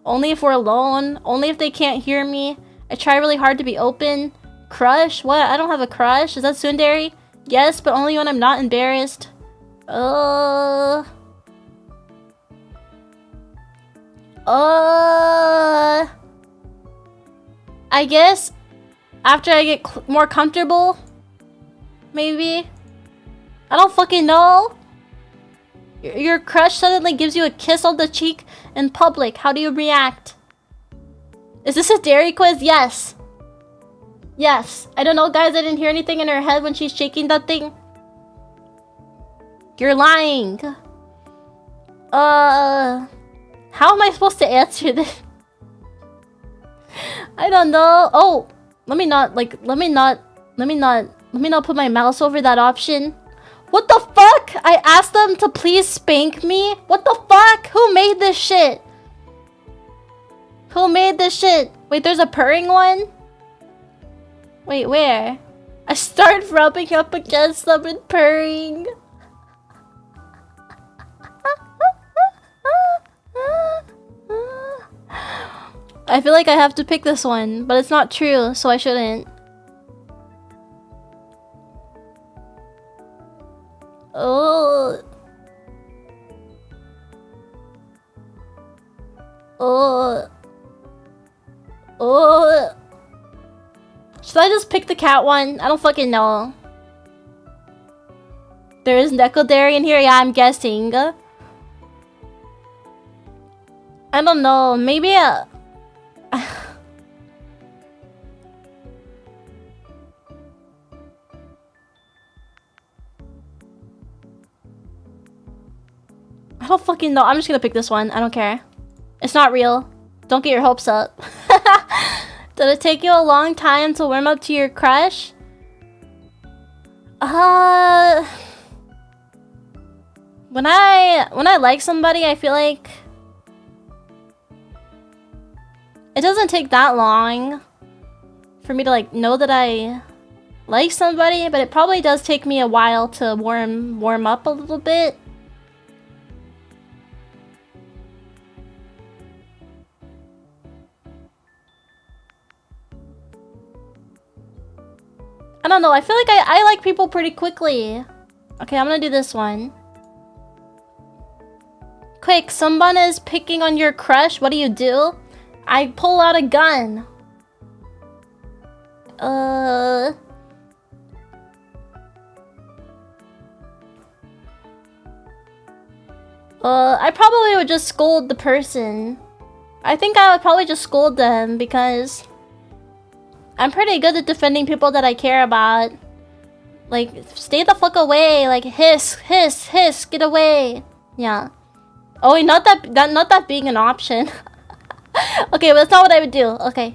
Only if we're alone. Only if they can't hear me. I try really hard to be open. Crush? What? I don't have a crush. Is that tsundere? Yes, but only when I'm not embarrassed. I guess after I get more comfortable. Maybe. I don't fucking know. Your crush suddenly gives you a kiss on the cheek in public. How do you react? Is this a dairy quiz? Yes. Yes. I don't know, guys. I didn't hear anything in her head when she's shaking that thing. You're lying. How am I supposed to answer this? I don't know. Oh, let me not put my mouse over that option. What the fuck? I asked them to please spank me? What the fuck? Who made this shit? Who made this shit? Wait, there's a purring one? Wait, where? I start rubbing up against them and purring. I feel like I have to pick this one, but it's not true, so I shouldn't. Oh. Should I just pick the cat one? I don't fucking know. There is Necodary in here? Yeah, I'm guessing. I don't know. Maybe I don't fucking know. I'm just gonna pick this one. I don't care. It's not real. Don't get your hopes up. Did it take you a long time to warm up to your crush? When I like somebody, I feel like it doesn't take that long for me to like know that I like somebody, but it probably does take me a while to warm up a little bit. I don't know, I feel like I like people pretty quickly. Okay, I'm gonna do this one. Quick, someone is picking on your crush. What do? I pull out a gun. I probably would just scold the person. I think I would probably just scold them because I'm pretty good at defending people that I care about. Like, stay the fuck away. Like, hiss, hiss, hiss, get away. Yeah. Oh wait, not that being an option. Okay, but that's not what I would do. Okay.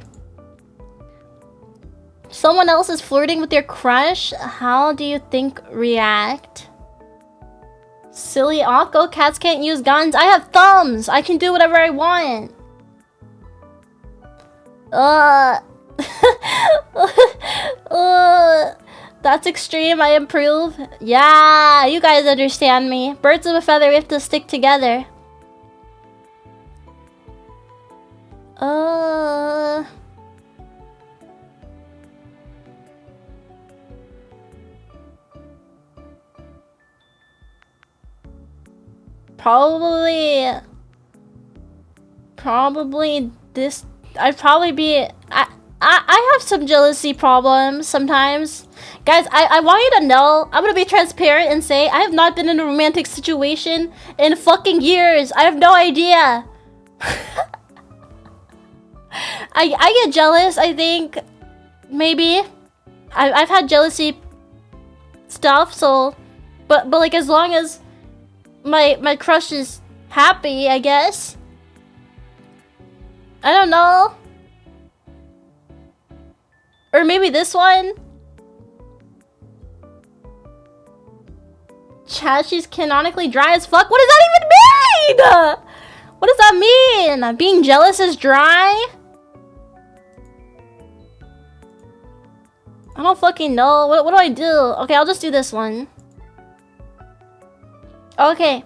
Someone else is flirting with your crush. How do you think react? Silly Akko, cats can't use guns. I have thumbs. I can do whatever I want. That's extreme. I improve. Yeah, you guys understand me. Birds of a feather, we have to stick together. Probably this. I'd probably be. I have some jealousy problems sometimes. Guys, I want you to know, I'm gonna be transparent and say I have not been in a romantic situation in fucking years. I have no idea. I get jealous, I think. Maybe. I've had jealousy stuff, so but like as long as my crush is happy, I guess. I don't know. Or maybe this one. Chat, she's canonically dry as fuck. What does that even mean? What does that mean? Being jealous is dry? I don't fucking know. What do I do? Okay, I'll just do this one. Okay.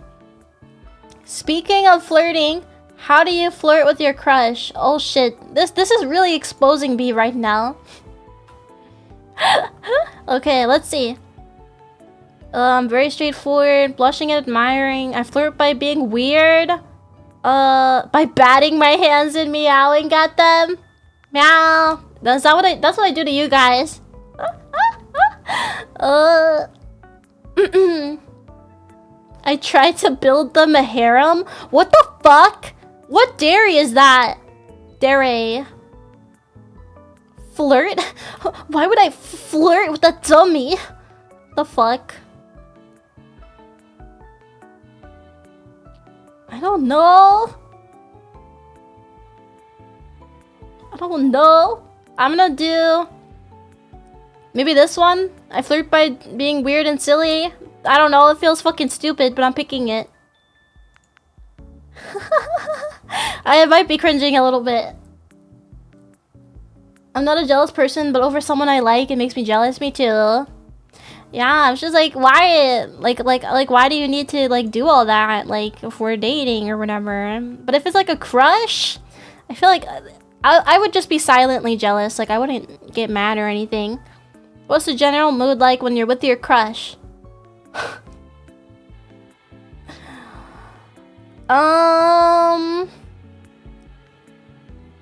Speaking of flirting, how do you flirt with your crush? Oh shit. This is really exposing me right now. Okay, let's see. Very straightforward. Blushing and admiring. I flirt by being weird. By batting my hands and meowing at them. Meow. That's what I do to you guys. I tried to build them a harem. What the fuck? What dairy is that? Dairy. Flirt? Why would I flirt with a dummy? The fuck? I don't know. I don't know. I'm gonna do maybe this one. I flirt by being weird and silly. I don't know. It feels fucking stupid, but I'm picking it. I might be cringing a little bit. I'm not a jealous person, but over someone I like, it makes me jealous. Me too. Yeah, it's just like, why? Like, why do you need to like do all that? Like, if we're dating or whatever. But if it's like a crush, I feel like I would just be silently jealous. Like, I wouldn't get mad or anything. What's the general mood like when you're with your crush?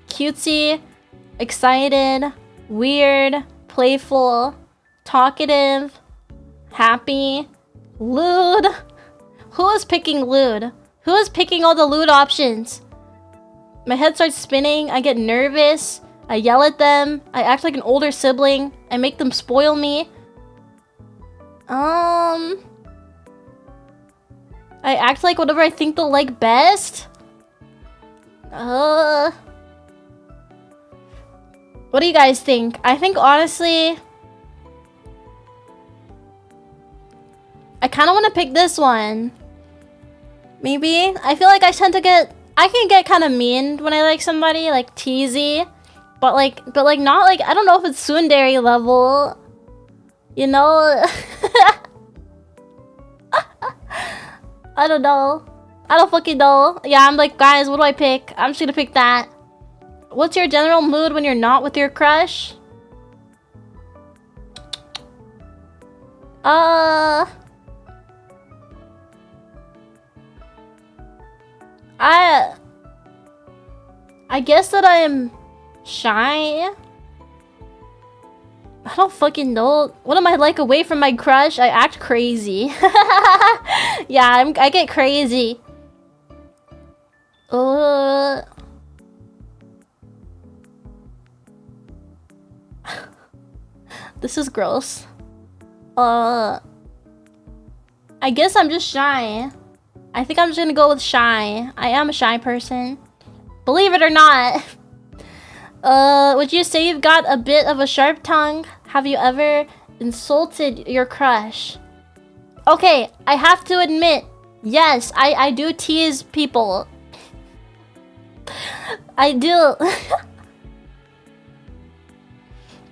Cutesy, excited, weird, playful, talkative, happy, lewd. Who is picking lewd? Who is picking all the lewd options? My head starts spinning. I get nervous. I yell at them. I act like an older sibling. I make them spoil me. I act like whatever I think they'll like best. What do you guys think? I think honestly, I kind of want to pick this one. Maybe. I feel like I can get kind of mean when I like somebody, like teasy, but like not like, I don't know if it's tsundere level, you know. I don't know. I don't fucking know. Yeah, I'm like, guys, what do I pick? I'm just gonna pick that. What's your general mood when you're not with your crush? I guess that I am shy. I don't fucking know. What am I like away from my crush? I act crazy. Yeah, I get crazy. This is gross. I guess I'm just shy. I think I'm just gonna go with shy. I am a shy person. Believe it or not. Would you say you've got a bit of a sharp tongue? Have you ever insulted your crush? Okay, I have to admit, yes, I do tease people. I do.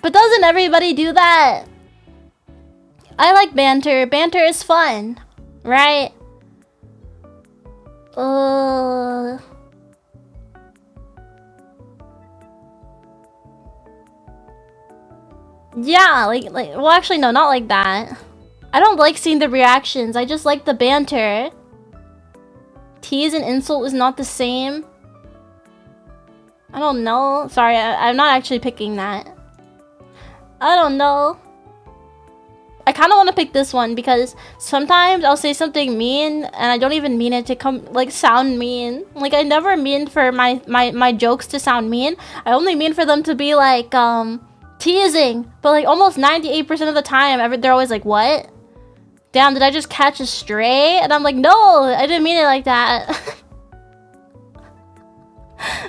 But doesn't everybody do that? I like banter. Banter is fun, right? Yeah, like, well, actually, no, not like that. I don't like seeing the reactions. I just like the banter. Tease and insult is not the same. I don't know. Sorry, I'm not actually picking that. I don't know. I kind of want to pick this one because sometimes I'll say something mean and I don't even mean it to sound mean. Like, I never mean for my jokes to sound mean. I only mean for them to be like, teasing. But like almost 98% of the time, they're always like, what? Damn, did I just catch a stray? And I'm like, no, I didn't mean it like that.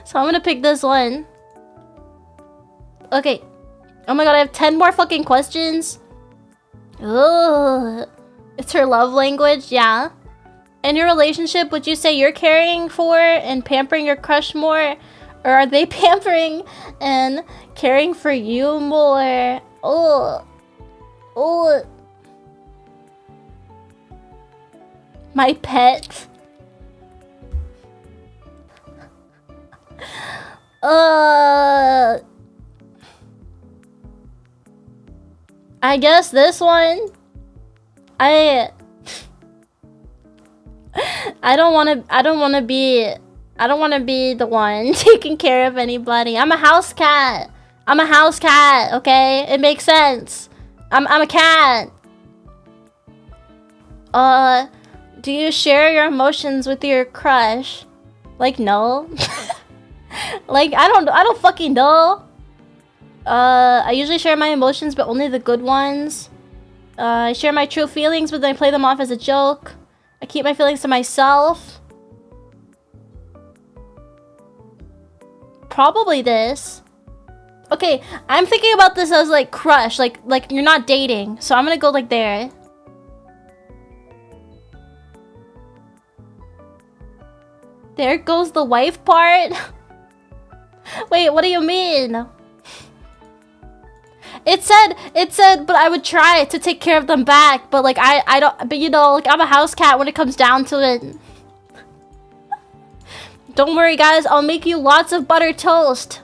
So I'm gonna pick this one. Okay. Oh my god, I have 10 more fucking questions. Ugh. It's her love language, yeah. In your relationship, would you say you're caring for and pampering your crush more? Or are they pampering and caring for you more? Oh. Oh. My pet. I guess this one. I don't want to be the one taking care of anybody. I'm a house cat. I'm a house cat, okay? It makes sense. I'm a cat. Do you share your emotions with your crush? Like, no. Like, I don't fucking know. I usually share my emotions, but only the good ones. I share my true feelings, but then I play them off as a joke. I keep my feelings to myself. Probably this. Okay, I'm thinking about this as like crush, like you're not dating. So I'm gonna go like there. There goes the wife part. Wait, what do you mean? It said, but I would try to take care of them back. But like, I don't, but you know, like I'm a house cat when it comes down to it. Don't worry guys, I'll make you lots of butter toast.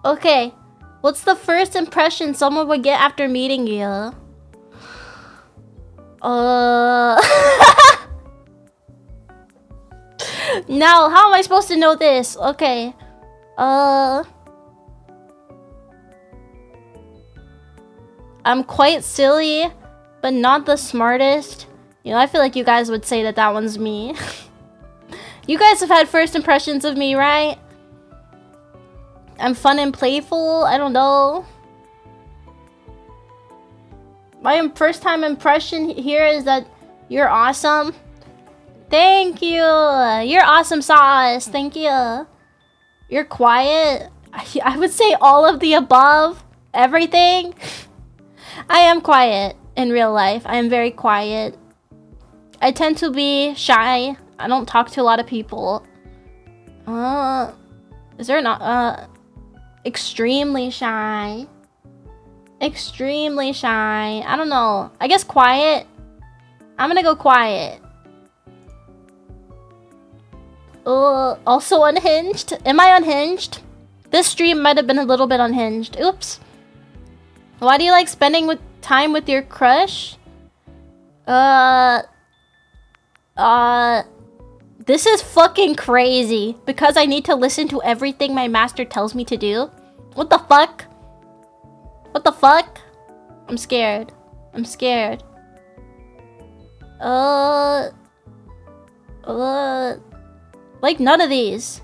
Okay, what's the first impression someone would get after meeting you? Now, how am I supposed to know this? Okay. I'm quite silly, but not the smartest. You know, I feel like you guys would say that that one's me. You guys have had first impressions of me, right? I'm fun and playful. I don't know. My first time impression here is that you're awesome. Thank you. You're awesome sauce. Thank you. You're quiet. I would say all of the above. Everything. I am quiet in real life. I am very quiet. I tend to be shy. I don't talk to a lot of people. Is there not extremely shy? Extremely shy. I don't know. I guess quiet. I'm gonna go quiet. Also unhinged. Am I unhinged? This stream might have been a little bit unhinged. Oops. Why do you like spending time with your crush? This is fucking crazy. Because I need to listen to everything my master tells me to do? What the fuck? What the fuck? I'm scared. I'm scared. Like none of these.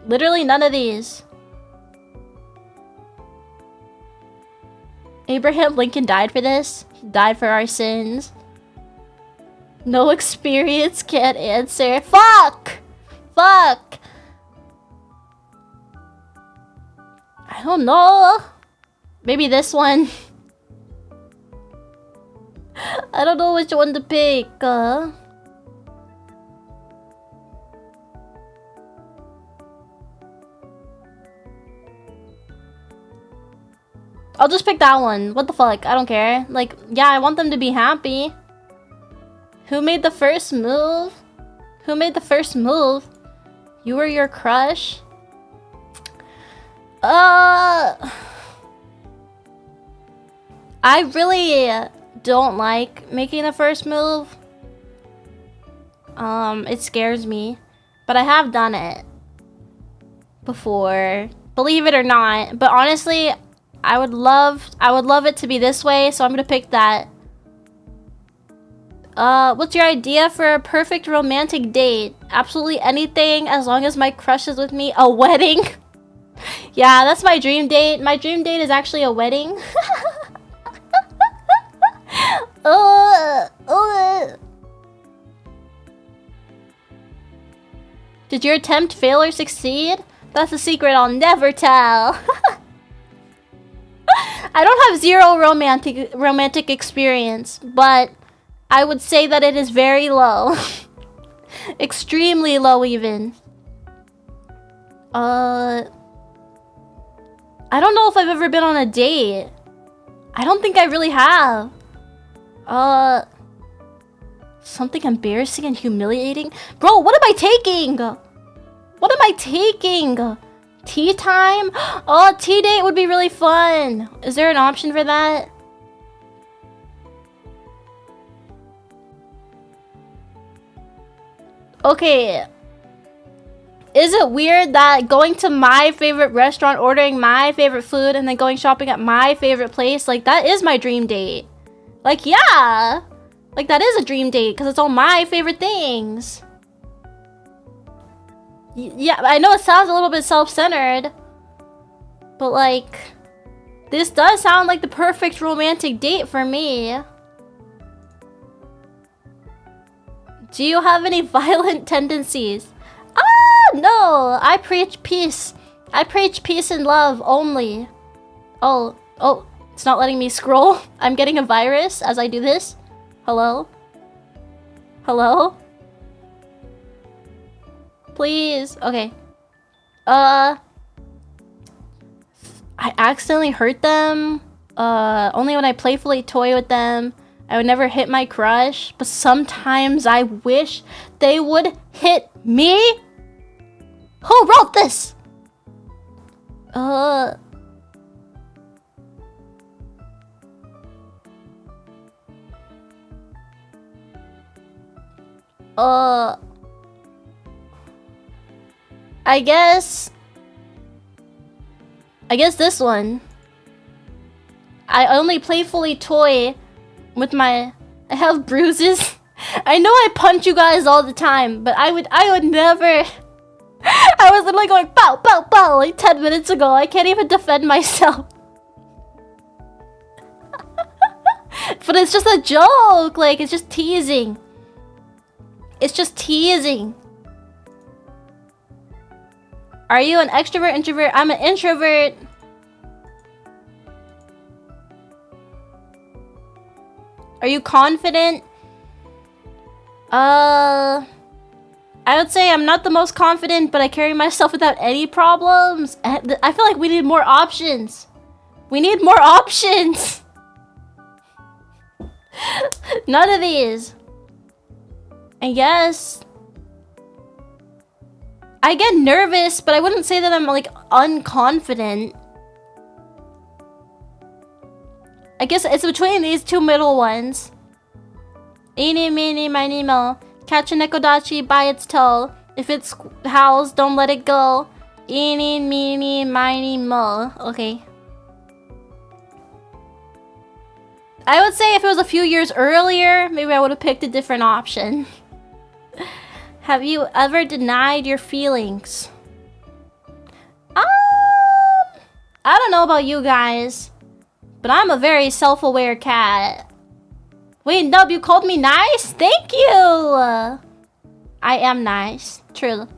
Literally none of these. Abraham Lincoln died for this. He died for our sins. No experience, can't answer. Fuck! Fuck! I don't know. Maybe this one. I don't know which one to pick. I'll just pick that one. What the fuck? I don't care. Like, yeah, I want them to be happy. Who made the first move? Who made the first move? You or your crush? I really don't like making the first move. It scares me. But I have done it before. Believe it or not. But honestly, I would love it to be this way, so I'm gonna pick that. What's your idea for a perfect romantic date? Absolutely anything as long as my crush is with me. A wedding? Yeah, that's my dream date. My dream date is actually a wedding. Did your attempt fail or succeed? That's a secret I'll never tell. I don't have zero romantic experience, but I would say that it is very low. Extremely low even. I don't know if I've ever been on a date. I don't think I really have. Something embarrassing and humiliating? Bro, what am I taking? What am I taking? Tea time? Oh, tea date would be really fun. Is there an option for that? Okay. Is it weird that going to my favorite restaurant, ordering my favorite food, and then going shopping at my favorite place, like, that is my dream date? Like, yeah. Like, that is a dream date, because it's all my favorite things. Yeah, I know it sounds a little bit self-centered, but, like, this does sound like the perfect romantic date for me. Do you have any violent tendencies? No, I preach peace. I preach peace and love only. Oh, it's not letting me scroll. I'm getting a virus as I do this. Hello? Hello? Please. Okay. I accidentally hurt them. Only when I playfully toy with them. I would never hit my crush, but sometimes I wish they would hit me. Who wrote this? I guess I guess this one. I only playfully toy with my... I have bruises. I know I punch you guys all the time, but I would never... I was literally going pow, pow, pow like 10 minutes ago. I can't even defend myself. But it's just a joke. Like, it's just teasing. It's just teasing. Are you an extrovert, introvert? I'm an introvert. Are you confident? I would say I'm not the most confident, but I carry myself without any problems. I feel like we need more options. We need more options. None of these. I guess. I get nervous, but I wouldn't say that I'm like unconfident. I guess it's between these two middle ones. Eeny, meeny, miny, mo. Catch a nekodachi by its toe. If it howls, don't let it go. Eeny, meeny, miny, mo. Okay. I would say if it was a few years earlier, maybe I would have picked a different option. Have you ever denied your feelings? I don't know about you guys, but I'm a very self-aware cat. Wait, Nub, you called me nice? Thank you! I am nice. True.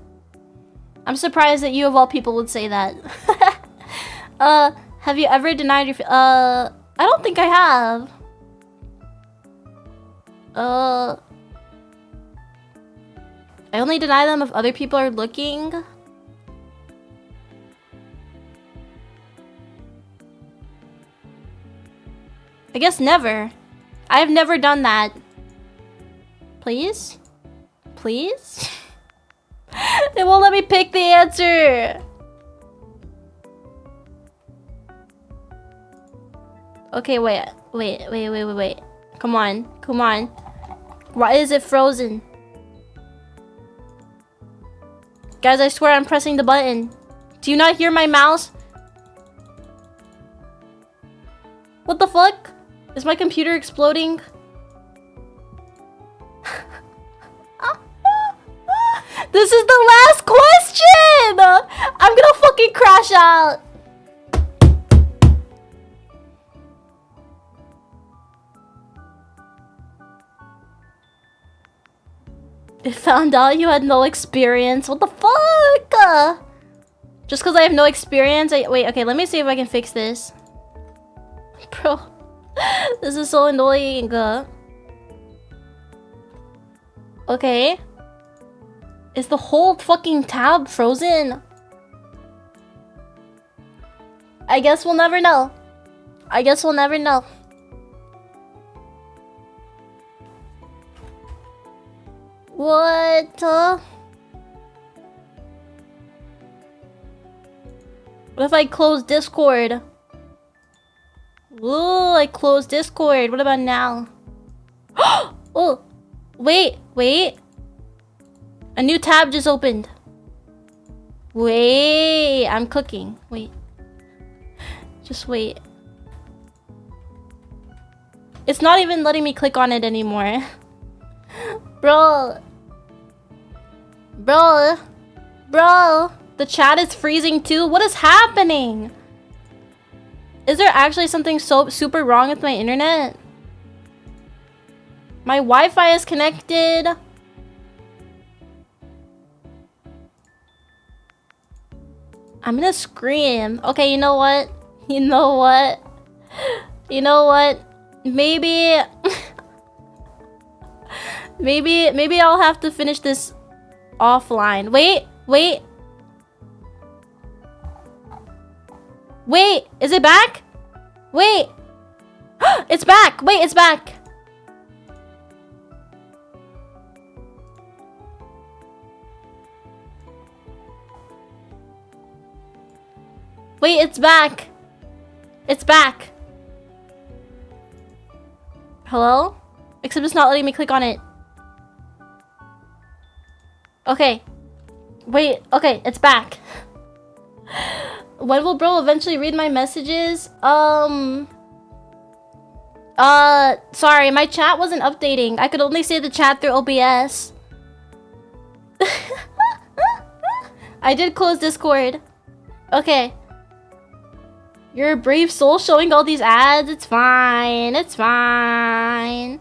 I'm surprised that you of all people would say that. Have you ever denied your I don't think I have. I only deny them if other people are looking. I guess never. I've never done that. Please? Please? It won't let me pick the answer. Okay, wait. Come on. Come on. Why is it frozen? Guys, I swear I'm pressing the button. Do you not hear my mouse? What the fuck? Is my computer exploding? This is the last question! I'm gonna fucking crash out. It found out you had no experience. What the fuck? Just because I have no experience? Wait, okay, let me see if I can fix this. Bro, this is so annoying. Okay. Is the whole fucking tab frozen? I guess we'll never know. I guess we'll never know. What? What if I close Discord? Ooh, I closed Discord. What about now? Oh, wait. A new tab just opened. Wait, I'm cooking. Wait. Just wait. It's not even letting me click on it anymore. Bro, the chat is freezing too. What is happening? Is there actually something so super wrong with my internet? My Wi-Fi is connected. I'm gonna scream. Okay, you know what? Maybe maybe I'll have to finish this offline. Wait. Wait, is it back? Wait. It's back. Wait, it's back. Wait, it's back. It's back. Hello? Except it's not letting me click on it. Okay. Wait, okay, it's back. when will bro eventually read my messages? Sorry, my chat wasn't updating. I could only see the chat through OBS. I did close Discord. Okay. You're a brave soul showing all these ads. It's fine. It's fine.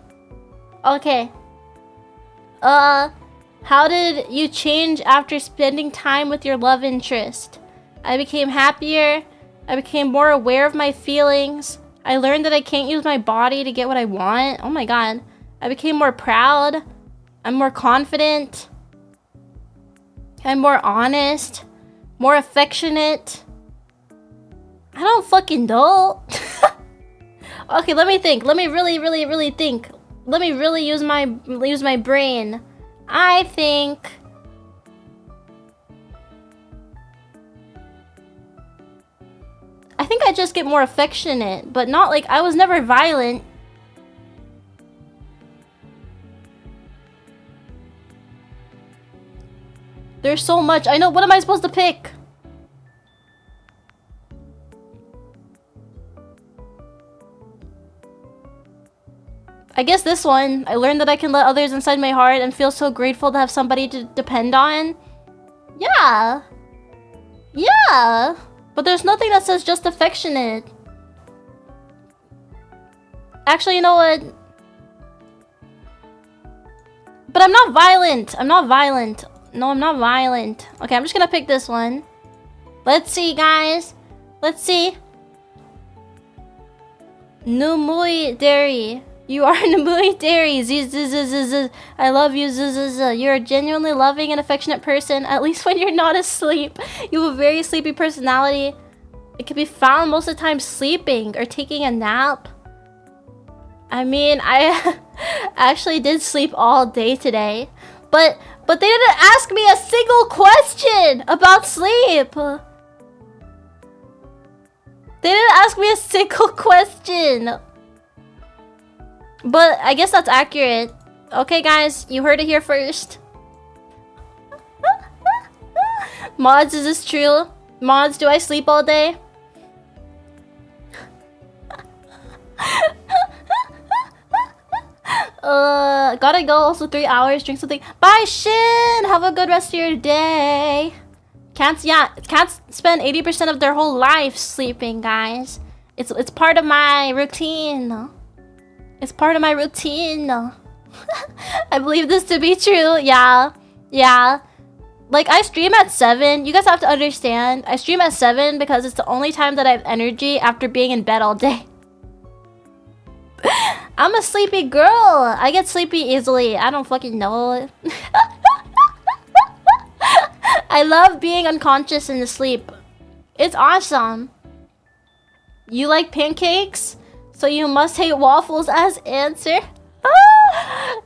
Okay. How did you change after spending time with your love interest? I became happier. I became more aware of my feelings. I learned that I can't use my body to get what I want. Oh my god. I became more proud. I'm more confident. I'm more honest. More affectionate. I don't fucking know. Okay, let me think. Let me really think. Let me really use my brain. I think I just get more affectionate, but not like I was never violent. There's so much. I know. What am I supposed to pick? I guess this one. I learned that I can let others inside my heart and feel so grateful to have somebody to depend on. Yeah. Yeah. But there's nothing that says just affectionate. Actually, you know what? But I'm not violent. I'm not violent. No, I'm not violent. Okay, I'm just gonna pick this one. Let's see, guys. Let's see. Numui Dairy. You are Numui Dairy. I love you. You're a genuinely loving and affectionate person, at least when you're not asleep. You have a very sleepy personality. It can be found most of the time sleeping or taking a nap. I mean, I actually did sleep all day today. But they didn't ask me a single question about sleep. They didn't ask me a single question. But I guess that's accurate. Okay, guys, you heard it here first. Mods, is this true? Mods, do I sleep all day? Gotta go. Also 3 hours. Drink something. Bye, Shin. Have a good rest of your day. Cats spend 80% of their whole life sleeping, guys. It's part of my routine. It's part of my routine. I believe this to be true. Yeah. Like, I stream at 7. You guys have to understand. I stream at 7 because it's the only time that I have energy after being in bed all day. I'm a sleepy girl. I get sleepy easily. I don't fucking know. I love being unconscious in the sleep. It's awesome. You like pancakes? So you must hate waffles as answer?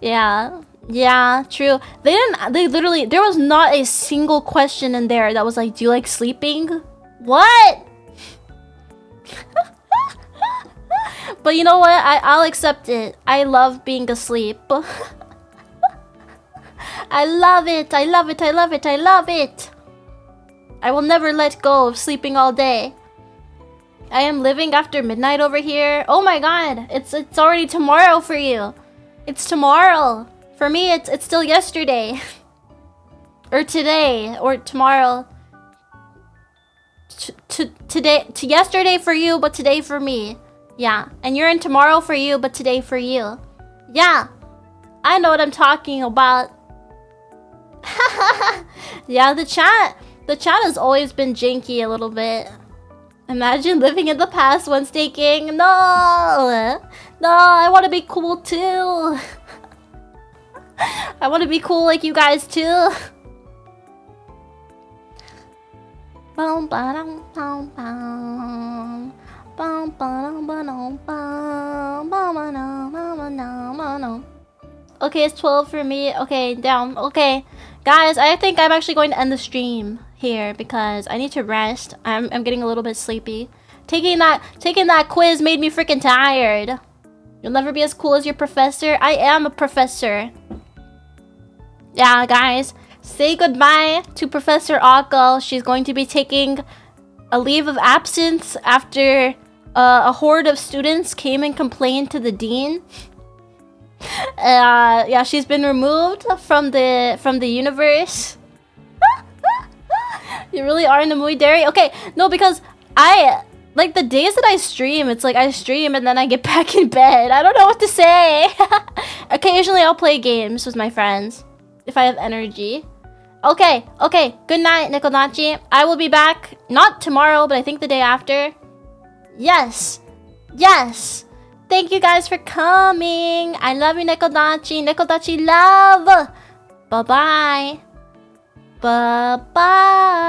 Yeah, true. They literally, there was not a single question in there that was like, do you like sleeping? What? But you know what? I'll accept it. I love being asleep. I love it. I love it. I love it. I love it. I will never let go of sleeping all day. I am living after midnight over here. Oh my god. It's already tomorrow for you. It's tomorrow. For me, it's still yesterday. Or today. Or tomorrow. Today. To yesterday for you, but today for me. Yeah. And you're in tomorrow for you, but today for you. Yeah. I know what I'm talking about. Yeah, the chat has always been janky a little bit. Imagine living in the past when staking. No, I want to be cool too. I want to be cool like you guys too. Okay, it's 12 for me. Okay, down. Okay, guys, I think I'm actually going to end the stream here because I need to rest. I'm getting a little bit sleepy. Taking that quiz made me freaking tired. You'll never be as cool as your professor. I am a professor. Yeah, guys, say goodbye to Professor Akko. She's going to be taking a leave of absence after a horde of students came and complained to the dean. Yeah, she's been removed from the universe. You really are in the mood, Derry? Okay, no, because I like the days that I stream, it's like I stream and then I get back in bed. I don't know what to say. Occasionally I'll play games with my friends if I have energy. Okay, good night, Nikodachi. I will be back, not tomorrow, but I think the day after. Yes. Thank you guys for coming. I love you, Nikodachi. Nikodachi love. Bye-bye. Bye-bye.